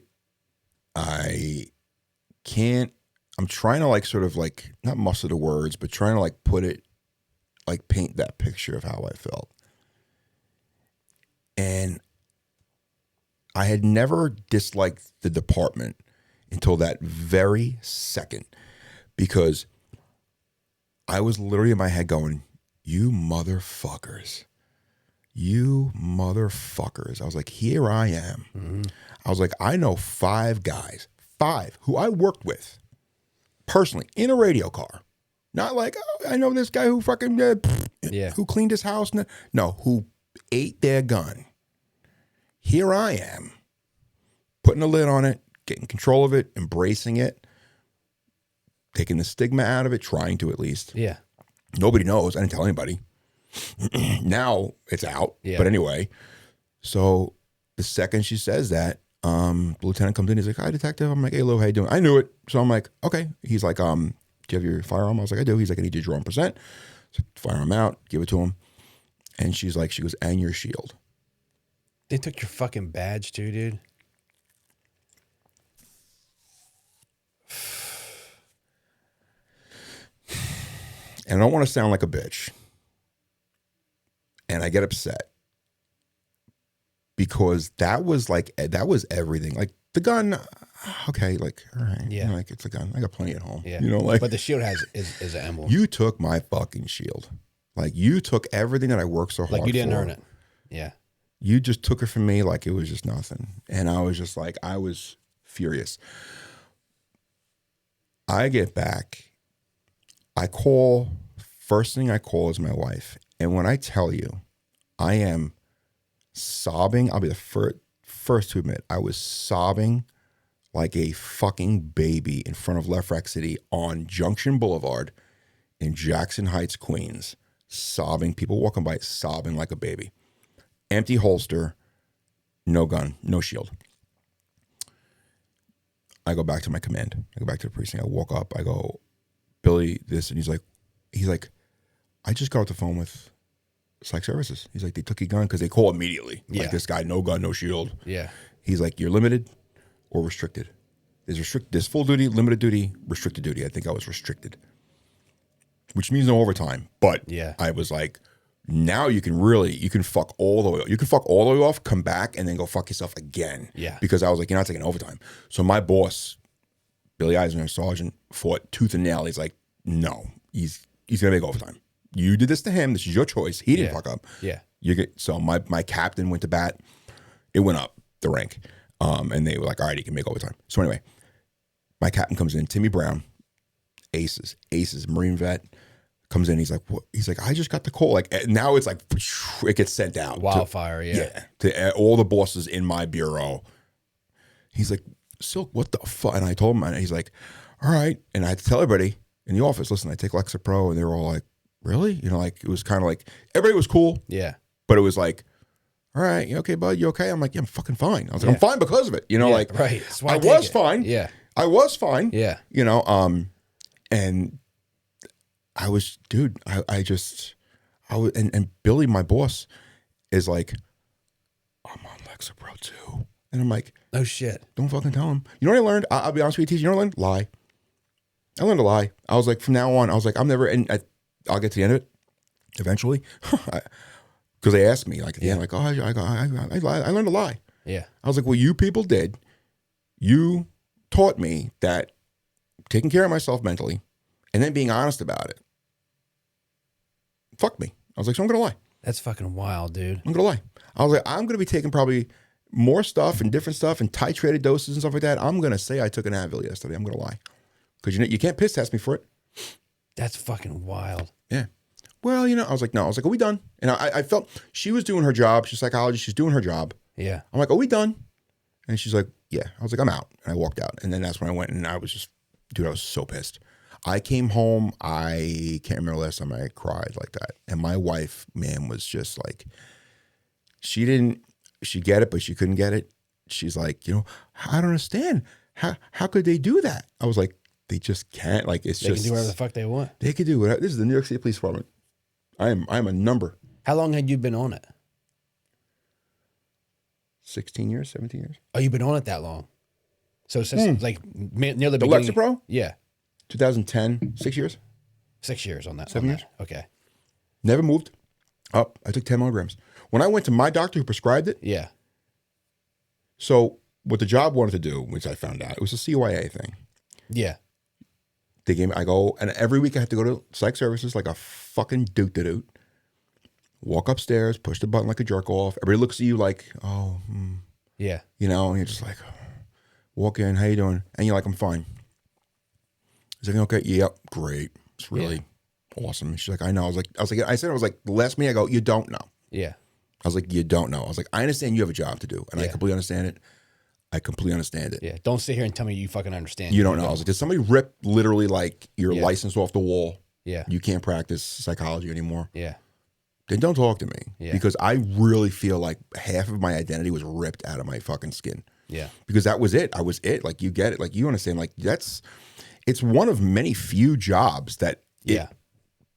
I'm trying to like sort of like, not muster the words, but trying to like put it, like paint that picture of how I felt. And I had never disliked the department until that very second, because I was literally in my head going, you motherfuckers. I was like, here I am. Mm-hmm. I was like, I know 5 guys, 5 who I worked with personally in a radio car. Not like, oh, I know this guy who fucking, who cleaned his house. No, who ate their gun. Here I am, putting a lid on it, getting control of it, embracing it, taking the stigma out of it, trying to at least. Yeah. Nobody knows. I didn't tell anybody. Now it's out. Yeah. But anyway, so the second she says that, the lieutenant comes in. He's like, "Hi, detective." I'm like, "Hey, Lou, how you doing?" I knew it. So I'm like, "Okay." He's like, "Do you have your firearm?" I was like, "I do." He's like, "I need you to draw on percent." So firearm out, give it to him. And she goes, "And your shield." They took your fucking badge too, dude. And I don't want to sound like a bitch. And I get upset. Because that was everything. Like the gun, okay, like, all right. Yeah. Like it's a gun. I got plenty at home. Yeah. You know, like. But the shield is an emblem. You took my fucking shield. Like you took everything that I worked so hard for. Like you didn't earn it. Yeah. You just took it from me like it was just nothing. And I was just like, I was furious. I get back. First thing I call is my wife. And when I tell you, I am sobbing, I'll be the first to admit, I was sobbing like a fucking baby in front of Left Rack City on Junction Boulevard in Jackson Heights, Queens. Sobbing, people walking by, sobbing like a baby. Empty holster, no gun, no shield. I go back to my command. I go back to the precinct. I walk up. I go, "Billy, this," and he's like, "I just got off the phone with Psych Services." He's like, "They took your gun," because they call immediately. Yeah. Like, this guy, no gun, no shield. Yeah. He's like, "You're limited or restricted." There's full duty, limited duty, restricted duty. I think I was restricted, which means no overtime. But yeah. I was like, now you can fuck all the way. You can fuck all the way off, come back, and then go fuck yourself again. Yeah. Because I was like, you're not taking overtime. So my boss, Billy Eisner, sergeant, fought tooth and nail. He's like, no, he's gonna make overtime. You did this to him. This is your choice. He didn't fuck up. Yeah. So my captain went to bat. It went up the rank. And they were like, all right, he can make overtime. So anyway, my captain comes in, Timmy Brown, aces, Marine vet. Comes in, he's like, "What?" He's like, "I just got the call." Like now, it's like it gets sent out. Wildfire, to all the bosses in my bureau. He's like, "Silk, what the fuck?" And I told him, and he's like, "All right." And I had to tell everybody in the office, "Listen, I take Lexapro," and they were all like, "Really?" You know, like it was kind of like everybody was cool. Yeah, but it was like, "All right, you okay, bud? You okay?" I'm like, "Yeah, I'm fucking fine." I was like, "I'm fine because of it." You know, like right. I was fine. Yeah, I was fine. Yeah, you know, and. I was, dude, I was, and Billy, my boss, is like, "I'm on Lexapro too." And I'm like, "Oh shit. Don't fucking tell him." You know what I learned? I'll be honest with you, teacher. You know what I learned? Lie. I learned to lie. I was like, from now on, I was like, I'm never, and I'll get to the end of it eventually. Because they asked me, like, at the end, like, "Oh, I learned to lie." Yeah. I was like, well, you people did. You taught me that taking care of myself mentally and then being honest about it. Fuck me. I was like, so I'm going to lie. That's fucking wild, dude. I'm going to lie. I was like, I'm going to be taking probably more stuff and different stuff and titrated doses and stuff like that. I'm going to say I took an Advil yesterday. I'm going to lie. Because you can't piss test me for it. That's fucking wild. Yeah. Well, I was like, no. I was like, are we done? And I felt she was doing her job. She's a psychologist. She's doing her job. Yeah. I'm like, are we done? And she's like, yeah. I was like, I'm out. And I walked out. And then that's when I went and I was just, dude, I was so pissed. I came home. I can't remember the last time I cried like that. And my wife, man, was just like, she get it, but she couldn't get it. She's like, I don't understand. How could they do that? I was like, they just can't. Like, they can do whatever the fuck they want. They could do whatever. This is the New York City Police Department. I'm a number. How long had you been on it? 16 years, 17 years. Oh, you've been on it that long? So since like near the beginning. The Lexapro? Yeah. 2010, 6 years. 6 years on that. 7 years. Okay. Never moved up. I took 10 milligrams. When I went to my doctor who prescribed it. Yeah. So what the job wanted to do, which I found out, it was a CYA thing. Yeah. They gave me, I go, and every week I have to go to Psych Services like a fucking doot. Walk upstairs, push the button like a jerk off. Everybody looks at you like, oh, Yeah. You know, and you're just like, walk in, how you doing? And you're like, I'm fine. He's like, okay, yep, great. It's really awesome. And she's like, I know. I was like, the last meeting I go, you don't know. Yeah. I was like, you don't know. I was like, I understand you have a job to do, and I completely understand it. I completely understand it. Yeah. Don't sit here and tell me you fucking understand. You don't know. I was like, did somebody rip literally like your license off the wall? Yeah. You can't practice psychology anymore. Yeah. Then don't talk to me. Yeah. Because I really feel like half of my identity was ripped out of my fucking skin. Yeah. Because that was it. I was it. Like, you get it. Like, you understand. Like, it's one of many few jobs that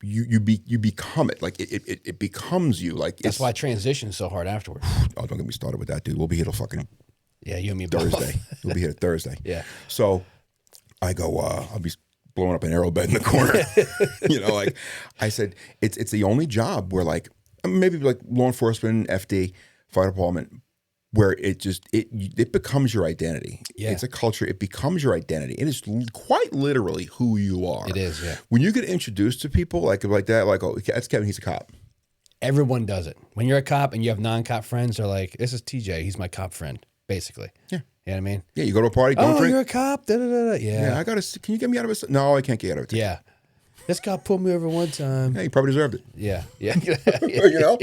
you become it. Like, it becomes you. Like, that's why transition is so hard afterwards. Oh, don't get me started with that, dude. We'll be here till fucking you and me Thursday. We'll be here Thursday. Yeah. So I go, I'll be blowing up an arrow bed in the corner. You know, like I said, it's the only job where like maybe like law enforcement, FD, fire department, where it becomes your identity. Yeah. It's a culture. It becomes your identity. It is quite literally who you are. It is, yeah. When you get introduced to people like that, like, oh, that's Kevin, he's a cop. Everyone does it. When you're a cop and you have non-cop friends, they're like, this is TJ. He's my cop friend, basically. Yeah. You know what I mean? Yeah, you go to a party, don't drink. You're a cop? Da, da, da, da. Yeah. Yeah, can you get me out of it? No, I can't get out of it. Yeah. This cop pulled me over one time. Yeah, you probably deserved it. Yeah. Yeah. You know?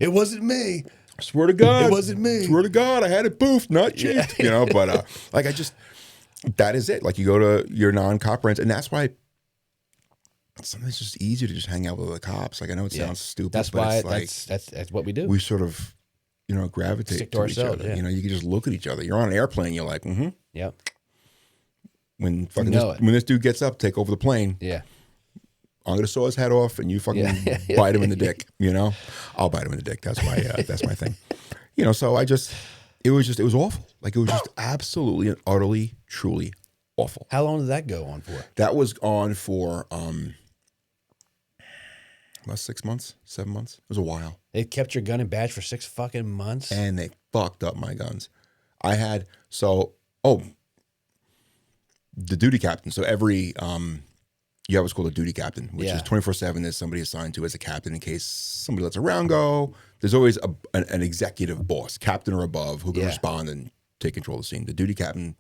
It wasn't me. I swear to God. It wasn't me. Swear to God, I had it boofed, not cheeked. You know, but like that is it. Like, you go to your non-cop friends, and that's why sometimes it's just easier to just hang out with the cops. Like, I know it sounds stupid, that's but why it's like that's what we do. we sort of, you know, gravitate Stick to to each ourselves, other. yeah. You know, you can just look at each other. You're on an airplane, you're like, mm-hmm. Yep. When fucking know when this dude gets up, take over the plane. Yeah. I'm gonna saw his head off, and you fucking bite him in the dick. You know, I'll bite him in the dick. That's my thing. You know, so it was awful. Like, it was just absolutely and utterly, truly awful. How long did that go on for? That was on for about 6 months, 7 months. It was a while. They kept your gun and badge for 6 fucking months? And they fucked up my guns. I had the duty captain. So every you have what's called a duty captain, which is 24/7. There's somebody assigned to as a captain in case somebody lets a round go. There's always an executive boss, captain or above, who can respond and take control of the scene. The duty captain,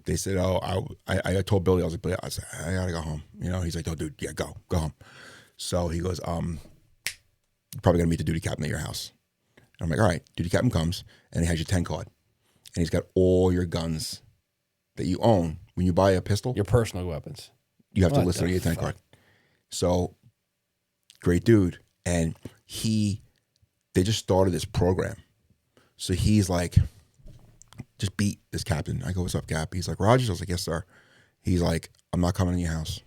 they said, I told Billy, I was like, I gotta go home. You know, he's like, oh, dude, yeah, go home. So he goes, you're probably gonna meet the duty captain at your house. And I'm like, all right. Duty captain comes, and he has your 10 card, and he's got all your guns that you own. When you buy a pistol, Your personal weapons. you have to list it on your 10 card. So, great dude. And they just started this program. So he's like, just beat this captain. I go, what's up, Cap? He's like, Rodgers? I was like, yes, sir. He's like, I'm not coming in your house.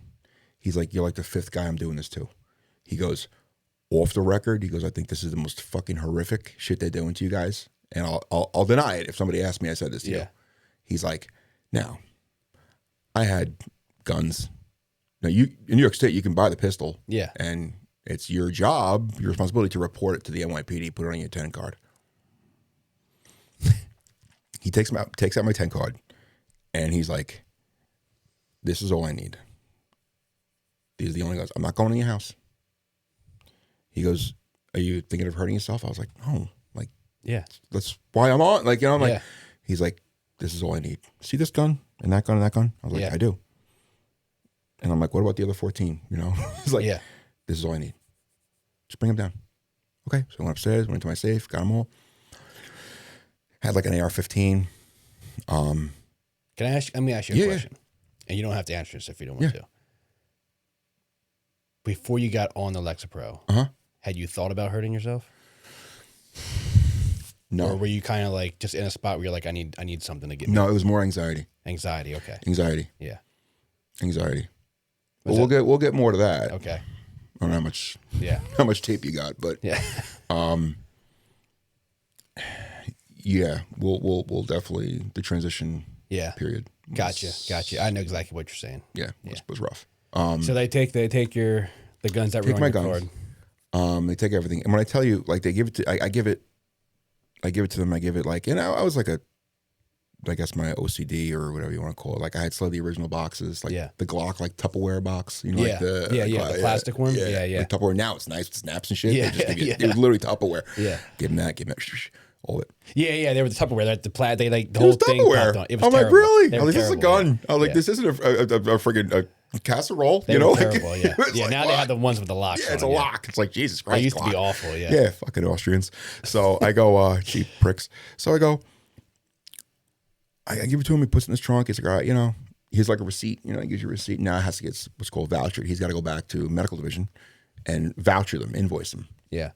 He's like, you're like the 5th guy I'm doing this to. He goes, off the record, he goes, I think this is the most fucking horrific shit they're doing to you guys. And I'll deny it if somebody asks me I said this to you. He's like, now, I had guns. Now, in New York State, you can buy the pistol. Yeah. And it's your job, your responsibility to report it to the NYPD, put it on your 10 card. He takes out my 10 card, and he's like, this is all I need. These are the only guns. I'm not going in your house. He goes, are you thinking of hurting yourself? I was like, no. Like, that's why I'm on. Like, you know, I'm like, he's like, this is all I need. See this gun and that gun and that gun? I was like, I do. And I'm like, what about the other 14? You know, he's like, this is all I need. Just bring them down. Okay. So I went upstairs, went into my safe, got them all. Had like an AR-15. Let me ask you a question. And you don't have to answer this if you don't want to. Before you got on the Lexapro, had you thought about hurting yourself? No. Or were you kind of like just in a spot where you're like, I need something to get me? No, it was more anxiety. Anxiety, okay. Anxiety. Yeah. Anxiety. But we'll get more to that. Okay. I don't know how much tape you got, but we'll definitely the transition period. Gotcha. I know exactly what you're saying. Yeah, it was rough. So they take the guns that were on your card. They take everything, and when I tell you, like, they give it to, I give it to them. I give it like, and I was like I guess my OCD or whatever you want to call it. Like, I had still the original boxes, like the Glock, like Tupperware box, you know, like the plastic one. Yeah. Like Tupperware now, it's nice, it snaps and shit. Yeah, They just give you, it was literally Tupperware. Yeah. Give them that. all of it. Yeah. They were the Tupperware. Like the plaid. They like the It whole was thing Tupperware. popped on. It was I'm terrible. like, really? They I were was like, this is a terrible, gun. I was like, this isn't a friggin' casserole. They you were know, terrible. like, Yeah. it's like, Now they have the ones with the locks. Yeah, it's a on, lock. It's like Jesus Christ. They used to be lock. awful. Yeah. Yeah, fucking Austrians. So I go, cheap pricks. So I go, I give it to him. He puts it in his trunk. He's like, all right, you know, here's like a receipt. You know, he gives you a receipt. Now it has to get what's called vouchered. He's got to go back to medical division and voucher them, invoice them. Yeah.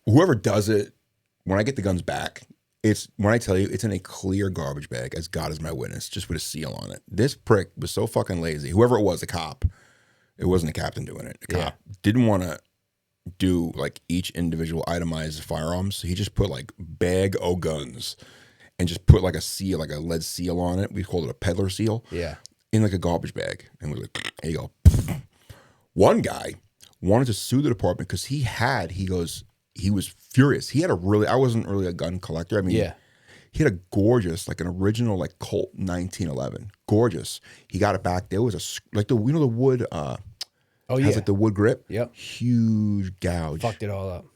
Whoever does it, when I get the guns back, it's when I tell you it's in a clear garbage bag, as God is my witness, just with a seal on it. This prick was so fucking lazy. Whoever it was, the cop, it wasn't the captain doing it. The cop didn't want to do like each individual itemized firearms. So he just put like bag o' guns and just put like a seal, like a lead seal on it. We called it a peddler seal. Yeah. In like a garbage bag. And we're like, there you go. One guy wanted to sue the department because he was furious. He had I wasn't really a gun collector. I mean, he had a gorgeous, like an original, like Colt 1911. Gorgeous. He got it back. There was the wood, has like the wood grip. Yep. Huge gouge. Fucked it all up.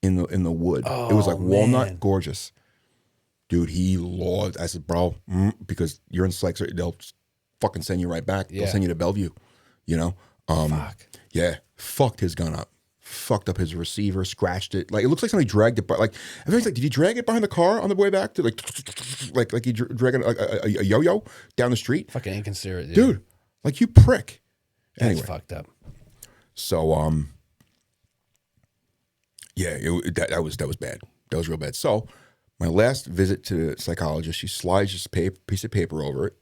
In the wood. Oh, it was like walnut, man. gorgeous. Dude, he lost. I said, bro, because you're in psych, so they'll fucking send you right back. They'll send you to Bellevue, you know? Fuck. Yeah, fucked his gun up. Fucked up his receiver, scratched it. Like, it looks like somebody dragged it, but like, everybody's like, did you drag it behind the car on the way back to like you dragging a yo-yo down the street? Fucking inconsiderate, dude. Like, you prick. That's Anyway, fucked up. so yeah, that was bad. That was real bad. So my last visit to the psychologist, she slides just a piece of paper over it,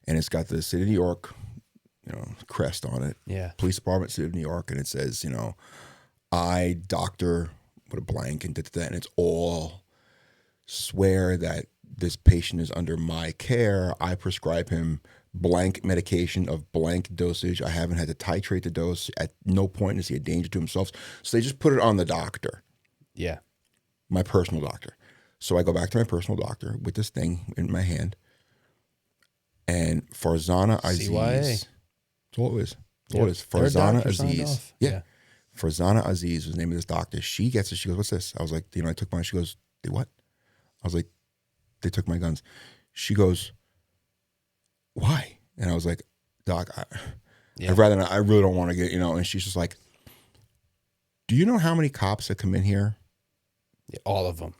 and it's got the city of New York, you know, crest on it. Yeah. Police Department, city of New York, and it says, you know, I, doctor, with a blank, and and it's all swear that this patient is under my care. I prescribe him blank medication of blank dosage. I haven't had to titrate the dose. At no point is he a danger to himself. So they just put it on the doctor. Yeah. My personal doctor. So I go back to my personal doctor with this thing in my hand. And Farzana Aziz. CYA. That's all it is. That's all it is. Farzana Aziz. Yeah. Farzana Aziz was the name of this doctor. She gets it. She goes, what's this? I was like, you know, I took mine. She goes, they what? I was like, they took my guns. She goes, why? And I was like, doc, I'd rather not. I really don't want to get, you know. And she's just like, do you know how many cops that come in here? Yeah, all of them.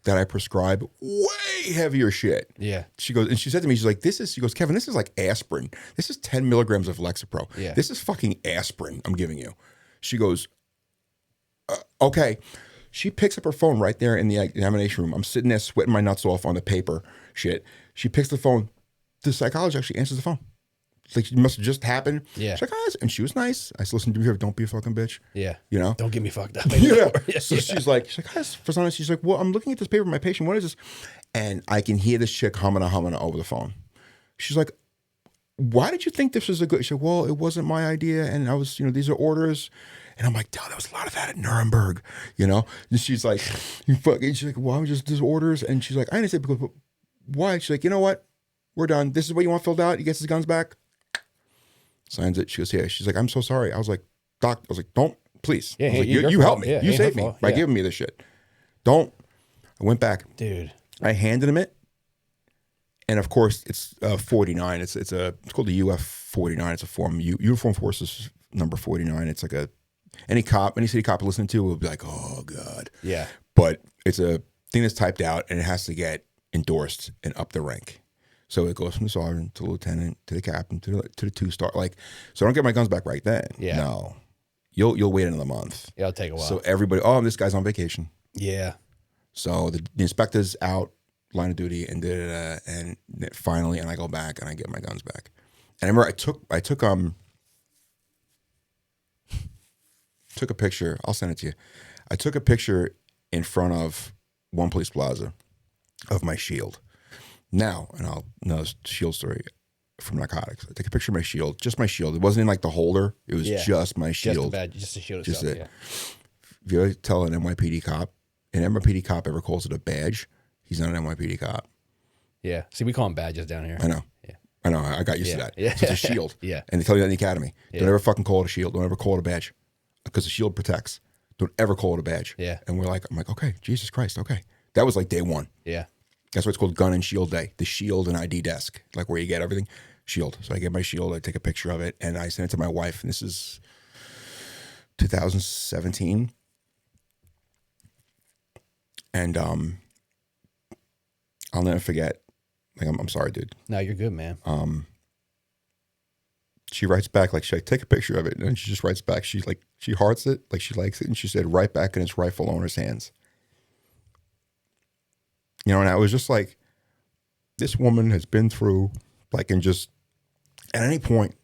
That I prescribe way heavier shit. Yeah. She goes, and she said to me, she's like, she goes, Kevin, this is like aspirin. This is 10 milligrams of Lexapro. Yeah. This is fucking aspirin I'm giving you. She goes, okay. She picks up her phone right there in the examination room. I'm sitting there sweating my nuts off on the paper shit. She picks the phone. The psychologist actually answers the phone. It's like, it must have just happened. Yeah. She's like, and she was nice. I said, listen to me, don't be a fucking bitch. Yeah. You know? Don't get me fucked up. Yeah. So she's like, hi, Farzana. She's like, well, I'm looking at this paper, my patient. What is this? And I can hear this chick humming over the phone. She's like, why did you think this was a good? She said, well, it wasn't my idea. And I was, you know, these are orders. And I'm like, damn, there was a lot of that at Nuremberg, you know? And she's like, she's like, well, I'm just orders. And she's like, I understand because, why? She's like, you know what? We're done. This is what you want filled out. He gets his guns back. Signs it. She goes, yeah. She's like, I'm so sorry. I was like, doc, I was like, don't, please. Yeah, I was like, your you fault. helped me. Yeah, you ain't saved her me fault. by Yeah. giving me this shit. Don't. I went back. Dude. I handed him it. And of course, it's 49. It's called the UF 49. It's a form, Uniform Forces number 49. It's like any city cop listening to will be like, oh God. Yeah. But it's a thing that's typed out and it has to get endorsed and up the rank. So it goes from the sergeant to the lieutenant to the captain to the 2-star. Like, so I don't get my guns back right then. Yeah. No. You'll wait another month. Yeah, it'll take a while. So everybody, this guy's on vacation. Yeah. So the inspector's out, line of duty, and and finally, and I go back and I get my guns back. And I remember I took a picture. I'll send it to you. I took a picture in front of One Police Plaza of my shield. Now, and I'll know this shield story from narcotics. I take a picture of my shield, just my shield. It wasn't in like the holder. It was just my shield. Just the shield Just itself. it. Yeah. If you ever tell an NYPD cop, an NYPD cop ever calls it a badge, he's not an NYPD cop. Yeah. See, we call them badges down here. I know. Yeah. I know. I got used to that. Yeah. So it's a shield. Yeah. And they tell you that in the academy. Yeah. Don't ever fucking call it a shield. Don't ever call it a badge. Because the shield protects. Don't ever call it a badge. Yeah. And I'm like, okay, Jesus Christ, okay. That was like day one. Yeah. That's why it's called Gun and Shield Day. The shield and ID desk, like where you get everything. Shield. So I get my shield, I take a picture of it, and I send it to my wife. And this is 2017. And I'll never forget. Like, I'm sorry, dude. No, you're good, man. She writes back, like, should I take a picture of it? And then she just writes back. She hearts it, like she likes it. And she said, right back in its rightful owner's hands. You know, and I was just like, this woman has been through, like, and just at any point,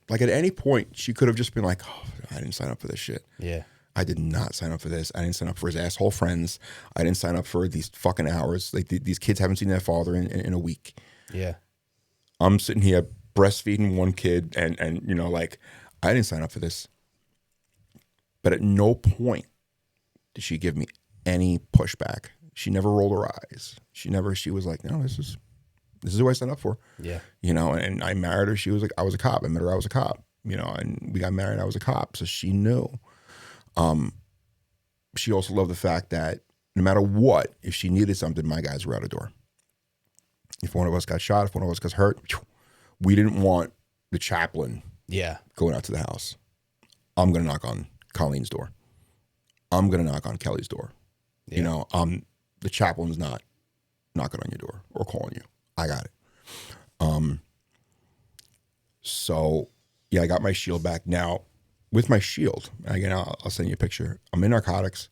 she could have just been like, oh, I didn't sign up for this shit. Yeah. I did not sign up for this. I didn't sign up for his asshole friends. I didn't sign up for these fucking hours. Like, these kids haven't seen their father in a week. Yeah. I'm sitting here breastfeeding one kid and you know, like, I didn't sign up for this. But at no point did she give me any pushback. She never rolled her eyes. She was like, no, this is who I signed up for. Yeah. You know, and I married her. She was like, I was a cop. I met her, I was a cop. You know, and we got married, I was a cop. So she knew. She also loved the fact that no matter what, if she needed something, my guys were out the door. If one of us got shot, if one of us got hurt, we didn't want the chaplain going out to the house. I'm going to knock on Colleen's door. I'm going to knock on Kelly's door. Yeah. You know, the chaplain's not knocking on your door or calling you. I got it. So, yeah, I got my shield back. Now, with my shield, again, I'll send you a picture. I'm in narcotics.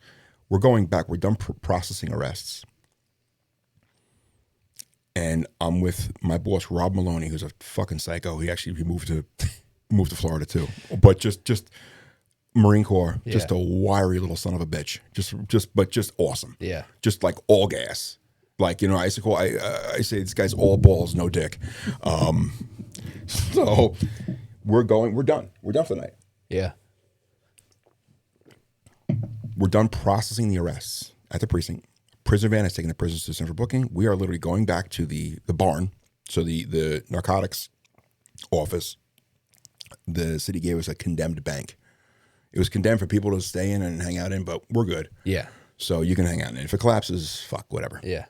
We're going back. We're done processing arrests. And I'm with my boss, Rob Maloney, who's a fucking psycho. He moved to Florida too. But just Marine Corps, just a wiry little son of a bitch. Just awesome. Yeah. Just like all gas. Like, you know, I say this guy's all balls, no dick. So we're done. We're done for the night. Yeah. We're done processing the arrests at the precinct. Prison van has taken the prisoners to central booking. We are literally going back to the barn. So the narcotics office, the city gave us a condemned bank. It was condemned for people to stay in and hang out in, but we're good. Yeah. So you can hang out in it. If it collapses, fuck, whatever. Yeah.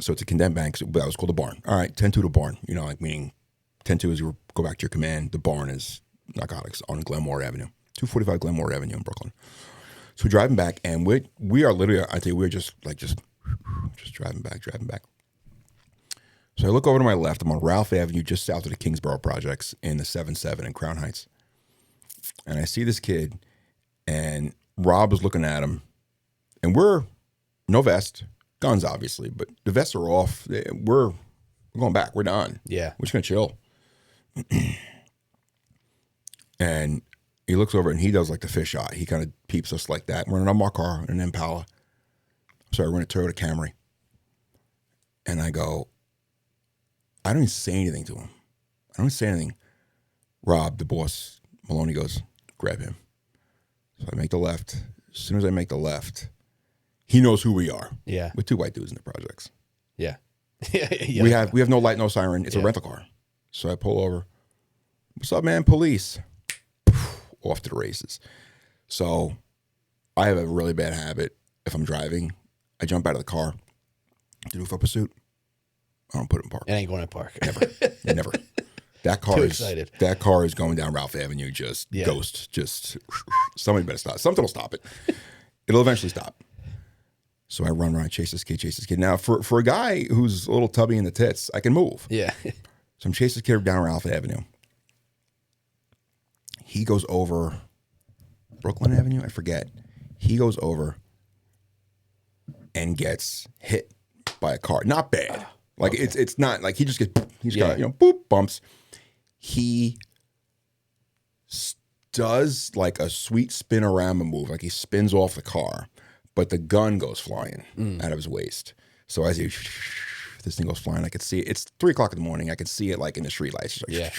So it's a condemned bank. So that was called the barn. All right, 10-2 to barn. You know, like meaning 10-2 is you go back to your command. The barn is narcotics on Glenmore Avenue, 245 Glenmore Avenue in Brooklyn. So we're driving back, and we are literally, I tell you, we're just driving back. So I look over to my left. I'm on Ralph Avenue, just south of the Kingsborough projects in the 7-7 in Crown Heights. And I see this kid, and Rob is looking at him, and we're no vest, guns obviously, but the vests are off. We're going back. We're done. Yeah, we're just gonna chill. And he looks over and he does like the fisheye. He kind of peeps us like that. We're in an unmarked car, an Impala. Sorry, we're in a Toyota Camry. And I go, I don't even say anything to him. I don't even say anything. Rob, the boss, Maloney goes, grab him. So I make the left. As soon as I make the left, he knows who we are. Yeah. We're two white dudes in the projects. Yeah. Yeah. We have no light, no siren. It's a rental car. So I pull over. What's up, man? Police. Off to the races. So I have a really bad habit. If I'm driving, I jump out of the car to do foot pursuit. I don't put it in park. It ain't going to park. Never. That car is going down Ralph Avenue, ghost. Just somebody better stop. Something will stop it. It'll eventually stop. So I run around, chase this kid. Now, for a guy who's a little tubby in the tits, I can move. Yeah. So I'm chasing this kid down Ralph Avenue. He goes over Brooklyn Avenue, I forget. He goes over and gets hit by a car. Not bad. Like it's not like he just got boop bumps. He does like a sweet spin around move, like he spins off the car, but the gun goes flying out of his waist. So as this thing goes flying, I could see it. It's 3:00 in the morning. I could see it like in the street lights. Like,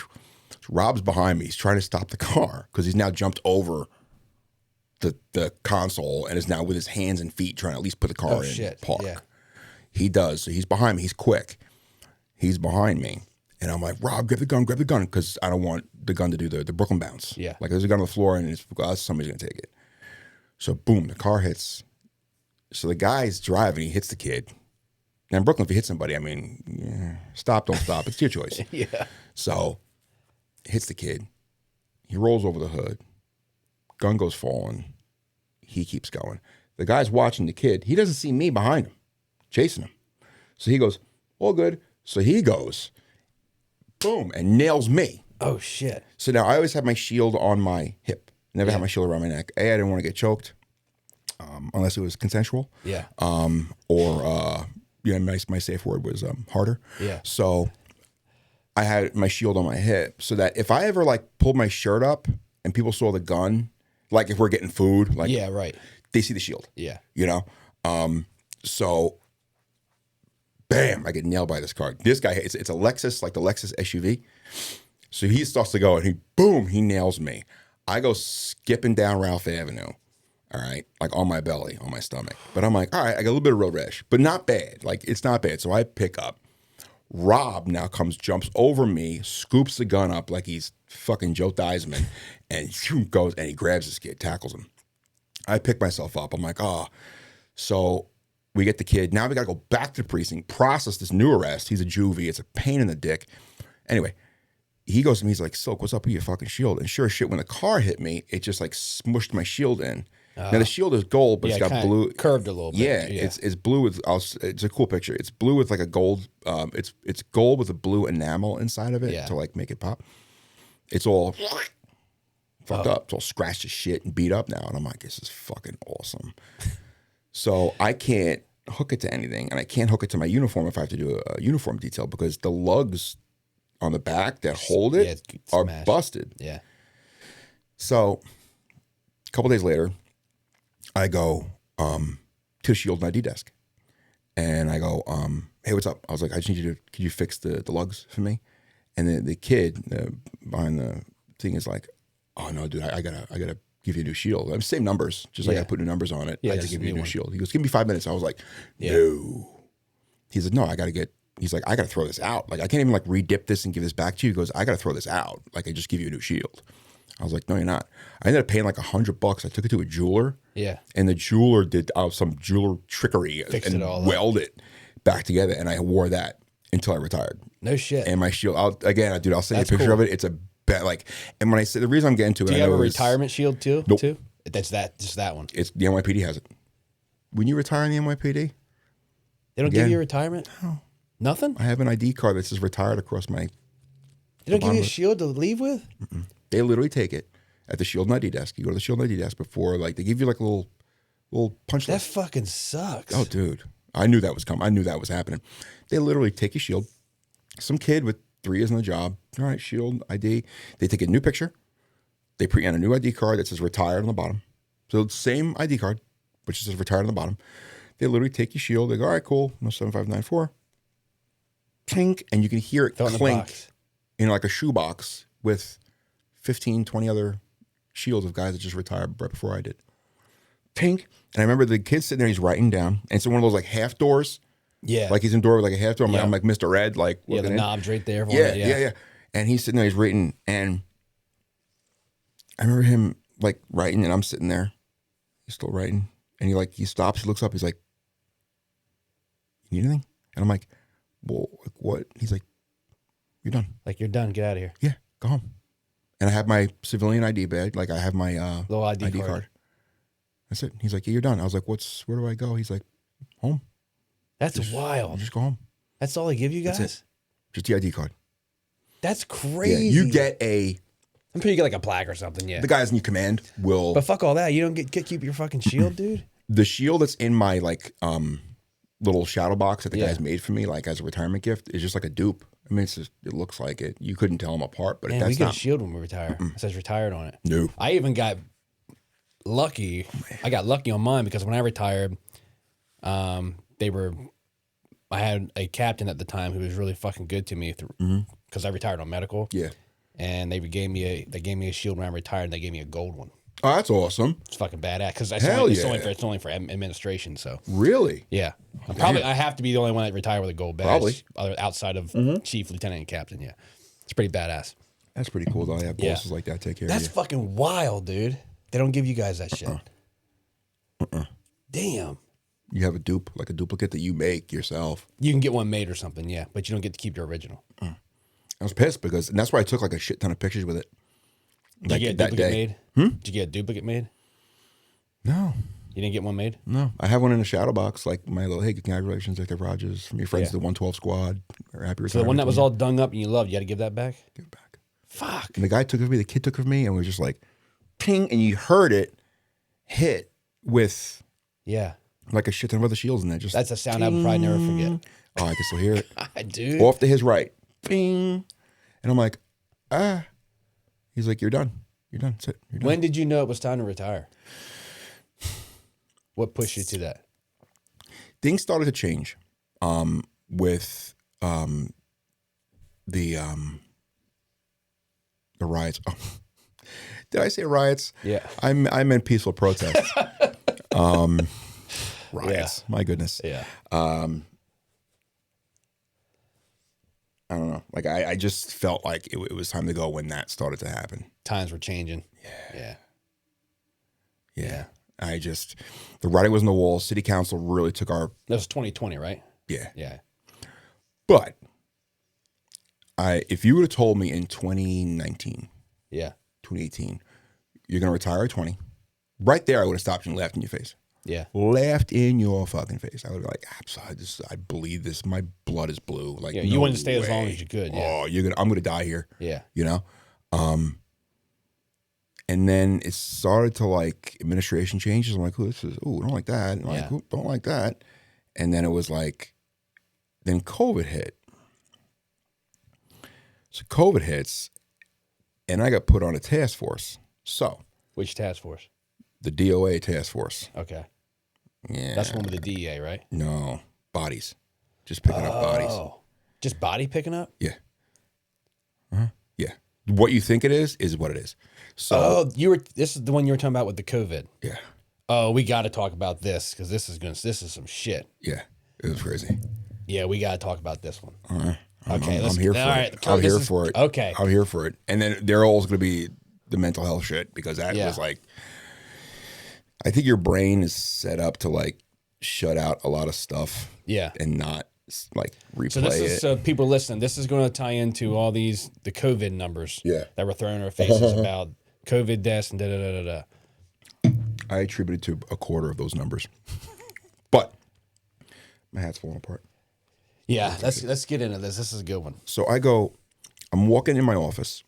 Rob's behind me. He's trying to stop the car because he's now jumped over the console and is now with his hands and feet trying to at least put the car in park. Yeah. He does. So he's behind me. He's quick. He's behind me. And I'm like, Rob, grab the gun, because I don't want the gun to do the Brooklyn bounce. Yeah. Like there's a gun on the floor and somebody's going to take it. So boom, the car hits. So the guy's driving, he hits the kid. Now in Brooklyn, if you hit somebody, I mean, stop, don't stop. It's your choice. Yeah. So hits the kid. He rolls over the hood. Gun goes falling. He keeps going. The guy's watching the kid. He doesn't see me behind him, chasing him. So he goes, all good. So he goes, boom, and nails me. Oh, shit. So now I always have my shield on my hip. Never had my shield around my neck. I didn't want to get choked, unless it was consensual. Yeah. Or my safe word was harder. Yeah. So I had my shield on my hip so that if I ever like pulled my shirt up and people saw the gun, like if we're getting food, like yeah, right, they see the shield. Yeah. You know? So bam, I get nailed by this car. This guy, it's a Lexus, like the Lexus SUV. So he starts to go and he nails me. I go skipping down Ralph Avenue. All right, like on my belly, on my stomach. But I'm like, all right, I got a little bit of road rash, but not bad. Like, it's not bad. So I pick up. Rob now jumps over me, scoops the gun up like he's fucking Joe Theismann, and goes and he grabs this kid, tackles him. I pick myself up. I'm like, oh. So we get the kid. Now we got to go back to the precinct, process this new arrest. He's a juvie. It's a pain in the dick. Anyway, he goes to me. He's like, Silk, what's up with your fucking shield? And sure as shit, when the car hit me, it just like smushed my shield in. Now the shield is gold, but it's got blue, curved a little bit. Yeah, it's blue with. It's a cool picture. It's blue with like a gold. It's gold with a blue enamel inside of it to like make it pop. It's all fucked up. It's all scratched to shit and beat up now. And I'm like, this is fucking awesome. So I can't hook it to anything, and I can't hook it to my uniform if I have to do a uniform detail because the lugs on the back that hold it are busted. Yeah. So a couple days later, I go to the Shield and ID desk, and I go, "Hey, what's up?" I was like, "I just need you to, could you fix the lugs for me?" And the kid behind the thing is like, "Oh no, dude, I gotta give you a new shield. I'm same numbers, just like I gotta put new numbers on it. I have to give you a new shield." He goes, "Give me 5 minutes." I was like, "No." He's like, "No, I gotta get." He's like, "I gotta throw this out. Like I can't even like re-dip this and give this back to you." He goes, "I gotta throw this out. Like I just give you a new shield." I was like, "No, you're not." I ended up paying like $100. I took it to a jeweler. Yeah. And the jeweler did some jeweler trickery and welded it back together. And I wore that until I retired. No shit. And my shield, I'll send you a picture of it. It's a bet. Like, and when I say the reason I'm getting to it, do you have a retirement shield too? Nope. Too? That's just that one. It's the NYPD has it. When you retire in the NYPD, they don't give you a retirement. No. Nothing. I have an ID card that says retired across my. They don't give you a shield to leave with. Mm-mm. They literally take it at the Shield and ID desk. You go to the Shield and ID desk before, like, they give you like a little punch list. That fucking sucks. Oh, dude. I knew that was coming. I knew that was happening. They literally take your shield. Some kid with 3 years on the job. All right, Shield, ID. They take a new picture. They print out a new ID card that says retired on the bottom. So the same ID card, but just says retired on the bottom. They literally take your shield. They go, all right, cool. No 7594. Tink. And you can hear it clink in like a shoebox with 15, 20 other shields of guys that just retired right before I did. Tink. And I remember the kid sitting there, he's writing down. And it's one of those like half doors. Yeah. Like he's in door with like a half door. I'm like Mr. Ed, like the knob's right there. Yeah. And he's sitting there, he's writing. And I remember him like writing, and I'm sitting there. He's still writing. And he stops, he looks up, he's like, "You need anything?" And I'm like, "Well, like what?" He's like, "You're done." Like, you're done. Get out of here. Yeah, go home. And I have my civilian ID badge. Like I have my little ID card. That's it. He's like, "Yeah, you're done." I was like, where do I go? He's like, "Home." That's wild. Just go home. That's all they give you guys? That's it. Just the ID card. That's crazy. Yeah, you get I'm sure you get like a plaque or something, yeah. The guys in your command will. But fuck all that. You don't keep your fucking shield, dude. The shield that's in my like little shadow box that the guys made for me, like as a retirement gift, is just like a dupe. I mean, it looks like it. You couldn't tell them apart, but man, that's we get a shield when we retire. It says retired on it. No. I even got lucky. I got lucky on mine because when I retired, I had a captain at the time who was really fucking good to me because I retired on medical. Yeah. And they gave me a shield when I retired, and they gave me a gold one. Oh, that's awesome. It's fucking badass because it's only for administration. So really, yeah, I have to be the only one that retired with a gold badge, outside of chief, lieutenant, and captain. Yeah, it's pretty badass. That's pretty cool though. I have bosses like that take care of you. That's fucking wild, dude. They don't give you guys that shit. Damn. You have a duplicate that you make yourself. You can get one made or something, yeah, but you don't get to keep your original. I was pissed and that's why I took like a shit ton of pictures with it. Did you get a duplicate made? Did you get a duplicate made? No. You didn't get one made? No. I have one in a shadow box, like my little, hey, congratulations, Dr. Rodgers, from your friends, the 112 squad. Or happy So the one that was all done up and you loved, you had to give that back? Give it back. Fuck. And the guy took it of me, the kid took it of me, and we were just like, ping, and you heard it hit with like a shit ton of other shields in there. Just that's a sound I would probably never forget. Oh, I can still hear it. Dude. Off to his right. Ping. And I'm like, He's like, you're done. You're done. That's it. You're done. When did you know it was time to retire? What pushed you to that? Things started to change with the riots. Oh. Did I say riots? Yeah. I meant peaceful protests. Riots. My goodness. Yeah. I don't know. Like I just felt like it was time to go when that started to happen. Times were changing. Yeah. The writing was on the wall. City council really took our. That was 2020, right? Yeah. Yeah. But if you would have told me in 2019, 2018, you're going to retire at 20, right there, I would have stopped you and laughed in your face. Yeah. Laughed in your fucking face. I would be like, I believe this. My blood is blue. Like, you no wanted to stay way. as long as you could. Yeah. Oh, I'm going to die here. Yeah. You know? And then it started to like administration changes. I'm like, this is, don't like that. And I'm like, don't like that. And then it was like, then COVID hit. So COVID hits, and I got put on a task force. So. Which task force? The DOA task force. Okay. Yeah. That's one with the DEA, right? No. Bodies. Just picking up bodies. Just body picking up? Yeah. Yeah. What you think it is what it is. So this is the one you were talking about with the COVID. Yeah. Oh, we got to talk about this because this is some shit. Yeah. It was crazy. Yeah, we got to talk about this one. All right. Okay, I'm here for it. I'm here for it. Okay. I'm here for it. And then there always going to be the mental health shit because that was like, I think your brain is set up to like shut out a lot of stuff. Yeah. And not like replay so this is, it. So people listening, this is going to tie into all the COVID numbers that were thrown in our faces about COVID deaths and da-da-da-da-da. I attributed to a quarter of those numbers. But my hat's falling apart. Yeah, let's get into this. This is a good one. So I'm walking in my office,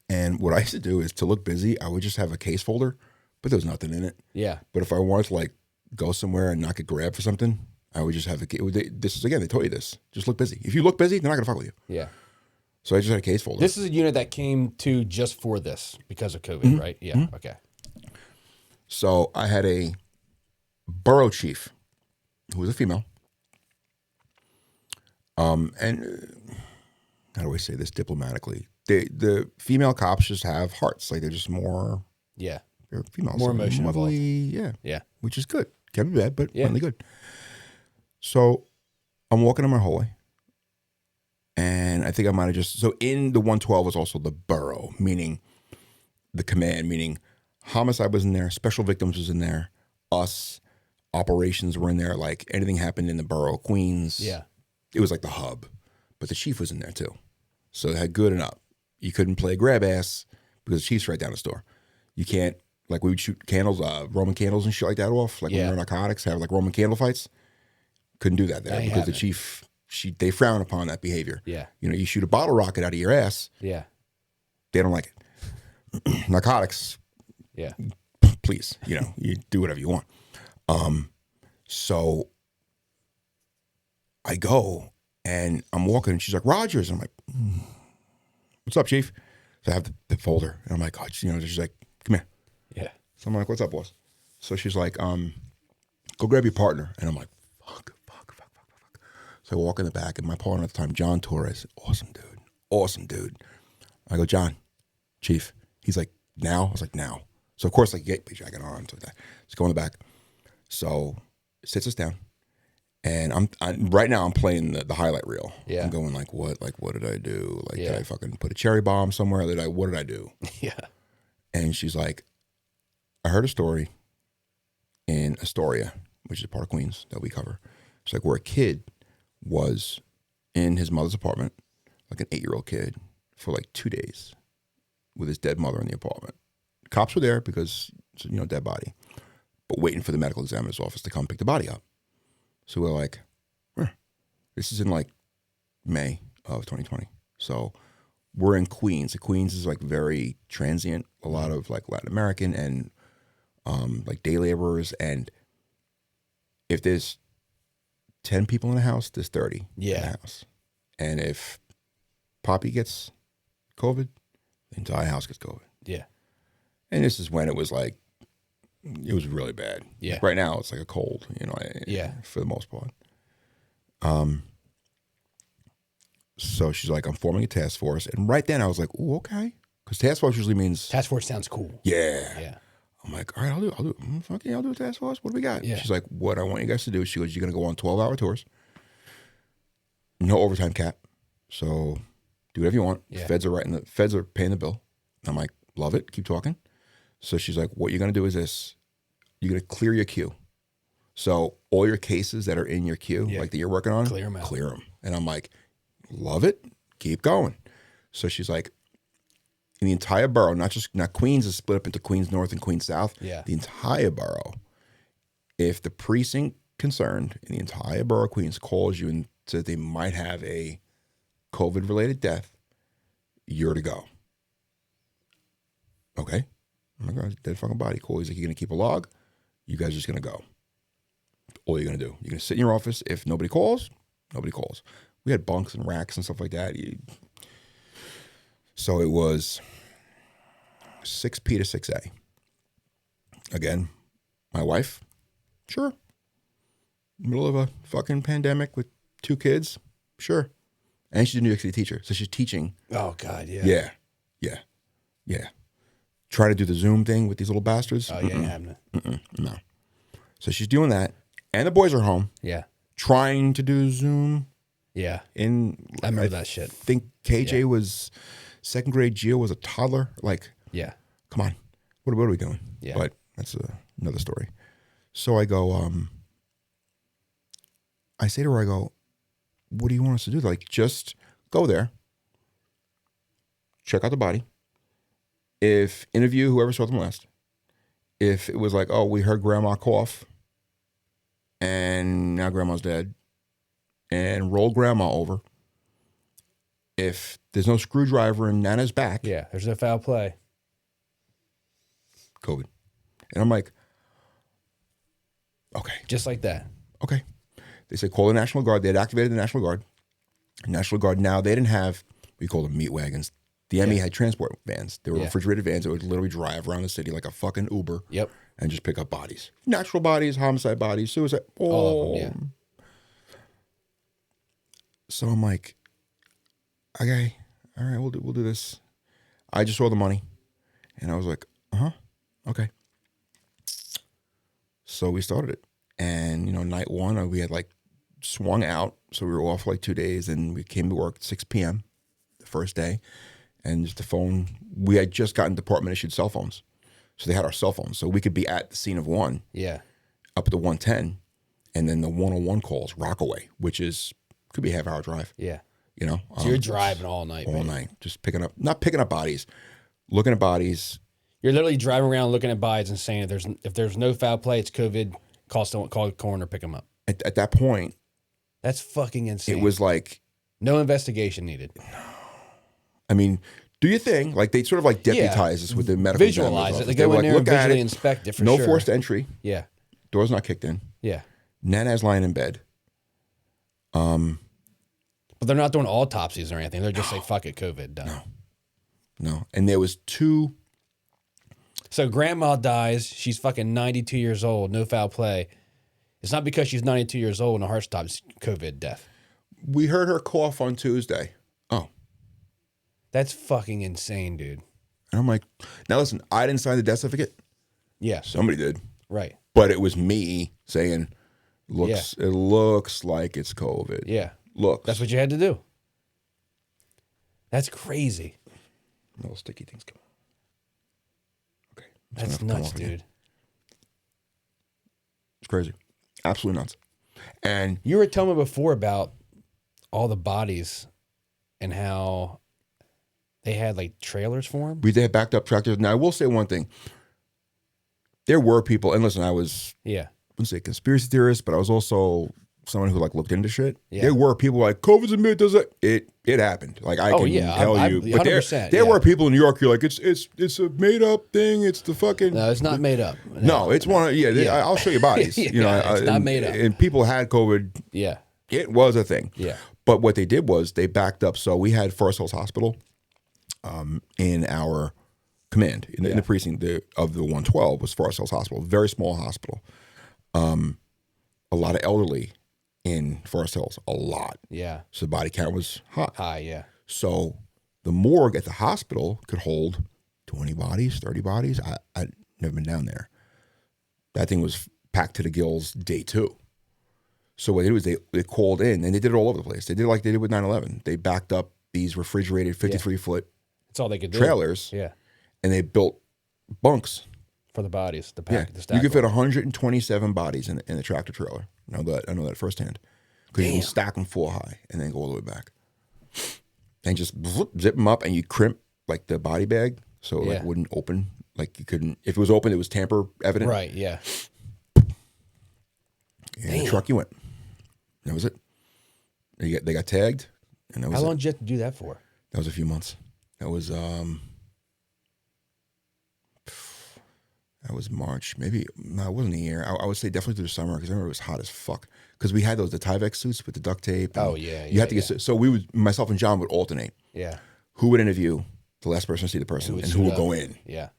and what I used to do is to look busy, I would just have a case folder, but there was nothing in it. Yeah. But if I wanted to like go somewhere and not get grabbed for something, I would just have this is again, they told you this. Just look busy. If you look busy, they're not gonna fuck with you. Yeah. So I just had a case folder. This is a unit that came to just for this because of COVID, right? Yeah. Mm-hmm. Okay. So I had a borough chief who was a female. And how do I say this diplomatically? The female cops just have hearts. Like they're just more. Yeah. They're females. More emotion involved. Yeah. Yeah. Which is good. Can be bad, but really good. So I'm walking in my hallway. And I think I might have so in the 112 was also the borough, meaning the command, meaning homicide was in there, special victims was in there, us, operations were in there, like anything happened in the borough, Queens. Yeah. It was like the hub, but the chief was in there too. So it had good and up. You couldn't play grab ass because the chief's right down the store. You can't, like we would shoot candles, Roman candles and shit like that off. Like when we were narcotics, have like Roman candle fights. Couldn't do that there because the chief, they frown upon that behavior. Yeah. You know, you shoot a bottle rocket out of your ass. Yeah. They don't like it. Narcotics. Yeah. Please, you do whatever you want. So I go and I'm walking and she's like, Rodgers. And I'm like, what's up, chief? So I have the folder and I'm like, oh, she's like, come here. Yeah. So I'm like, what's up, boss? So she's like, go grab your partner. And I'm like, fuck. So I walk in the back and my partner at the time, John Torres, awesome dude. I go, John, chief. He's like, now? I was like, now. So of course I get my jacket on. So let's go in the back. So it sits us down. And right now I'm playing the highlight reel. Yeah. I'm going like, what did I do? Like, did I fucking put a cherry bomb somewhere? What did I do? Yeah. And she's like, I heard a story in Astoria, which is a part of Queens that we cover. It's like where a kid was in his mother's apartment, like an 8-year-old kid, for like 2 days with his dead mother in the apartment. Cops were there because it's a dead body, but waiting for the medical examiner's office to come pick the body up. So we're like, this is in like May of 2020. So we're in Queens. Queens is like very transient, a lot of like Latin American and like day laborers. And if there's 10 people in a house, there's 30 in a house. And if Poppy gets COVID, the entire house gets COVID. Yeah. And this is when it was like, it was really bad. Yeah. Like right now, it's like a cold, for the most part. So she's like, I'm forming a task force. And right then I was like, ooh, okay. Because task force usually means... Task force sounds cool. Yeah. Yeah. I'm like, all right, I'll do a task force. What do we got? Yeah. She's like, what I want you guys to do, she goes, you're going to go on 12-hour tours. No overtime cap. So do whatever you want. Yeah. Feds are paying the bill. I'm like, love it. Keep talking. So she's like, what you're going to do is this. You're going to clear your queue. So all your cases that are in your queue, like that you're working on, clear them out. Clear them. And I'm like, love it. Keep going. So she's like, in the entire borough, not Queens is split up into Queens North and Queens South. Yeah. The entire borough, if the precinct concerned in the entire borough of Queens calls you and says they might have a COVID-related death, you're to go. Okay. Oh my God, dead fucking body. Cool. He's like, you're going to keep a log. You guys are just going to go. All you're going to do. You're going to sit in your office. If nobody calls, nobody calls. We had bunks and racks and stuff like that. So it was 6P to 6A. Again, my wife, sure. Middle of a fucking pandemic with 2 kids, sure. And she's a New York City teacher. So she's teaching. Oh, God, yeah. Yeah. Try to do the Zoom thing with these little bastards. Oh, yeah, ain't having it. No. So she's doing that. And the boys are home. Yeah. Trying to do Zoom. Yeah. I remember that shit. I think KJ was 2nd grade. Gio was a toddler. Like, yeah. Come on. What are we doing? Yeah. But that's another story. So I go, I say to her, I go, what do you want us to do? Like, just go there. Check out the body. If interview whoever saw them last. If it was like, oh, we heard grandma cough and now grandma's dead, and roll grandma over. If there's no screwdriver in Nana's back. Yeah, there's no foul play. COVID. And I'm like, okay. Just like that. Okay. They said, call the National Guard. They had activated the National Guard. National Guard now, they didn't have, we call them meat wagons. The ME had transport vans. They were refrigerated vans that would literally drive around the city like a fucking Uber. Yep. And just pick up bodies. Natural bodies, homicide bodies, suicide. All of them, So I'm like, okay, all right, we'll do this. I just saw the money. And I was like, okay. So we started it. And, night 1, we had like swung out. So we were off for like 2 days, and we came to work at 6 p.m. the first day. And just the phone, we had just gotten department issued cell phones. So they had our cell phones. So we could be at the scene of 1. Yeah. Up at the 110. And then the 101 calls, Rockaway, which could be a half-hour drive. Yeah. So you're driving all night. All night. Just not picking up bodies, looking at bodies. You're literally driving around looking at bodies and saying if there's no foul play, it's COVID, call the coroner, pick them up. At that point. That's fucking insane. It was like. No investigation needed. I mean, do your thing. Like they sort of like deputize us with the medical visualize it. They go go in like, there and visually inspect it for no sure. No forced entry. Yeah. Door's not kicked in. Yeah. Nana's lying in bed. But they're not doing autopsies or anything. They're just like, fuck it, COVID, done. No. And there was 2. So grandma dies. She's fucking 92 years old. No foul play. It's not because she's 92 years old and her heart stops. COVID death. We heard her cough on Tuesday. Oh. That's fucking insane, dude. And I'm like, now listen, I didn't sign the death certificate. Yeah. Somebody did. Right. But it was me saying, it looks like it's COVID. Yeah. Looks. That's what you had to do. That's crazy. Little sticky things come on. Okay. That's nuts, dude. It's crazy. Absolutely nuts. And you were telling me before about all the bodies and how they had like trailers for them. they had backed up tractors. Now, I will say one thing. There were people, and listen, I wouldn't say conspiracy theorist, but I was also someone who like looked into shit. Yeah. There were people like COVID's a myth. Does it happened? Like I can tell you, but there were people in New York who are like it's a made up thing. It's the fucking no, it's not made up. No, it's one. I'll show you bodies. You know, it's not made up. And people had COVID. Yeah, it was a thing. Yeah, but what they did was they backed up. So we had Forest Hills Hospital, in our command in the precinct of the 112 was Forest Hills Hospital, very small hospital. A lot of elderly in Forest Hills, a lot. Yeah. So the body count was high, yeah. So the morgue at the hospital could hold 20 bodies, 30 bodies. I'd never been down there. That thing was packed to the gills day 2. So what they did was they called in, and they did it all over the place. They did like they did with 9/11. They backed up these refrigerated 53-foot That's all they could do. trailers. Yeah. And they built bunks. For the bodies, the pack, the stack. You could fit 127 bodies in a tractor trailer. I know that firsthand. Because you can stack them full high and then go all the way back. And just zip them up, and you crimp like the body bag so it like wouldn't open. Like you couldn't, if it was open, it was tamper evident. Right, yeah. And the truck you went. That was it. They got tagged, and that was How long did you have to do that for? That was a few months. That was March. Maybe, no, it wasn't a year. I would say definitely through the summer because I remember it was hot as fuck. Because we had the Tyvek suits with the duct tape. You had to get, so we would, myself and John would alternate. Yeah. Who would interview the last person to see the person and who would go in. Yeah.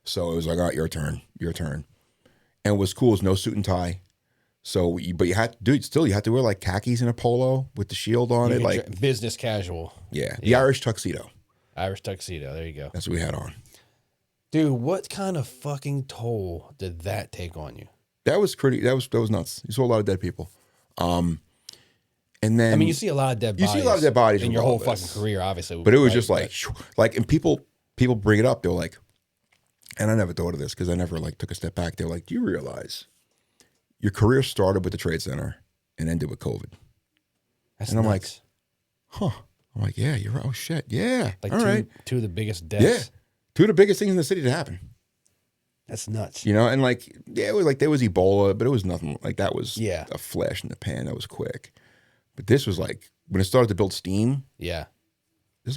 So it was like, all right, your turn. And what's cool is no suit and tie. So, but you had to wear like khakis and a polo with the shield on it. Like business casual. Yeah. The Irish tuxedo. Irish tuxedo. There you go. That's what we had on. Dude, what kind of fucking toll did that take on you? That was nuts. You saw a lot of dead people. And then I mean, you see a lot of dead bodies. You see a lot of dead bodies in your whole fucking career, obviously. But it was just like, and people bring it up. They're like, and I never thought of this because I never like took a step back. They're like, do you realize your career started with the Trade Center and ended with COVID? That's and I'm nuts. like, huh. I'm like, yeah, you're right. Oh shit, yeah. Like all right. Two of the biggest deaths. Yeah. 2 of the biggest things in the city to happen. That's nuts. You know, and like, it was like there was Ebola, but it was nothing like that was a flash in the pan. That was quick. But this was like when it started to build steam. Yeah. And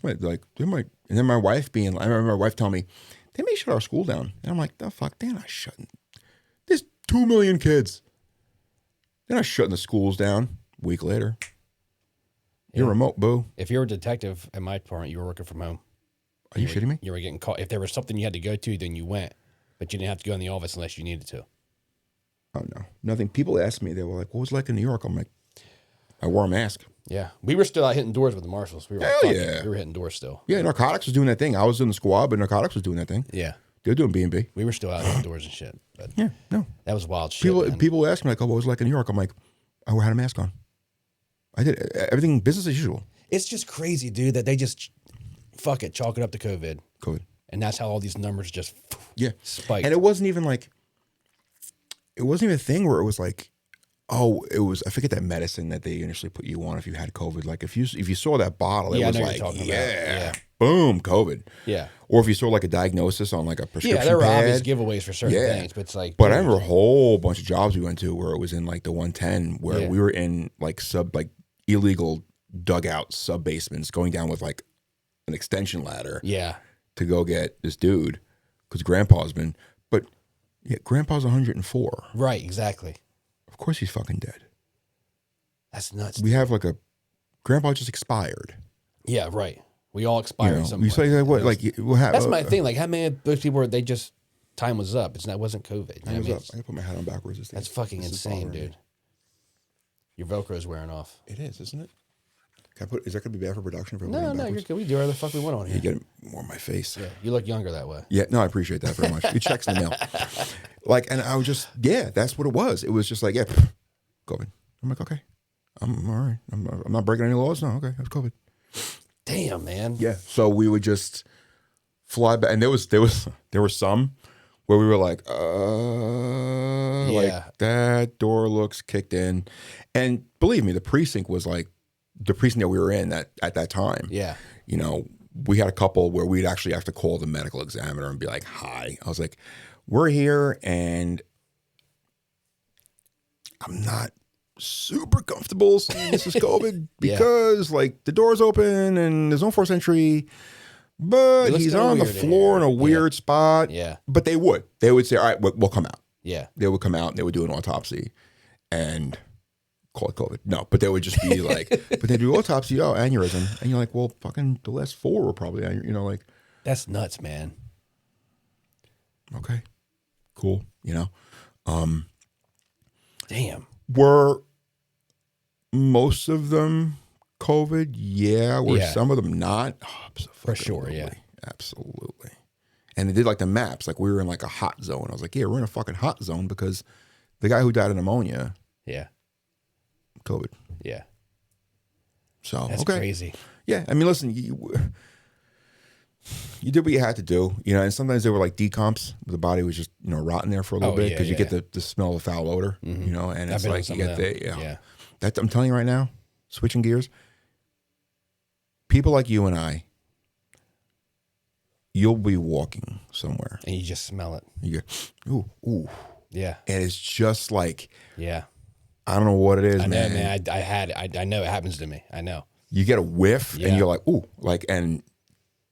then my wife I remember my wife telling me, they may shut our school down. And I'm like, the fuck, they're not shutting. There's 2 million kids. They're not shutting the schools down. A week later. You're remote, boo. If you were a detective at my department, you were working from home. Are you shitting me? You were getting caught. If there was something you had to go to, then you went. But you didn't have to go in the office unless you needed to. Oh, no. Nothing. People asked me, they were like, what was it like in New York? I'm like, I wore a mask. Yeah. We were still out hitting doors with the marshals. We were Hell yeah. We were hitting doors still. Yeah, narcotics was doing that thing. I was in the squad, but narcotics was doing that thing. Yeah. They were doing B&B. We were still out hitting doors and shit. But yeah, no. That was wild shit. People ask me, like, oh, what was it like in New York? I'm like, I had a mask on. I did everything business as usual. It's just crazy, dude, that they just fuck it, chalk it up to COVID. And that's how all these numbers just spiked. And it wasn't even a thing where it was like, oh, it was, I forget that medicine that they initially put you on if you had COVID. Like if you saw that bottle, it was like, boom, COVID. Yeah. Or if you saw like a diagnosis on like a prescription there were pad, obvious giveaways for certain things, but it's like. But I remember a whole bunch of jobs we went to where it was in like the 110 where we were in like illegal dugout sub basements going down with like an extension ladder. Yeah. To go get this dude because grandpa's grandpa's 104. Right, exactly. Of course he's fucking dead. That's nuts. We have grandpa just expired. Yeah, right. We all expired at some point. Say what? That's my thing. Like how many of those people time was up. It wasn't COVID. Time was up. I gotta put my hat on backwards. That's fucking insane, dude. Your Velcro's wearing off. It is, isn't it? Is that going to be bad for production? No, you're good. We do whatever the fuck we want on here. You get it more on my face. Yeah, you look younger that way. Yeah, no, I appreciate that very much. It checks in the mail. And I was just, that's what it was. It was just like, COVID. I'm like, okay, I'm all right. I'm not breaking any laws. No, okay, that's COVID. Damn, man. Yeah. So we would just fly back, and there were some where we were like, Yeah. like that door looks kicked in. And believe me, the precinct was like the precinct that we were in at that time. Yeah. You know, we had a couple where we'd actually have to call the medical examiner and be like, hi. I was like, we're here and I'm not super comfortable saying this is COVID because like the door's open and there's no forced entry, but he's on the floor in a weird spot. Yeah. But they would say, all right, we'll come out. Yeah. They would come out and they would do an autopsy and call it COVID. No, but they would just be like, but they do autopsy, oh, aneurysm. And you're like, well, fucking the last 4 were probably, you know, like. That's nuts, man. Okay, cool. You know, damn. Were most of them COVID? Yeah. Were some of them not? Oh, for sure. Yeah, absolutely. And they did like the maps. Like we were in like a hot zone. I was like, yeah, we're in a fucking hot zone because the guy who died of pneumonia. Yeah. COVID. Yeah. So that's crazy. Yeah. I mean, listen, you did what you had to do, you know, and sometimes they were like decomps. The body was just, you know, rotting there for a little bit because you get the smell of the foul odor, you know, and it's like you get that I'm telling you right now, switching gears, people like you and I, you'll be walking somewhere. And you just smell it. You go, ooh. Yeah. And it's just like, yeah. I don't know what it is, I know, man. I know it happens to me. I know. You get a whiff and you're like, ooh, like, and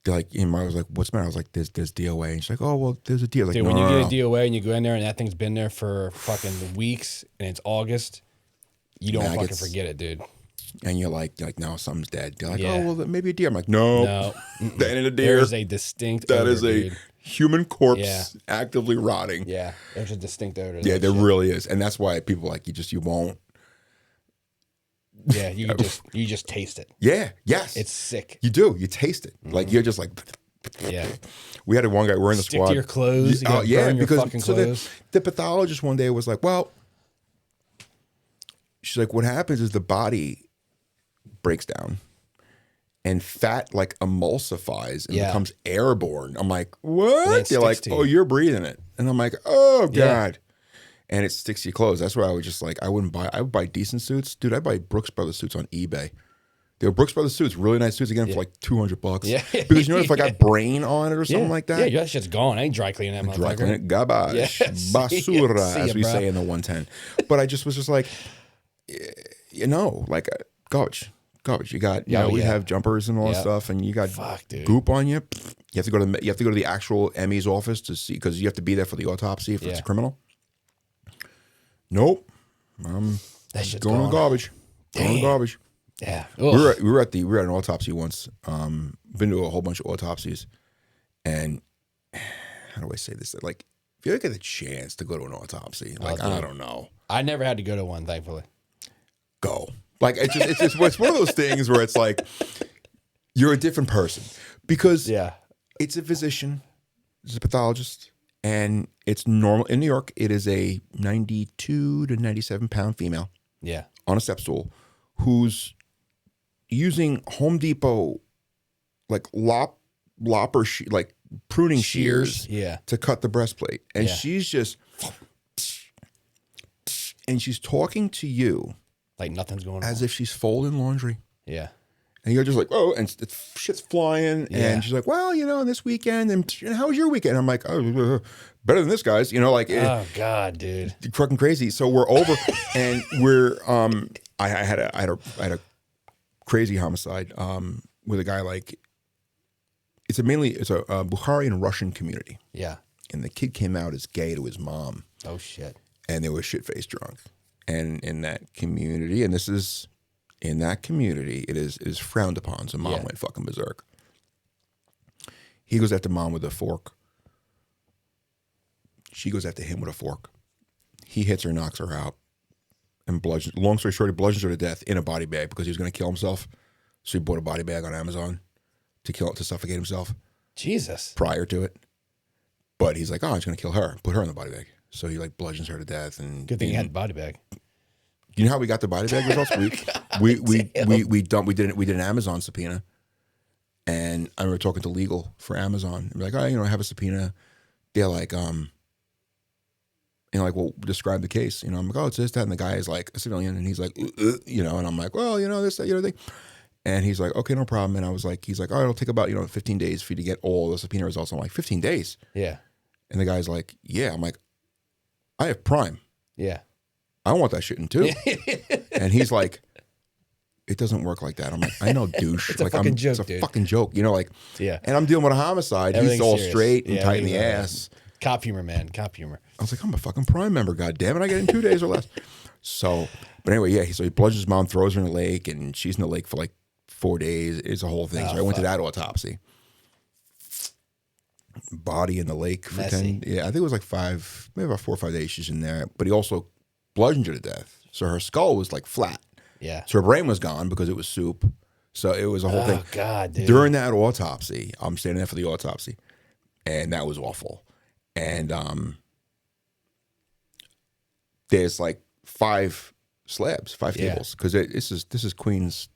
like, I was like, what's the matter? I was like, there's DOA. And she's like, oh, well, there's a DOA. Like, dude, when you get a DOA and you go in there and that thing's been there for fucking weeks and it's August, you don't fucking forget it, dude. And you're like, no, something's dead. They're like, oh, well, maybe a deer. I'm like, no. That ain't a deer. There's a distinct odor, is a dude. Human corpse actively rotting. Yeah, there's a distinct odor. Yeah, there really is. And that's why people like, you won't. Yeah, you just taste it. Yeah, yes. It's sick. You do. You taste it. Like, you're just like. Yeah. We had one guy, we're in the squad. Stick to your clothes. You burn your fucking clothes. The pathologist one day was like, well, she's like, what happens is the body breaks down and fat like emulsifies and becomes airborne. I'm like, what? They're like, oh, you're breathing it. And I'm like, oh, God. Yeah. And it sticks to your clothes. That's why I would just like, I would buy decent suits. Dude, I buy Brooks Brothers suits on eBay. They were Brooks Brothers suits, really nice suits, again, for like $200. Yeah. Because you know, if I got brain on it or something like that. Yeah, that shit's gone. I ain't dry cleaning that motherfucker. Dry cleaning it, garbage. Yeah, basura, as we say in the 110. But I just was just like, you know, like garbage. You got, you know, we have jumpers and all that stuff, and you got goop on you. You have to go to the actual ME's office to see, because you have to be there for the autopsy if it's a criminal. Nope. That's going in the garbage. Going in the garbage. Yeah. We were at an autopsy once. Been to a whole bunch of autopsies, and how do I say this? Like, if you ever get the chance to go to an autopsy, like, I don't know. I never had to go to one, thankfully. Go. Like, it's one of those things where it's like you're a different person, because it's a physician, it's a pathologist, and it's normal in New York. It is a 92 to 97 pound female, on a step stool, who's using Home Depot like like pruning shears to cut the breastplate, and she's just and she's talking to you like nothing's going on, as if she's folding laundry. Yeah. And you're just like, oh, and shit's flying. Yeah. And she's like, well, you know, this weekend, and how was your weekend? I'm like, oh, better than this guy's, you know, like, oh God, dude, fucking crazy. So we're over, and we're, I had a crazy homicide, with a guy, like, it's a Bukhari and Russian community. Yeah. And the kid came out as gay to his mom. Oh shit. And they were shit-faced drunk. And in that community, it is frowned upon. So mom went fucking berserk. He goes after mom with a fork. She goes after him with a fork. He hits her, knocks her out, and long story short, he bludgeons her to death in a body bag because he was going to kill himself. So he bought a body bag on Amazon to suffocate himself. Jesus. Prior to it. But he's like, oh, he's going to kill her. Put her in the body bag. So he like bludgeons her to death. And good thing he had a body bag. You know how we got the body bag results? We did an Amazon subpoena, and I remember talking to legal for Amazon. And we're like, oh, you know, I have a subpoena. They're like, And like, well, describe the case. You know, I'm like, oh, it's this, that. And the guy is like a civilian. And he's like, you know, and I'm like, well, you know, this, that, you know, thing. And he's like, okay, no problem. And I was like, he's like, all right, it'll take about, 15 days for you to get all the subpoena results. I'm like, 15 days? Yeah. And the guy's like, yeah. I'm like, I have Prime. Yeah. I want that shit in too. And he's like, it doesn't work like that. I'm like, I know, douche. It's a fucking joke, It's a dude. fucking joke. You know, like, yeah. And I'm dealing with a homicide. He's all serious. straight and tight in the ass. Cop humor, man. Cop humor. I was like, I'm a fucking Prime member, goddammit. I get it in 2 days or less. So, but anyway, yeah. So he bludgeons his mom, throws her in the lake, and she's in the lake for like 4 days. It's a whole thing. So I went to that autopsy. Body in the lake for Messy. 10. Yeah, I think it was like maybe about 4 or 5 days she's in there. But he also bludgeoned her to death. So her skull was like flat. Yeah. So her brain was gone because it was soup. So it was a whole thing. Oh, God, dude. During that autopsy, I'm standing there for the autopsy. And that was awful. And there's like 5 slabs, 5 tables. Because this is Queens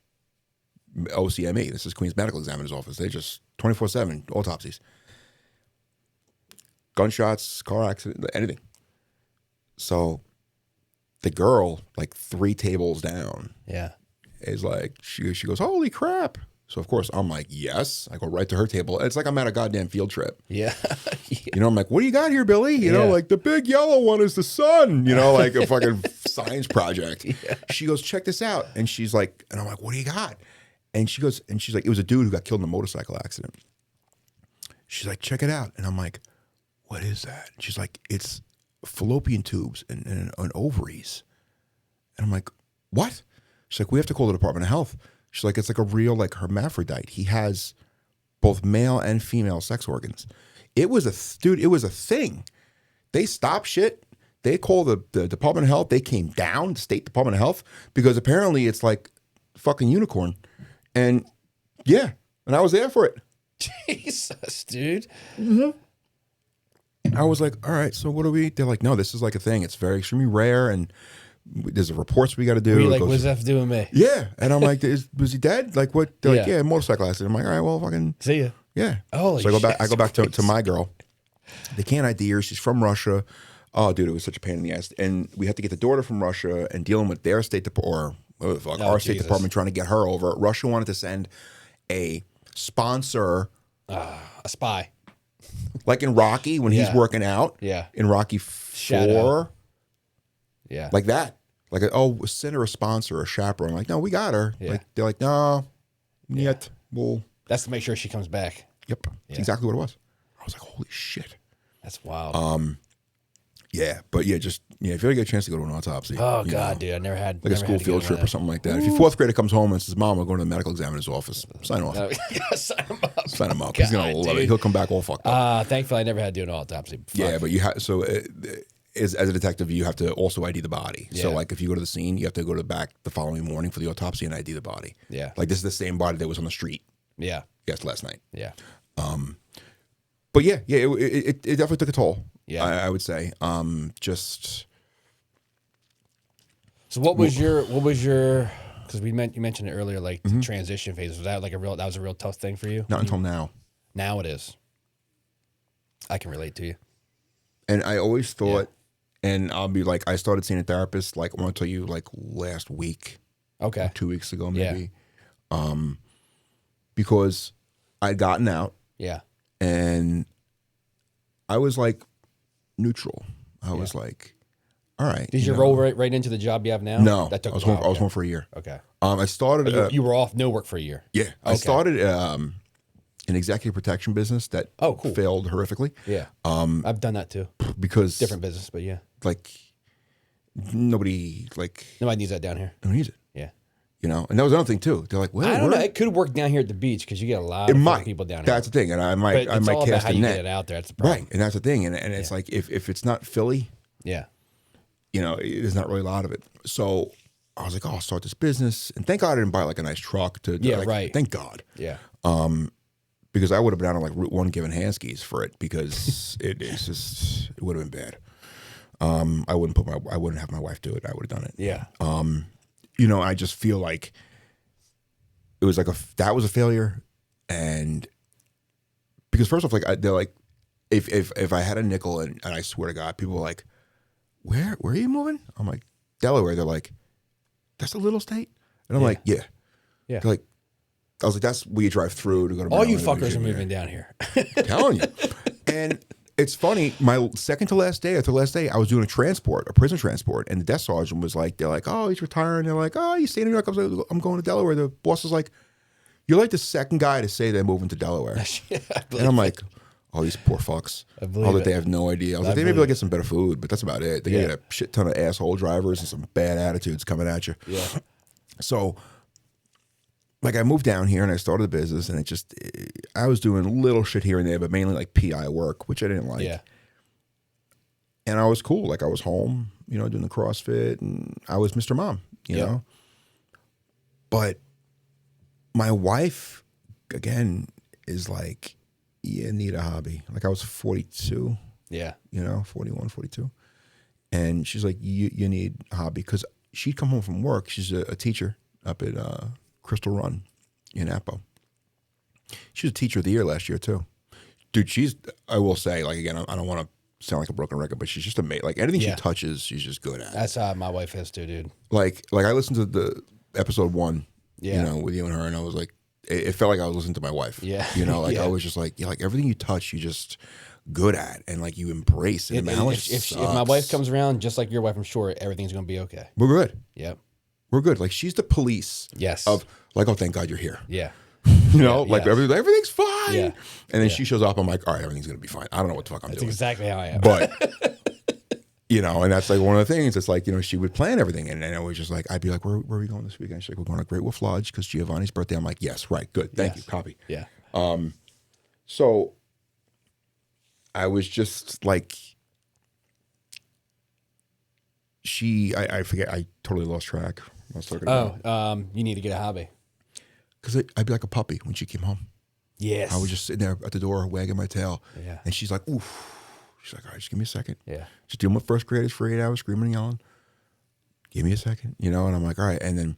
OCME. This is Queens Medical Examiner's Office. They just 24/7 autopsies. Gunshots, car accident, anything. So the girl, like 3 tables down, is like, she goes, holy crap. So, of course, I'm like, yes. I go right to her table. It's like I'm at a goddamn field trip. Yeah. You know, I'm like, what do you got here, Billy? You know, like the big yellow one is the sun, you know, like a fucking science project. Yeah. She goes, check this out. And she's like, and I'm like, what do you got? And she goes, and she's like, it was a dude who got killed in a motorcycle accident. She's like, check it out. And I'm like, what is that? And she's like, it's fallopian tubes and ovaries. And I'm like, what? She's like, we have to call the Department of Health. She's like, it's like a real like hermaphrodite. He has both male and female sex organs. It was a thing. They stopped shit. They called the Department of Health. They came down, the State Department of Health, because apparently it's like fucking unicorn. And yeah, and I was there for it. Jesus, dude. Mm-hmm. I was like, all right, so what do we? They're like, no, this is like a thing. It's very extremely rare, and there's reports we got to do. Were you like, what's that have to do with me? Yeah, and I'm like, was he dead? Like what? They're like, yeah, motorcycle accident. I'm like, all right, well, fucking see ya. Yeah. Oh, so I go back to my girl. They can't ID her. She's from Russia. Oh, dude, it was such a pain in the ass. And we had to get the daughter from Russia and dealing with their state department, or our State Department trying to get her over. Russia wanted to send a sponsor, a spy. Like in Rocky when he's working out. Yeah. In Rocky 4. Yeah. Like that. Like, send her a sponsor, a chaperone. Like, no, we got her. Yeah. Like, they're like, no, yet. Well, that's to make sure she comes back. Yep. That's exactly what it was. I was like, holy shit. That's wild. Yeah, but if you ever get a chance to go to an autopsy. Oh, God, dude. I never had like a school field trip or something like that. Ooh. If your 4th grader comes home and says, Mom, we're going to the medical examiner's office, sign off. Sign him up. Sign him up. God, he's going to love it. He'll come back all fucked up. Thankfully, I never had to do an autopsy. Fuck. Yeah, but you have, so as a detective, you have to also ID the body. Yeah. So, like, if you go to the scene, you have to go to back the following morning for the autopsy and ID the body. Yeah. Like, this is the same body that was on the street. Yeah. Yes, last night. Yeah. But it definitely took a toll. Yeah, I would say. So what was your? Because you mentioned it earlier, like the transition phase. Was that that was a real tough thing for you? Not until now. Now it is. I can relate to you. And I always thought, and I'll be like, I started seeing a therapist. Like I want to tell you, like last week. Okay. 2 weeks ago, maybe. Yeah. Because I'd gotten out. Yeah. And I was like neutral. I was like, all right. Did you roll right into the job you have now? No. That took I was home for a year. Okay. I started. You were off no work for a year. Yeah. Okay. I started an executive protection business that failed horrifically. Yeah. I've done that too. Because different business, but yeah. Like nobody needs that down here. Nobody needs it. Yeah. You know, and that was another thing too. They're like, well, I don't know. It could work down here at the beach because you get a lot of people down here. That's the thing, and I might cast about how you net. Get it out there. That's the problem. Right, and that's the thing, and it's like if it's not Philly, there's not really a lot of it. So I was like, I'll start this business, and thank God I didn't buy like a nice truck to right. Thank God. Yeah. Because I would have been on like Route 1 giving hand skis for it because it would have been bad. I wouldn't have my wife do it. I would have done it. Yeah. I just feel like it was like that was a failure, and because first off, like they're like, if I had a nickel and I swear to God, people were like, where are you moving? I'm like, Delaware. They're like, that's a little state? And I'm like, yeah. Yeah. Like, I was like, that's where you drive through to go to All you Maryland, fuckers are Virginia. moving down here. I'm telling you. And it's funny, my second to last day, I was doing a prison transport, and the desk sergeant was like, they're like, oh, he's retiring. They're like, oh, you staying in New York? I was like, I'm going to Delaware. The boss is like, you're like the second guy to say they're moving to Delaware. And I'm like, oh, these poor fucks. Oh, that they have no idea. I was like, maybe they'll get some better food, but that's about it. They get a shit ton of asshole drivers and some bad attitudes coming at you. Yeah. So, like, I moved down here and I started the business, and I was doing little shit here and there, but mainly like PI work, which I didn't like. Yeah. And I was cool. Like, I was home, doing the CrossFit, and I was Mr. Mom, you know. But my wife, again, is like, you need a hobby. Like, I was 42. Yeah. 41, 42. And she's like, you need a hobby. Because she'd come home from work. She's a teacher up at Crystal Run in Apo. She was a teacher of the year last year, too. Dude, I will say, like, again, I don't want to sound like a broken record, but she's just amazing. Like, anything she touches, she's just good at. That's how my wife is too, dude. Like I listened to the episode 1, with you and her, and I was like, it felt like I was listening to my wife. Yeah. I was just like, like everything you touch, you just good at, and like you embrace it. If my wife comes around, just like your wife, I'm sure everything's going to be okay. We're good. Yep. We're good. Like, she's the police. Yes. Of like, oh, thank God you're here. Yeah. Everything's fine. Yeah. And then she shows up. I'm like, all right, everything's gonna be fine. I don't know what the fuck I'm doing. That's exactly how I am. But and that's like one of the things. It's like, she would plan everything, and I was just like, I'd be like, where are we going this weekend? She's like, we're going to Great Wolf Lodge because Giovanni's birthday. I'm like, yes, right, good, thank you, copy. Yeah. So I was just like, I forget. I totally lost track. I was talking about. You need to get a hobby. Because I'd be like a puppy when she came home. Yes. I was just sitting there at the door wagging my tail. Yeah. And she's like, oof. She's like, all right, just give me a second. Yeah. Just dealing with first graders for 8 hours, screaming and yelling. Give me a second. And I'm like, all right. And then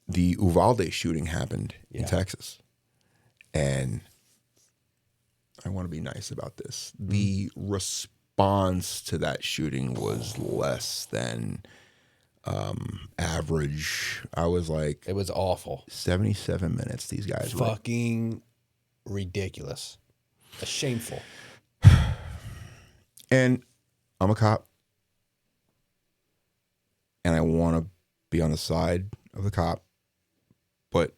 the Uvalde shooting happened in Texas. And I want to be nice about this. The response to that shooting was less than average. I was like, it was awful. 77 minutes. These guys were fucking ridiculous. Shameful. And I'm a cop, and I want to be on the side of the cop, but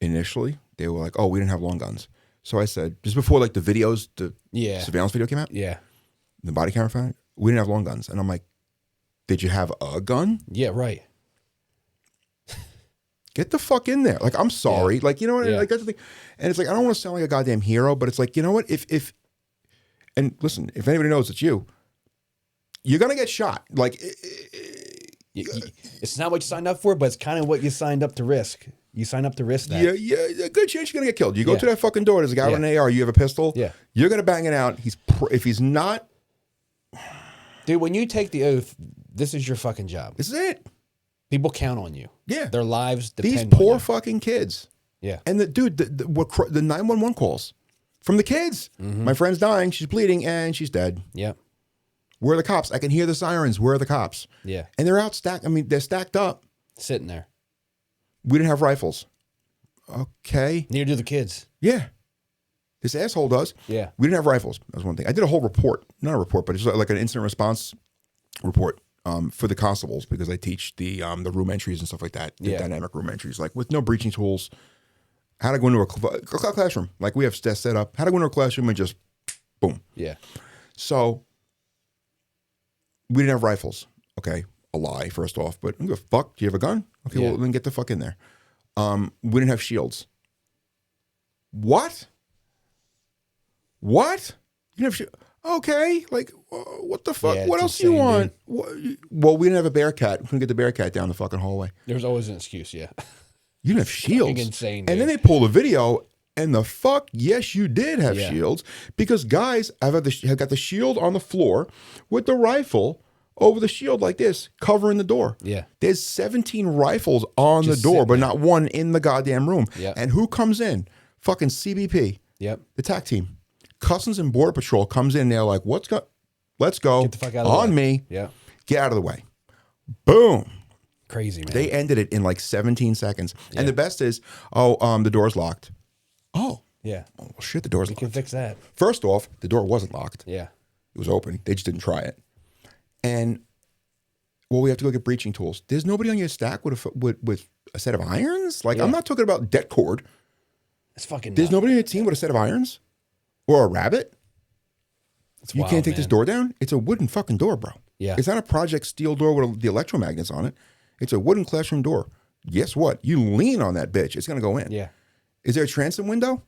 initially they were like, oh, we didn't have long guns. So I said, just before like the videos, the surveillance video came out, the body camera found it, we didn't have long guns. And I'm like, did you have a gun? Yeah, right. Get the fuck in there. Like, I'm sorry. Like, like that's the thing. And it's like, I don't want to sound like a goddamn hero, but it's like, you know what? If and listen, if anybody knows it's you're going to get shot. Like, it's not what you signed up for, but it's kind of what you signed up to risk. You sign up to risk that. Yeah, a good chance you're going to get killed. You go to that fucking door, there's a guy with an AR, you have a pistol. Yeah. You're going to bang it out. If he's not. Dude, when you take the oath, this is your fucking job. This is it. People count on you. Yeah. Their lives depend on these poor you. fucking kids. Yeah. And the 911 calls from the kids. My friend's dying, she's bleeding, and she's dead. Yep. Where are the cops? I can hear the sirens. Where are the cops? Yeah. And they're out stacked. I mean, they're stacked up. Sitting there. We didn't have rifles. Okay. Neither do the kids. Yeah. This asshole does. Yeah. We didn't have rifles. That was one thing. I did a whole report. Not a report, but it's like an incident response report for the constables, because I teach the room entries and stuff like that. The dynamic room entries, like with no breaching tools. How to go into a classroom. Like, we have set up. How to go into a classroom and just boom. Yeah. So we didn't have rifles. Okay. A lie, first off. But I'm going to fuck. Do you have a gun? Okay, well, then get the fuck in there. We didn't have shields. What? You didn't have shields? Okay. Like, what the fuck? What else do you want? Well, we didn't have a Bearcat. We couldn't get the Bearcat down the fucking hallway. There's always an excuse, You didn't have shields. Insane, and then they pull the video, and the fuck, yes, you did have shields, because guys have got the shield on the floor with the rifle over the shield like this, covering the door. Yeah. There's 17 rifles on the door, but not one in the goddamn room. Yep. And who comes in? Fucking CBP. Yep. The TAC team. Customs and Border Patrol comes in, they're like, what's going? Let's go. Get the fuck out of the on way. me. Yeah. Get out of the way. Boom. Crazy, man. They ended it in like 17 seconds. And the best is, the door's locked. Oh. Yeah. Oh, well, shit, the door's We locked. can fix that. First off, the door wasn't locked. Yeah. It was open. They just didn't try it. And, well, we have to go get breaching tools. There's nobody on your stack with a set of irons? Like, I'm not talking about det cord. It's fucking There's nuts. nobody on your team with a set of irons? Or a rabbit? It's You wild, can't take this man. door down? It's a wooden fucking door, bro. Yeah. It's not a project steel door with the electromagnets on it. It's a wooden classroom door. Guess what? You lean on that bitch, it's going to go in. Yeah. Is there a transom window?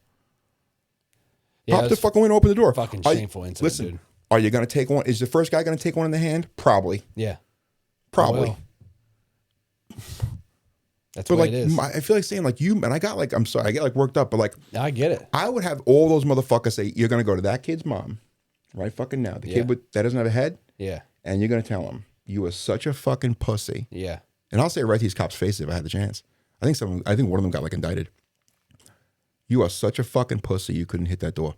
Yeah, Pop the that's fucking window, open the door. fucking shameful incident, Listen, dude. are you going to take one? Is the first guy going to take one in the hand? Probably. Yeah. Probably. Well, that's But what like, it is. I feel like saying like you, and I got like, I'm sorry, I get like worked up, but like, I get it. I would have all those motherfuckers say, you're going to go to that kid's mom right fucking now. The kid that doesn't have a head. Yeah. And you're going to tell him, you are such a fucking pussy. Yeah. And I'll say it right to these cops' faces if I had the chance. I think one of them got like indicted. You are such a fucking pussy. You couldn't hit that door.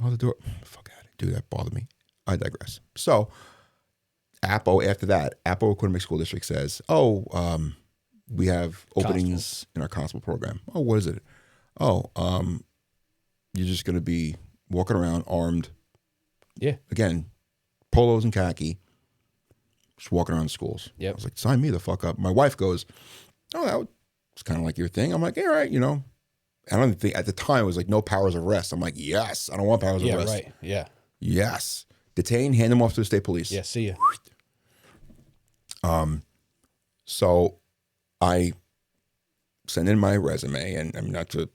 Oh, the door. Fuck out of it. Dude, that bothered me. I digress. So, Apo, after that, Apo Economic School District says, we have openings in our constable program. Oh, what is it? Oh, you're just going to be walking around armed. Yeah. Again, polos and khaki, just walking around the schools. Yep. I was like, sign me the fuck up. My wife goes, oh, that was kind of like your thing. I'm like, all right, I don't think at the time it was like no powers of arrest. I'm like, yes, I don't want powers of arrest. Yeah, right. Yeah. Yes. Detain, hand them off to the state police. Yeah, see ya. So I send in my resume, and I'm not to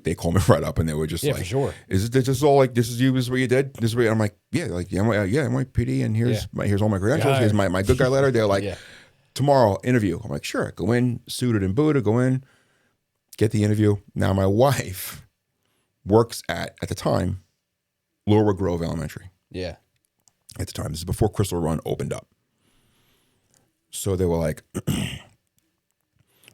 they call me right up, and they were just Yeah, like, for sure. Is it just all like, this is what you did? This is what I'm like, yeah, like, NYPD, and here's all my credentials. Here's my good guy letter. They're like, Yeah. tomorrow, interview. I'm like, sure. Go in, suited and booted, go in, get the interview. Now, my wife works at the time, Laurel Grove Elementary. Yeah. At the time. This is before Crystal Run opened up. So they were like,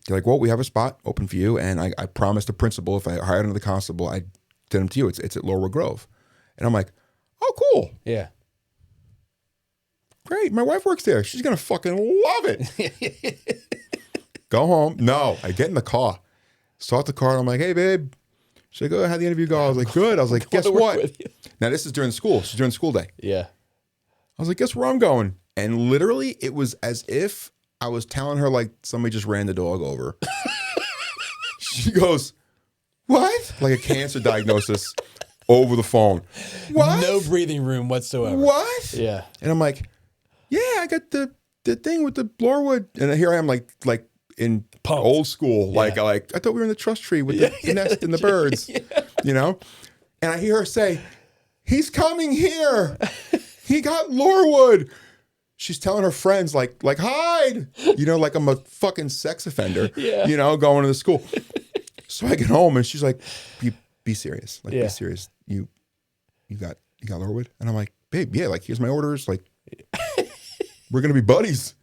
they're like, well, we have a spot open for you, and I promised the principal if I hired another constable, I'd send him to you. It's at Laurel Grove. And I'm like, oh, cool. Yeah. Great. My wife works there. She's going to fucking love it. Go home. No, I get in the car. Start the car. And I'm like, hey, babe. She's like, oh, how'd the interview go? I was like, good. I was like, guess what? Now, this is during school. This is during school day. Yeah. I was like, guess where I'm going? And literally, it was as if I was telling her like somebody just ran the dog over. She goes, what? Like a cancer diagnosis over the phone. What? No breathing room whatsoever. What? Yeah. And I'm like, yeah, I got the thing with the Bloorwood. And here I am like in Pumped. old school. Yeah. Like I thought we were in the trust tree with the nest and the birds, And I hear her say, he's coming here. He got Lorewood. She's telling her friends like hide, like I'm a fucking sex offender, going to the school. So I get home and she's like, be serious. Like, be serious. You got Lorewood? And I'm like, babe, yeah, like here's my orders. Like we're going to be buddies.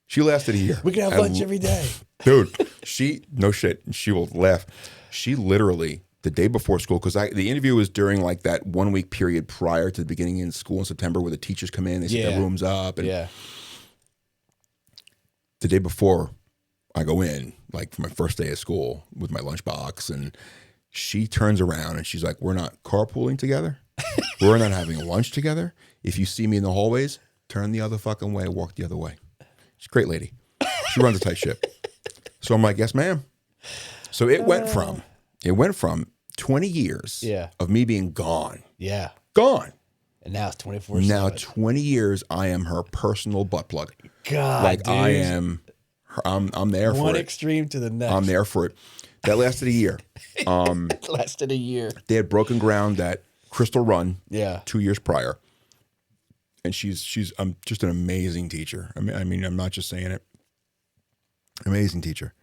She lasted a year. We can have lunch every day. Dude, no shit. She will laugh. She literally, the day before school, because the interview was during like that 1 week period prior to the beginning in school in September where the teachers come in, they set their rooms up. And the day before I go in, like for my first day of school with my lunchbox, and she turns around and she's like, we're not carpooling together. We're not having lunch together. If you see me in the hallways, turn the other fucking way, walk the other way. She's a great lady. She runs a tight ship. So I'm like, yes, ma'am. So it went from 20 years of me being gone. Yeah. Gone. And now it's 24/7. Now 20 years, I am her personal butt plug. God, like dude. I am, I'm there for it. One extreme to the next. I'm there for it. That lasted a year. Lasted a year. They had broken ground at Crystal Run 2 years prior. And she's just an amazing teacher. I mean, I'm not just saying it. Amazing teacher.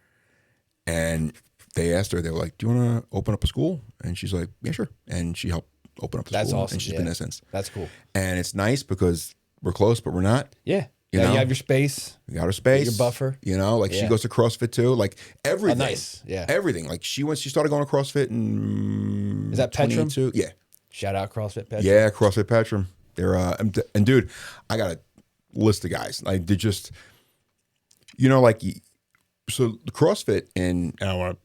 And they asked her, they were like, do you want to open up a school? And she's like, yeah, sure. And she helped open up the That's school. awesome. And she's been there since. That's cool. And it's nice because we're close, but we're not. Yeah. You know? You have your space. You got her space. Your buffer. Like she goes to CrossFit too. Like everything. Nice. Yeah. Everything. Like she started going to CrossFit in Is that Petrum? 22. Yeah. Shout out CrossFit Petrum. Yeah, CrossFit Petrum. They're and dude, I got a list of guys. Like they're just, like so the CrossFit and I don't want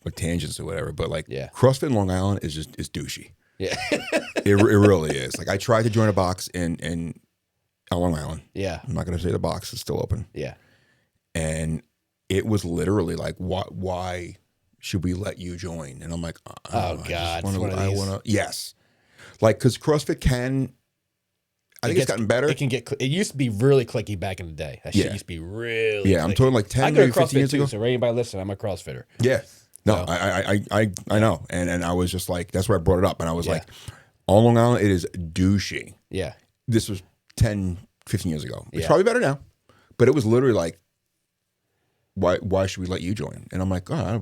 to tangents or whatever, but like CrossFit in Long Island is douchey. Yeah, it really is. Like I tried to join a box in Long Island. Yeah, I'm not going to say the box is still open. Yeah, and it was literally like, why should we let you join? And I'm like, oh God, I want to. Yes, like because CrossFit can. I think it's gotten better. It used to be really clicky back in the day. That shit used to be really clicky. I'm talking like 10, maybe 15 years ago. So for anybody listening, I'm a CrossFitter. Yeah. No, so. I know. And I was just like, that's why I brought it up. And I was like, on Long Island, it is douchey. Yeah. This was 10, 15 years ago. It's probably better now. But it was literally like, why should we let you join? And I'm like, I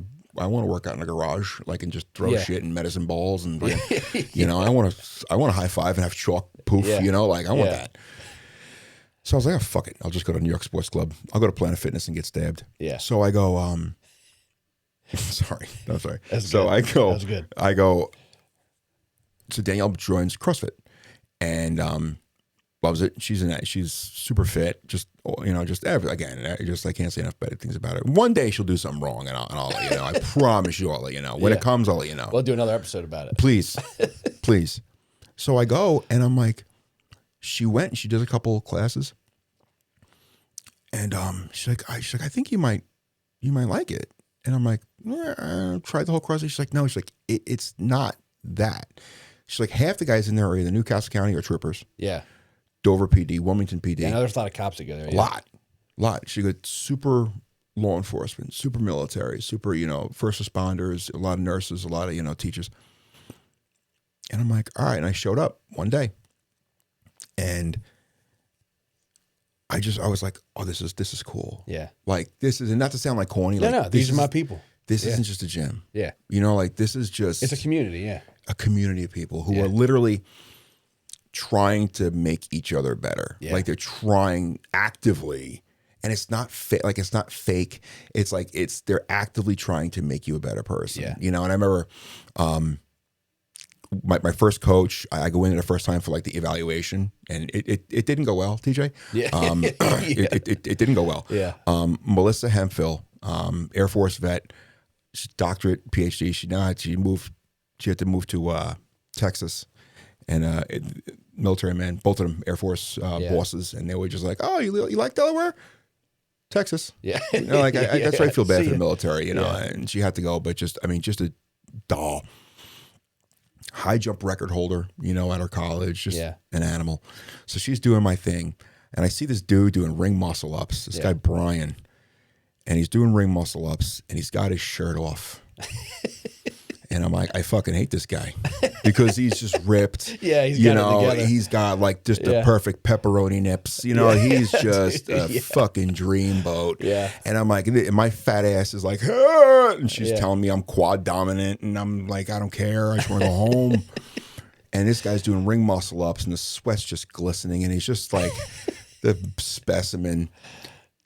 want to work out in a garage, like, and just throw shit and medicine balls, and like, I want to high five and have chalk poof, like I want that. So I was like, oh, fuck it, I'll just go to New York Sports Club. I'll go to Planet Fitness and get stabbed. Yeah. So I go, sorry. That's so good. I go, That's good. I go. So Danielle joins CrossFit, and loves it. She's in that. She's super fit. Just I can't say enough better things about her. One day she'll do something wrong, and I'll let you know. I promise you, I'll let you know. When it comes, I'll let you know. We'll do another episode about it. Please, please. So I go, and I'm like, she went and she did a couple of classes, and she's like, I think you might like it. And I'm like, try the whole CrossFit. She's like, no. She's like, it's not that. She's like, half the guys in there are either Newcastle County or troopers. Yeah. Dover PD, Wilmington PD. Yeah, I know there's a lot of cops that go there. A lot. She got super law enforcement, super military, super, first responders, a lot of nurses, a lot of, teachers. And I'm like, all right. And I showed up one day, and I was like, oh, this is cool. Yeah. Like this is, and not to sound like corny. No, these are my people. This isn't just a gym. Yeah. Like this is just. It's a community. Yeah. A community of people who are literally trying to make each other better. Yeah. Like they're trying actively, and it's not like it's not fake. It's like they're actively trying to make you a better person. Yeah. And I remember my first coach, I go in the first time for like the evaluation, and it didn't go well, TJ. Yeah. It didn't go well. Yeah. Melissa Hemphill, Air Force vet, doctorate, PhD. She had to move to Texas, and military men, both of them Air Force bosses, and they were just like, "Oh, you like Delaware, Texas?" Yeah, that's why I feel bad for the military, And she had to go, but just a doll, high jump record holder, at her college, just an animal. So she's doing my thing, and I see this dude doing ring muscle ups. This guy Brian, and he's doing ring muscle ups, and he's got his shirt off. And I'm like, I fucking hate this guy because he's just ripped. Yeah, he's got it together. He's got like just the perfect pepperoni nips. He's just a fucking dreamboat. Yeah. And I'm like, and my fat ass is like, ah! And she's telling me I'm quad dominant, and I'm like, I don't care. I just want to go home. And this guy's doing ring muscle ups, and the sweat's just glistening, and he's just like the specimen.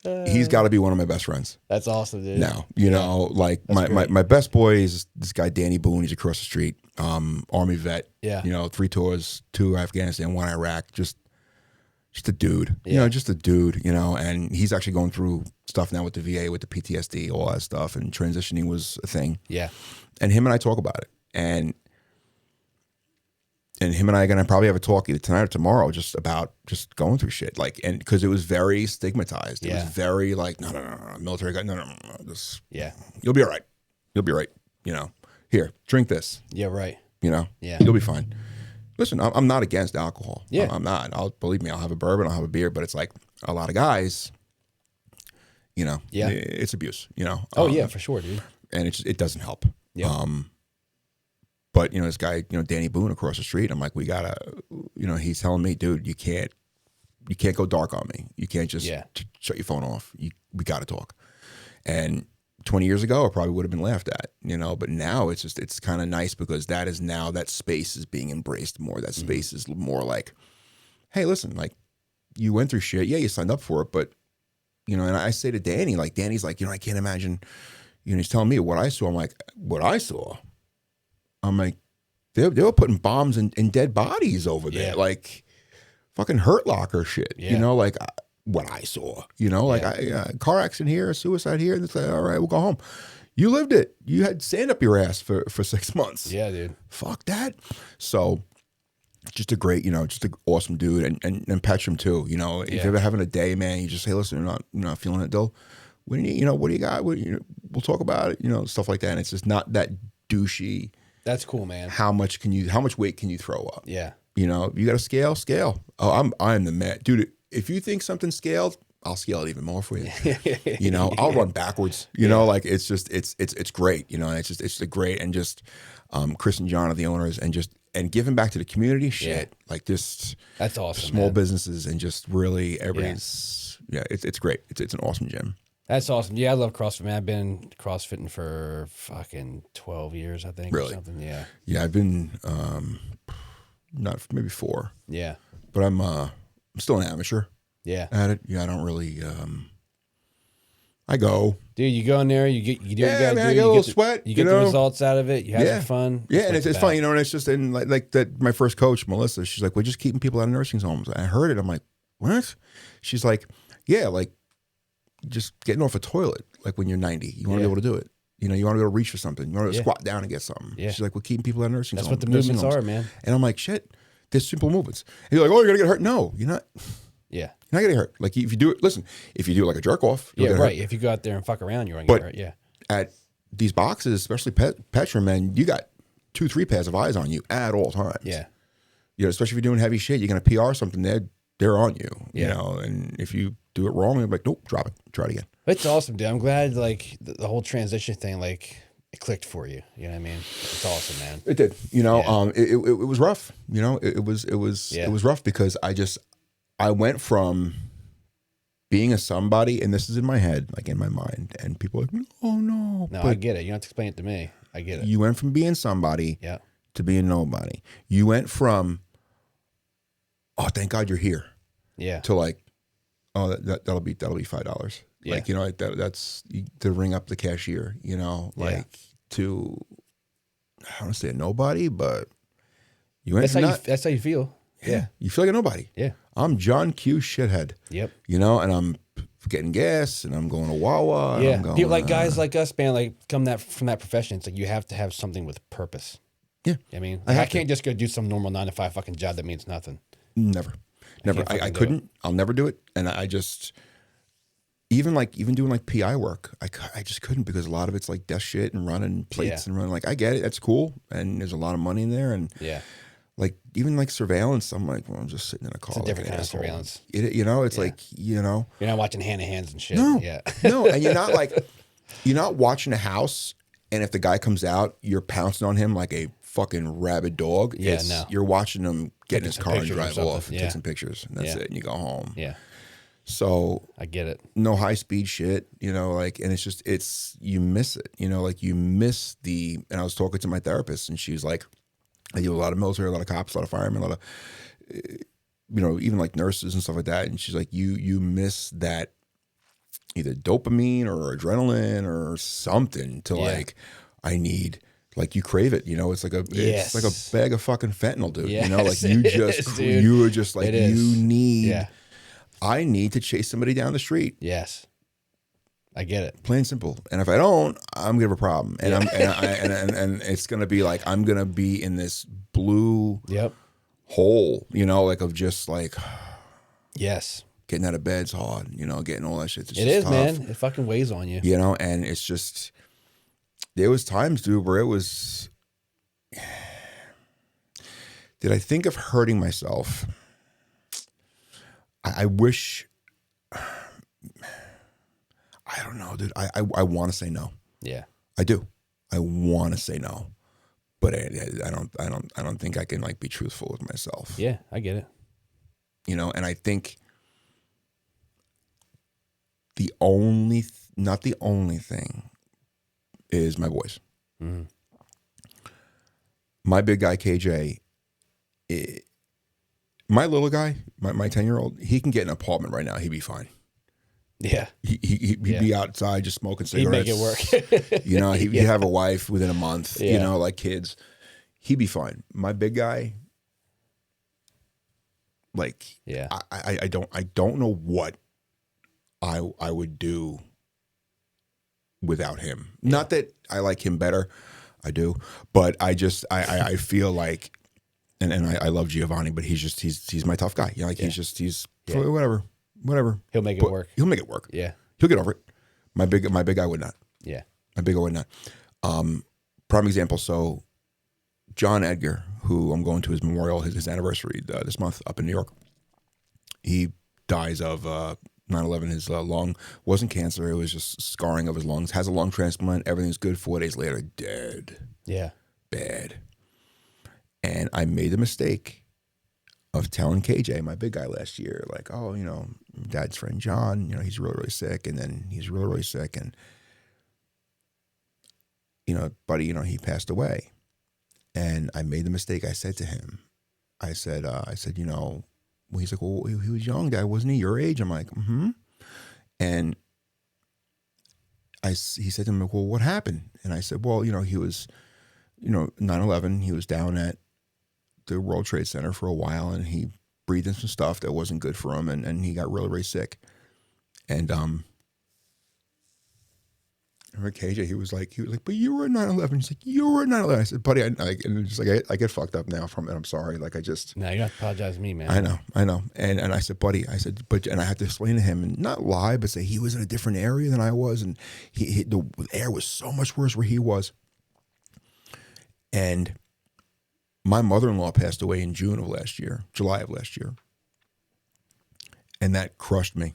He's got to be one of my best friends. That's awesome, dude. Now, like my best boy is this guy, Danny Boone. He's across the street, Army vet. Yeah. 3 tours, 2 Afghanistan, 1 Iraq. Just a dude. Just a dude, and he's actually going through stuff now with the VA, with the PTSD, all that stuff, and transitioning was a thing. Yeah. And him and I talk about it. And him and I are gonna probably have a talk either tonight or tomorrow, just about just going through shit, like, and because it was very stigmatized. It was very like, no, military guy, no, this, you'll be all right, here, drink this, right, you'll be fine. Listen, I'm not against alcohol. I'm not. Believe me, I'll have a bourbon, I'll have a beer, but it's like a lot of guys, it's abuse, Oh yeah, for sure, dude. And it doesn't help. Yeah. But, this guy, Danny Boone across the street, I'm like, we gotta, he's telling me, dude, you can't go dark on me. You can't just shut your phone off. We got to talk. And 20 years ago, I probably would have been laughed at, but now it's kind of nice because that space is being embraced more. That space is more like, hey, listen, like, you went through shit. Yeah, you signed up for it. But, and I say to Danny, like, Danny's like, I can't imagine, he's telling me what I saw. I'm like, what I saw? I'm like, they were putting bombs in dead bodies over there. Yeah. Like, fucking Hurt Locker shit. Yeah. You know, like what I saw. You know, like car accident here, suicide here, and it's like, all right, we'll go home. You lived it. You had sand up your ass for 6 months. Yeah, dude. Fuck that. So just a great, just an awesome dude, and Petram too. You know, if you're ever having a day, man, you just say, listen, you're not feeling it, though. What do you got? We'll talk about it. Stuff like that. And it's just not that douchey. That's cool, man. How much weight can you throw up? Yeah. You got to scale. Oh, I'm the man, dude. If you think something's scaled, I'll scale it even more for you. I'll run backwards. Like it's just it's great. It's great, and just Chris and John are the owners, and giving back to the community. Shit, like this. That's awesome. Small businesses and just really everybody's. Yeah, it's great. It's an awesome gym. That's awesome. Yeah, I love CrossFit, man. I've been CrossFitting for fucking 12 years, I think. Really? Or something. Yeah. Yeah, I've been not maybe 4. Yeah. But I'm still an amateur. Yeah. At it. Yeah, I don't really. I go. Dude, you go in there, you do what you gotta do. I get a little sweat. You get the results out of it. You have some fun. Yeah, and it's fun, and it's just and like that. My first coach, Melissa, she's like, "We're just keeping people out of nursing homes." I heard it. I'm like, "What?" She's like, "Yeah, like just getting off a toilet, like when you're 90, you want to be able to do it. You want to be able to reach for something. You want to squat down and get something." Yeah. She's like, "We're keeping people out of nursing homes." That's what the movements are, man. And I'm like, "Shit, there's simple movements." And you're like, "Oh, you're gonna get hurt?" No, you're not. Yeah. You're not getting hurt. Like if you do it, listen, if you do it like a jerk off, yeah, right. If you go out there and fuck around, you're going to get hurt. Yeah. At these boxes, especially Petram, man, you got 2-3 pairs of eyes on you at all times. Yeah. Especially if you're doing heavy shit, you're going to PR something, they're on you. Yeah. And if you do it wrong, they're like, nope, drop it, try it again. It's awesome, dude. I'm glad like the whole transition thing, like it clicked for you. You know what I mean? It's awesome, man. It did. It was rough. It was rough because I went from being a somebody, and this is in my head, like in my mind, and people are like, oh no. No, I get it. You don't have to explain it to me. I get it. You went from being somebody to being nobody. You went from, oh, thank God you're here. Yeah. To like, oh, that'll be $5. Yeah. Like, that's to ring up the cashier, to, I don't want to say a nobody, but you went that's how you feel. Yeah. You feel like a nobody. Yeah. I'm John Q. Shithead. Yep. And I'm getting gas, and I'm going to Wawa. Yeah. I'm going, people like guys like us, man, like from that profession, it's like you have to have something with purpose. Yeah. I mean, I can't just go do some normal 9-to-5 fucking job that means nothing. Never. I couldn't. I'll never do it. And I just, even doing like PI work, I just couldn't, because a lot of it's like desk shit and running plates and running. Like, I get it. That's cool. And there's a lot of money in there. And like, even like surveillance, I'm like, well, I'm just sitting in a car. It's a different kind of surveillance. It's like, You're not watching hand in hands and shit. No. Yeah. No. And you're not watching a house, and if the guy comes out, you're pouncing on him like a fucking rabid dog. Yeah, no. You're watching him get in his car and drive off and Yeah. take some pictures, and that's it, and you go home. Yeah. So I get it. No high speed shit, and it's just, you miss it, like you miss and I was talking to my therapist, and she's like, I do a lot of military, a lot of cops, a lot of firemen, a lot of, even like nurses and stuff like that. And she's like, you miss that either dopamine or adrenaline or something to like, I need, like, you crave it, it's like it's like a bag of fucking fentanyl, dude. Yes, like you were just like, you need, I need to chase somebody down the street. Yes. I get it. Plain and simple. And if I don't, I'm gonna have a problem. And and it's gonna be like, I'm gonna be in this blue hole, like of just like, yes, getting out of bed's hard, getting all that shit. It is tough, man. It fucking weighs on you. And it's just, there was times, dude, where it was, did I think of hurting myself? I wish, I don't know, dude. I want to say no. Yeah, I do. I want to say no, but I don't think I can like be truthful with myself. Yeah, I get it. And I think not the only thing is my voice. Mm-hmm. My big guy KJ, my little guy, my 10-year-old, he can get an apartment right now. He'd be fine. Yeah. He'd be outside just smoking cigarettes. He'd make it work. He'd have a wife within a month, like kids. He'd be fine. My big guy, Like, Yeah. I don't know what I would do without him. Yeah. Not that I like him better, I do, but I feel like, and I love Giovanni, but he's my tough guy. You know, like he's whatever. He'll make it work. He'll make it work. Yeah. He'll get over it. My big guy would not. Yeah. My big guy would not. Prime example. So John Edgar, who I'm going to his memorial, his anniversary this month up in New York. He dies of 9/11. His lung wasn't cancer; it was just scarring of his lungs. Has a lung transplant. Everything's good. 4 days later, dead. Yeah. Bad. And I made the mistake of telling KJ, my big guy, last year, like, oh, you know, Dad's friend John, you know, he's really, really sick, and then he's really, really sick, and you know, buddy, you know, he passed away. And I made the mistake. I said to him, I said, you know, well, he's like, well, he was young, Dad, wasn't he your age? I'm like, mm-hmm. And he said to me, well, what happened? And I said, well, you know, he was, you know, 9/11, he was down at the World Trade Center for a while, and he breathed in some stuff that wasn't good for him, and he got really, really sick. And I remember KJ, he was like, but you were at 9/11. He's like, you were at 9/11. I said, buddy, and it's just like, I get fucked up now from it. I'm sorry. Like, I just. No, you don't have to apologize to me, man. I know. And I said, buddy, and I had to explain to him and not lie, but say he was in a different area than I was. And the air was so much worse where he was. And my mother-in-law passed away in July of last year. And that crushed me.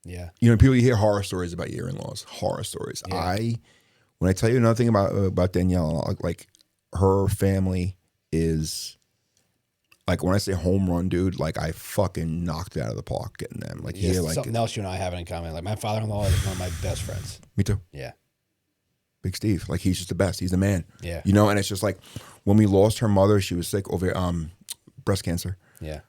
Yeah. You know, people, you hear horror stories about your in-laws, horror stories. Yeah. When I tell you another thing about Danielle, like, her family is, like, when I say home run, dude, like, I fucking knocked it out of the park getting them. Like, yeah, like something else you and I have in common. Like, my father-in-law is one of my best friends. Me too. Yeah. Big Steve. Like, he's just the best. He's the man. Yeah. You know, and it's just like, when we lost her mother, she was sick over breast cancer. Yeah.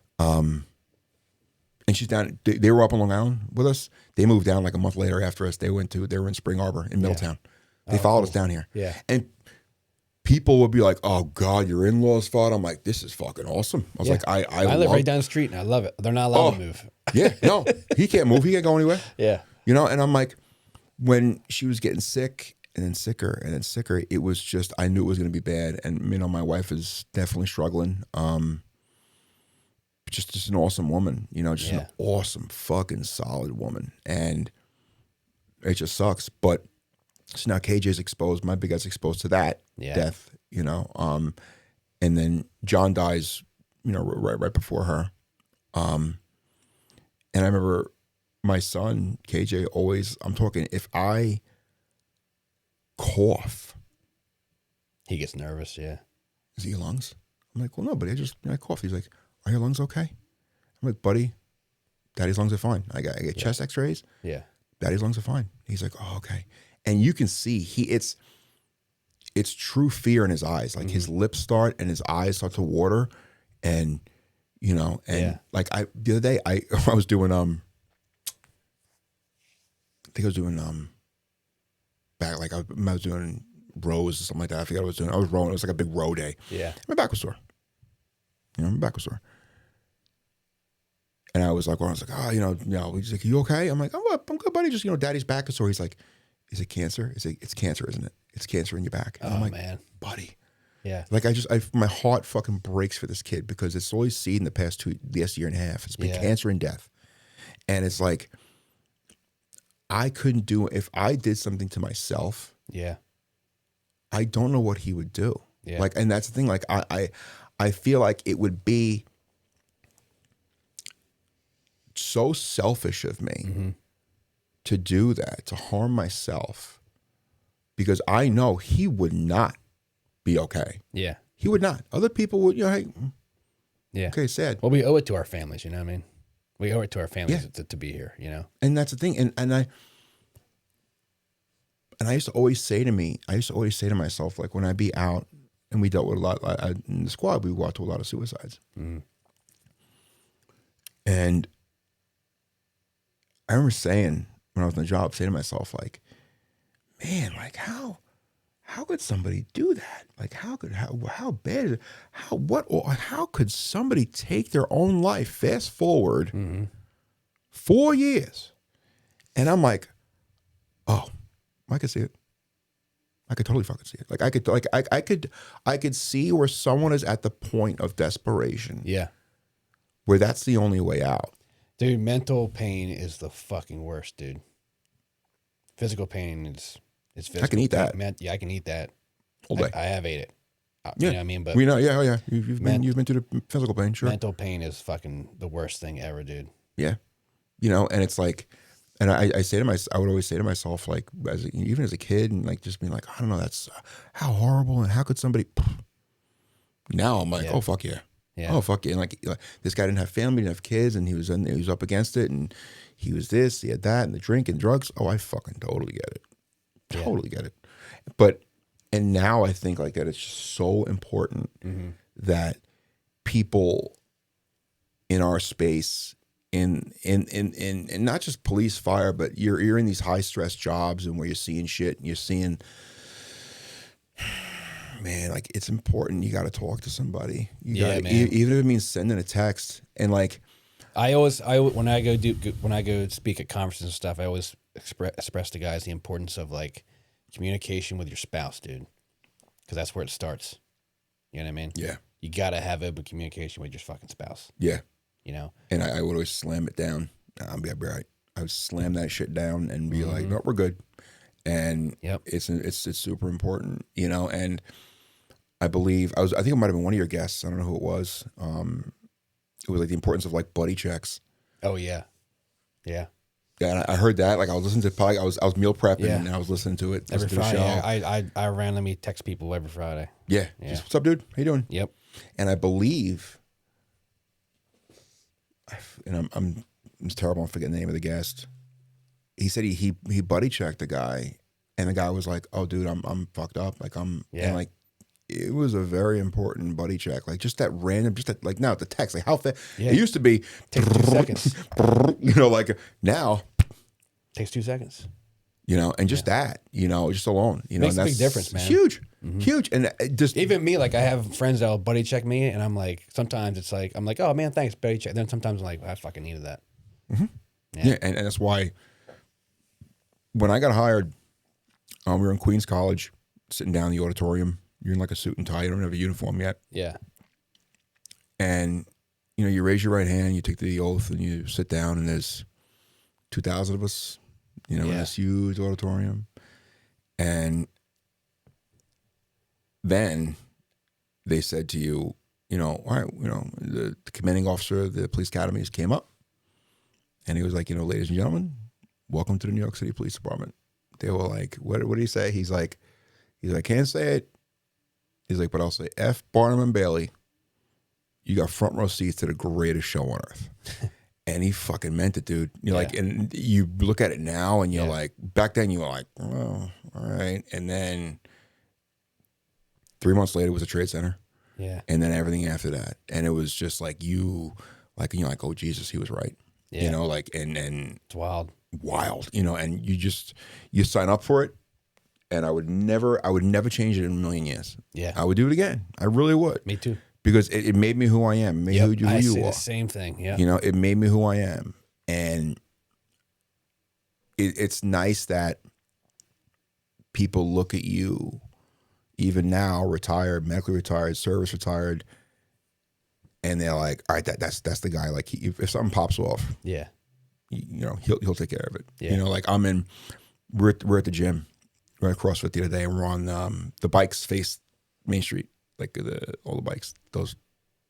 And she's down. They were up on Long Island with us. They moved down like a month later after us. They were in Spring Arbor in Middletown. They followed us down here. Yeah. And people would be like, "Oh God, your in-laws fought." I'm like, "This is fucking awesome." I was like, "I live right down the street and I love it. They're not allowed to move." Yeah, no, he can't move. He can't go anywhere. Yeah. You know. And I'm like, when she was getting sick and then sicker and then sicker, it was just, I knew it was going to be bad. And you know, my wife is definitely struggling. Just an awesome woman, you know, just an awesome fucking solid woman. And it just sucks. But so now KJ's exposed, my big guy's exposed to that death, you know. And then John dies, you know, right before her. And I remember my son, KJ, always, I'm talking, if I cough. He gets nervous, yeah. Is it your lungs? I'm like, well, no, but I cough. He's like, are your lungs okay? I'm like, buddy, Daddy's lungs are fine. I get chest x-rays. Yeah. Daddy's lungs are fine. He's like, oh, okay. And you can see it's true fear in his eyes. Like, his lips start and his eyes start to water. And, you know, and like the other day I was doing, I think I was doing, back, like I was doing rows or something like that. I forgot what I was doing. I was rowing. It was like a big row day. Yeah. My back was sore. You know, my back was sore. And I was like, oh, you know, he's like, you okay? I'm like, I'm good, buddy. Just, you know, Daddy's back is sore. He's like, is it cancer? It's cancer, isn't it? It's cancer in your back. And I'm like, man, buddy. Yeah. Like, my heart fucking breaks for this kid because it's all he's seen the past year and a half. It's been cancer and death. And it's like, I couldn't do, if I did something to myself. Yeah. I don't know what he would do. Yeah. Like, and that's the thing. Like, I feel like it would be so selfish of me to do that, to harm myself, because I know he would not be okay. Yeah. He would not. Other people would, you know, hey, okay, sad. Well, we owe it to our families, you know what I mean? We owe it to our families to be here, you know? And that's the thing. And I used to always say to myself, like, when I be out, and we dealt with a lot, in the squad, we walked to a lot of suicides. And I remember saying, when I was on the job, saying to myself, like, man, like, how how could somebody do that? Like, how bad is it? How could somebody take their own life? Fast forward 4 years, and I'm like, oh, I could see it. I could totally fucking see it. I could see where someone is at the point of desperation. Yeah. Where that's the only way out. Dude, mental pain is the fucking worst, dude. Physical pain is physical. I can eat that. Yeah, I can eat that. All day. I have ate it. Yeah. You know what I mean? But we know, yeah. You've been through the physical pain, sure. Mental pain is fucking the worst thing ever, dude. Yeah. You know, and it's like, and I would always say to myself, like, even as a kid, and like just being like, I don't know, that's how horrible, and how could somebody? Now I'm like, oh fuck yeah. Yeah. Oh fuck yeah. And like this guy didn't have family, didn't have kids, and he was up against it, and he was this, he had that, and the drink and drugs. Oh, I fucking totally get it. Totally get it. But and now I think like that it's just so important that people in our space, in not just police, fire, but you're in these high stress jobs and where you're seeing shit and you're seeing, man, like it's important. You got to talk to somebody. You got to, even if it means sending a text. And like, when I go speak at conferences and stuff, I always express to guys the importance of like communication with your spouse, dude, because that's where it starts. You know what I mean? Yeah. You got to have open communication with your fucking spouse. Yeah. You know? And I would always slam it down. I'll be right. I would slam that shit down and be like, no, we're good. And it's super important, you know? And I believe, I think it might've been one of your guests. I don't know who it was. It was like the importance of like buddy checks. Oh yeah. Yeah. Yeah, and I heard that. Like I was listening to I was meal prepping and I was listening to it every Friday. I randomly text people every Friday. Yeah. Just, what's up, dude? How you doing? Yep. And I believe, and I'm terrible. I'm forgetting the name of the guest. He said he buddy checked the guy, and the guy was like, "Oh, dude, I'm fucked up. Like and like it was a very important buddy check. Like just that random, just that, like now the text, like how fast it used to be. Takes 2 seconds. You know, like now takes 2 seconds. You know, and just that, you know, just alone, you know, makes a big difference, man. Huge, huge, and just even me, like I have friends that'll buddy check me, and I'm like, sometimes it's like I'm like, oh man, thanks, buddy check. Then sometimes I'm like, I fucking needed that. Yeah, and that's why when I got hired, we were in Queens College, sitting down in the auditorium. You're in like a suit and tie. You don't have a uniform yet. Yeah. And you know, you raise your right hand, you take the oath, and you sit down, and there's 2,000 of us. You know, in this huge auditorium. And then they said to you, you know, all right, you know, the commanding officer of the police academies came up and he was like, you know, ladies and gentlemen, welcome to the New York City Police Department. They were like, what did he say? He's like, I can't say it. He's like, but I'll say F. Barnum and Bailey. You got front row seats to the greatest show on earth. And he fucking meant it, dude. You're like, and you look at it now and you're like, back then you were like, oh, all right. And then 3 months later it was a Trade Center. Yeah. And then everything after that. And it was just like you're like, oh Jesus, he was right. Yeah. You know, like, and it's wild, you know, and you sign up for it. And I would never change it in a million years. Yeah. I would do it again. I really would. Me too. Because it made me who I am. It made who you are. I say the same thing. Yeah. You know, it made me who I am. And it's nice that people look at you, even now, retired, medically retired, service retired, and they're like, all right, that's the guy. Like, if something pops off, you know, he'll take care of it. Yeah. You know, like we're at the gym, right across the other day, and we're on the bikes face Main Street. Like all the bikes, those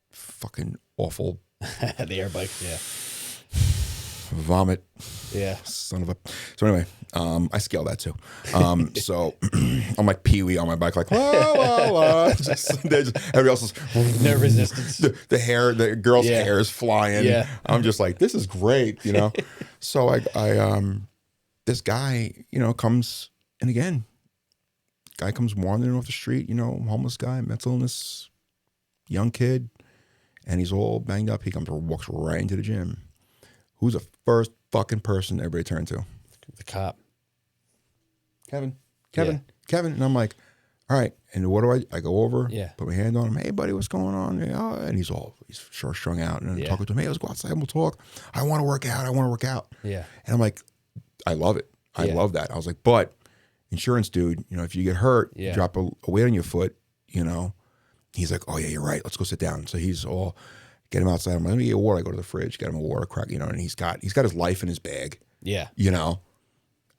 fucking awful. The air bikes, yeah. Vomit. Yeah. Son of a. So anyway, I scale that too. So I'm like Pee-wee on my bike, like, la, la, la. Everybody else is. No resistance. The girl's hair is flying. Yeah. I'm just like, this is great, you know? So I this guy, you know, comes, and again, guy comes wandering off the street, you know, homeless guy, mental illness, young kid, and he's all banged up. He walks right into the gym. Who's the first fucking person everybody turned to? The cop. Kevin. And I'm like, all right. And what do I go over, Yeah. put my hand on him. Hey, buddy, what's going on? And he's short strung out. And I'm talking to him. Hey, let's go outside and we'll talk. I want to work out. Yeah. And I'm like, I love it. I love that. I was like, but insurance dude, you know, if you get hurt, you drop a weight on your foot, you know, he's like, oh yeah, you're right. Let's go sit down. So he's all, get him outside. I'm like, let me get water. I go to the fridge, get him a water crack, you know, and he's got his life in his bag. Yeah. You know,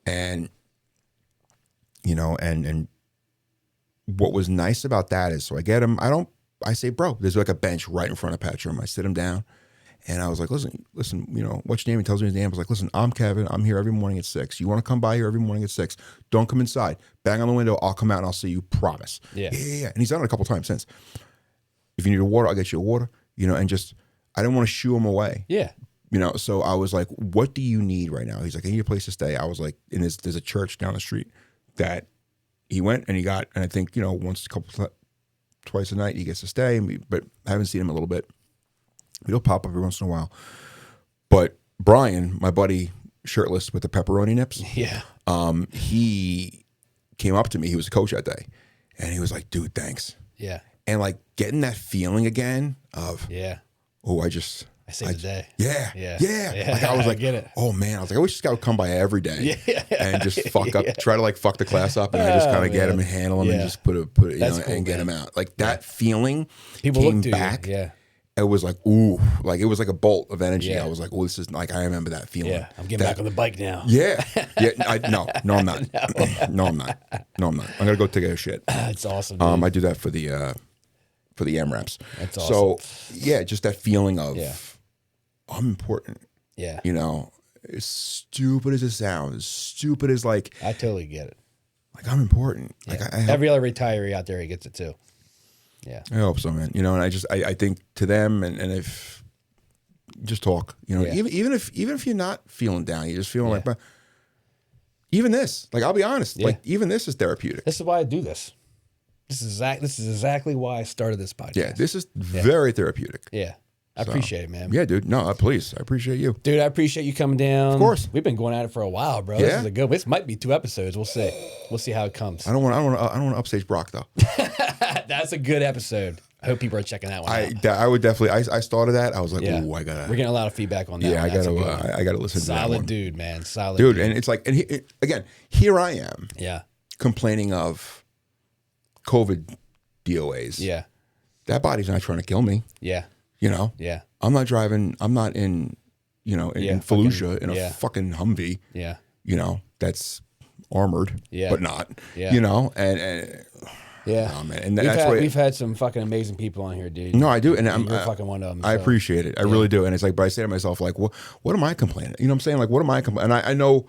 and, you know, and what was nice about that is, so I get him, I say, bro, there's like a bench right in front of Pat's room. I sit him down and I was like, listen, you know, what's your name? He tells me his name. I was like, listen, I'm Kevin. I'm here every morning at 6. You want to come by here every morning at 6? Don't come inside. Bang on the window. I'll come out and I'll see you. Promise. Yeah. Yeah. And he's done it a couple times since. If you need a water, I'll get you a water, you know, and just, I didn't want to shoo him away. Yeah. You know, so I was like, what do you need right now? He's like, I need a place to stay. I was like, there's a church down the street that he went and he got, and I think, you know, twice a night he gets to stay, but I haven't seen him a little bit. He'll pop up every once in a while. But Brian, my buddy, shirtless with the pepperoni nips, he came up to me. He was a coach that day. And he was like, dude, thanks. Yeah. And like getting that feeling again of, oh, I saved the day. Yeah. Like I was like, I get it. Oh man, I was like, I wish this guy would come by every day and just try to fuck the class up, and I just kind of get him and handle him and just put it, you know, cool, and get him out. Like that feeling came back. Yeah. It was like, ooh, like it was like a bolt of energy. I was like, oh, this is like, I remember that feeling. Yeah. I'm getting back on the bike now. Yeah. No, I'm not. No, I'm not. I'm gonna go take a shit. It's awesome. Dude. I do that for the MRAPs. That's awesome. So yeah, just that feeling of I'm important. Yeah. You know, as stupid as it sounds, as stupid as like, I totally get it. Like I'm important. Yeah. Like every other retiree out there, he gets it too. Yeah. I hope so, man. You know, and I think to them and if just talk, you know, even if you're not feeling down, you're just feeling like, but even this, like, I'll be honest, like even this is therapeutic. This is why I do this. This is exactly why I started this podcast. Yeah. This is very therapeutic. Yeah. I appreciate it, man. Yeah, dude. No, please. I appreciate you. Dude, I appreciate you coming down. Of course. We've been going at it for a while, bro. Yeah. This is a good. This might be 2 episodes. We'll see. We'll see how it comes. I don't want to upstage Brock though. That's a good episode. I hope people are checking that one out. I would definitely. I started that. I was like, ooh, I gotta. We're getting a lot of feedback on that. Yeah, I gotta listen to that one. Solid dude, man. Solid dude. And it's like, again, here I am. Yeah. Complaining of COVID DOAs. Yeah. That body's not trying to kill me. Yeah. You know? Yeah. I'm not driving, I'm not in, you know, in Fallujah in a fucking Humvee. Yeah. You know, that's armored, but not. Yeah. You know, and yeah. Oh, man. And we've had some fucking amazing people on here, dude. No, I do. And you're fucking one of them. I appreciate it. I really do. And it's like, but I say to myself, like, what am I complaining? You know what I'm saying? Like, what am I complaining? And I know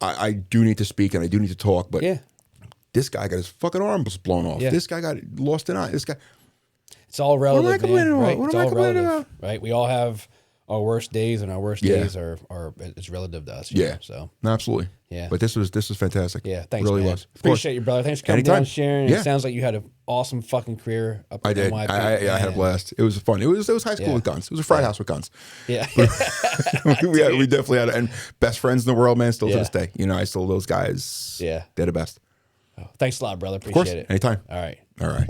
I do need to speak and I do need to talk, but this guy got his fucking arms blown off. Yeah. This guy got lost an eye. This guy. It's all relative. What am I complaining about? Right? What am I complaining about? Right? We all have our worst days, and our worst days are it's relative to us. You know? So no, absolutely. Yeah. But this was fantastic. Yeah. Thanks, really man. was. Appreciate you, brother. Thanks for coming down and sharing. It sounds like you had an awesome fucking career up at NYPD. I had a blast. It was fun. It was high school with guns. It was a frat house with guns. Yeah. we definitely had and best friends in the world, man. Still to this day. You know, I still those guys. Yeah. They're the best. Thanks a lot, brother. Appreciate it. Anytime. All right. All right.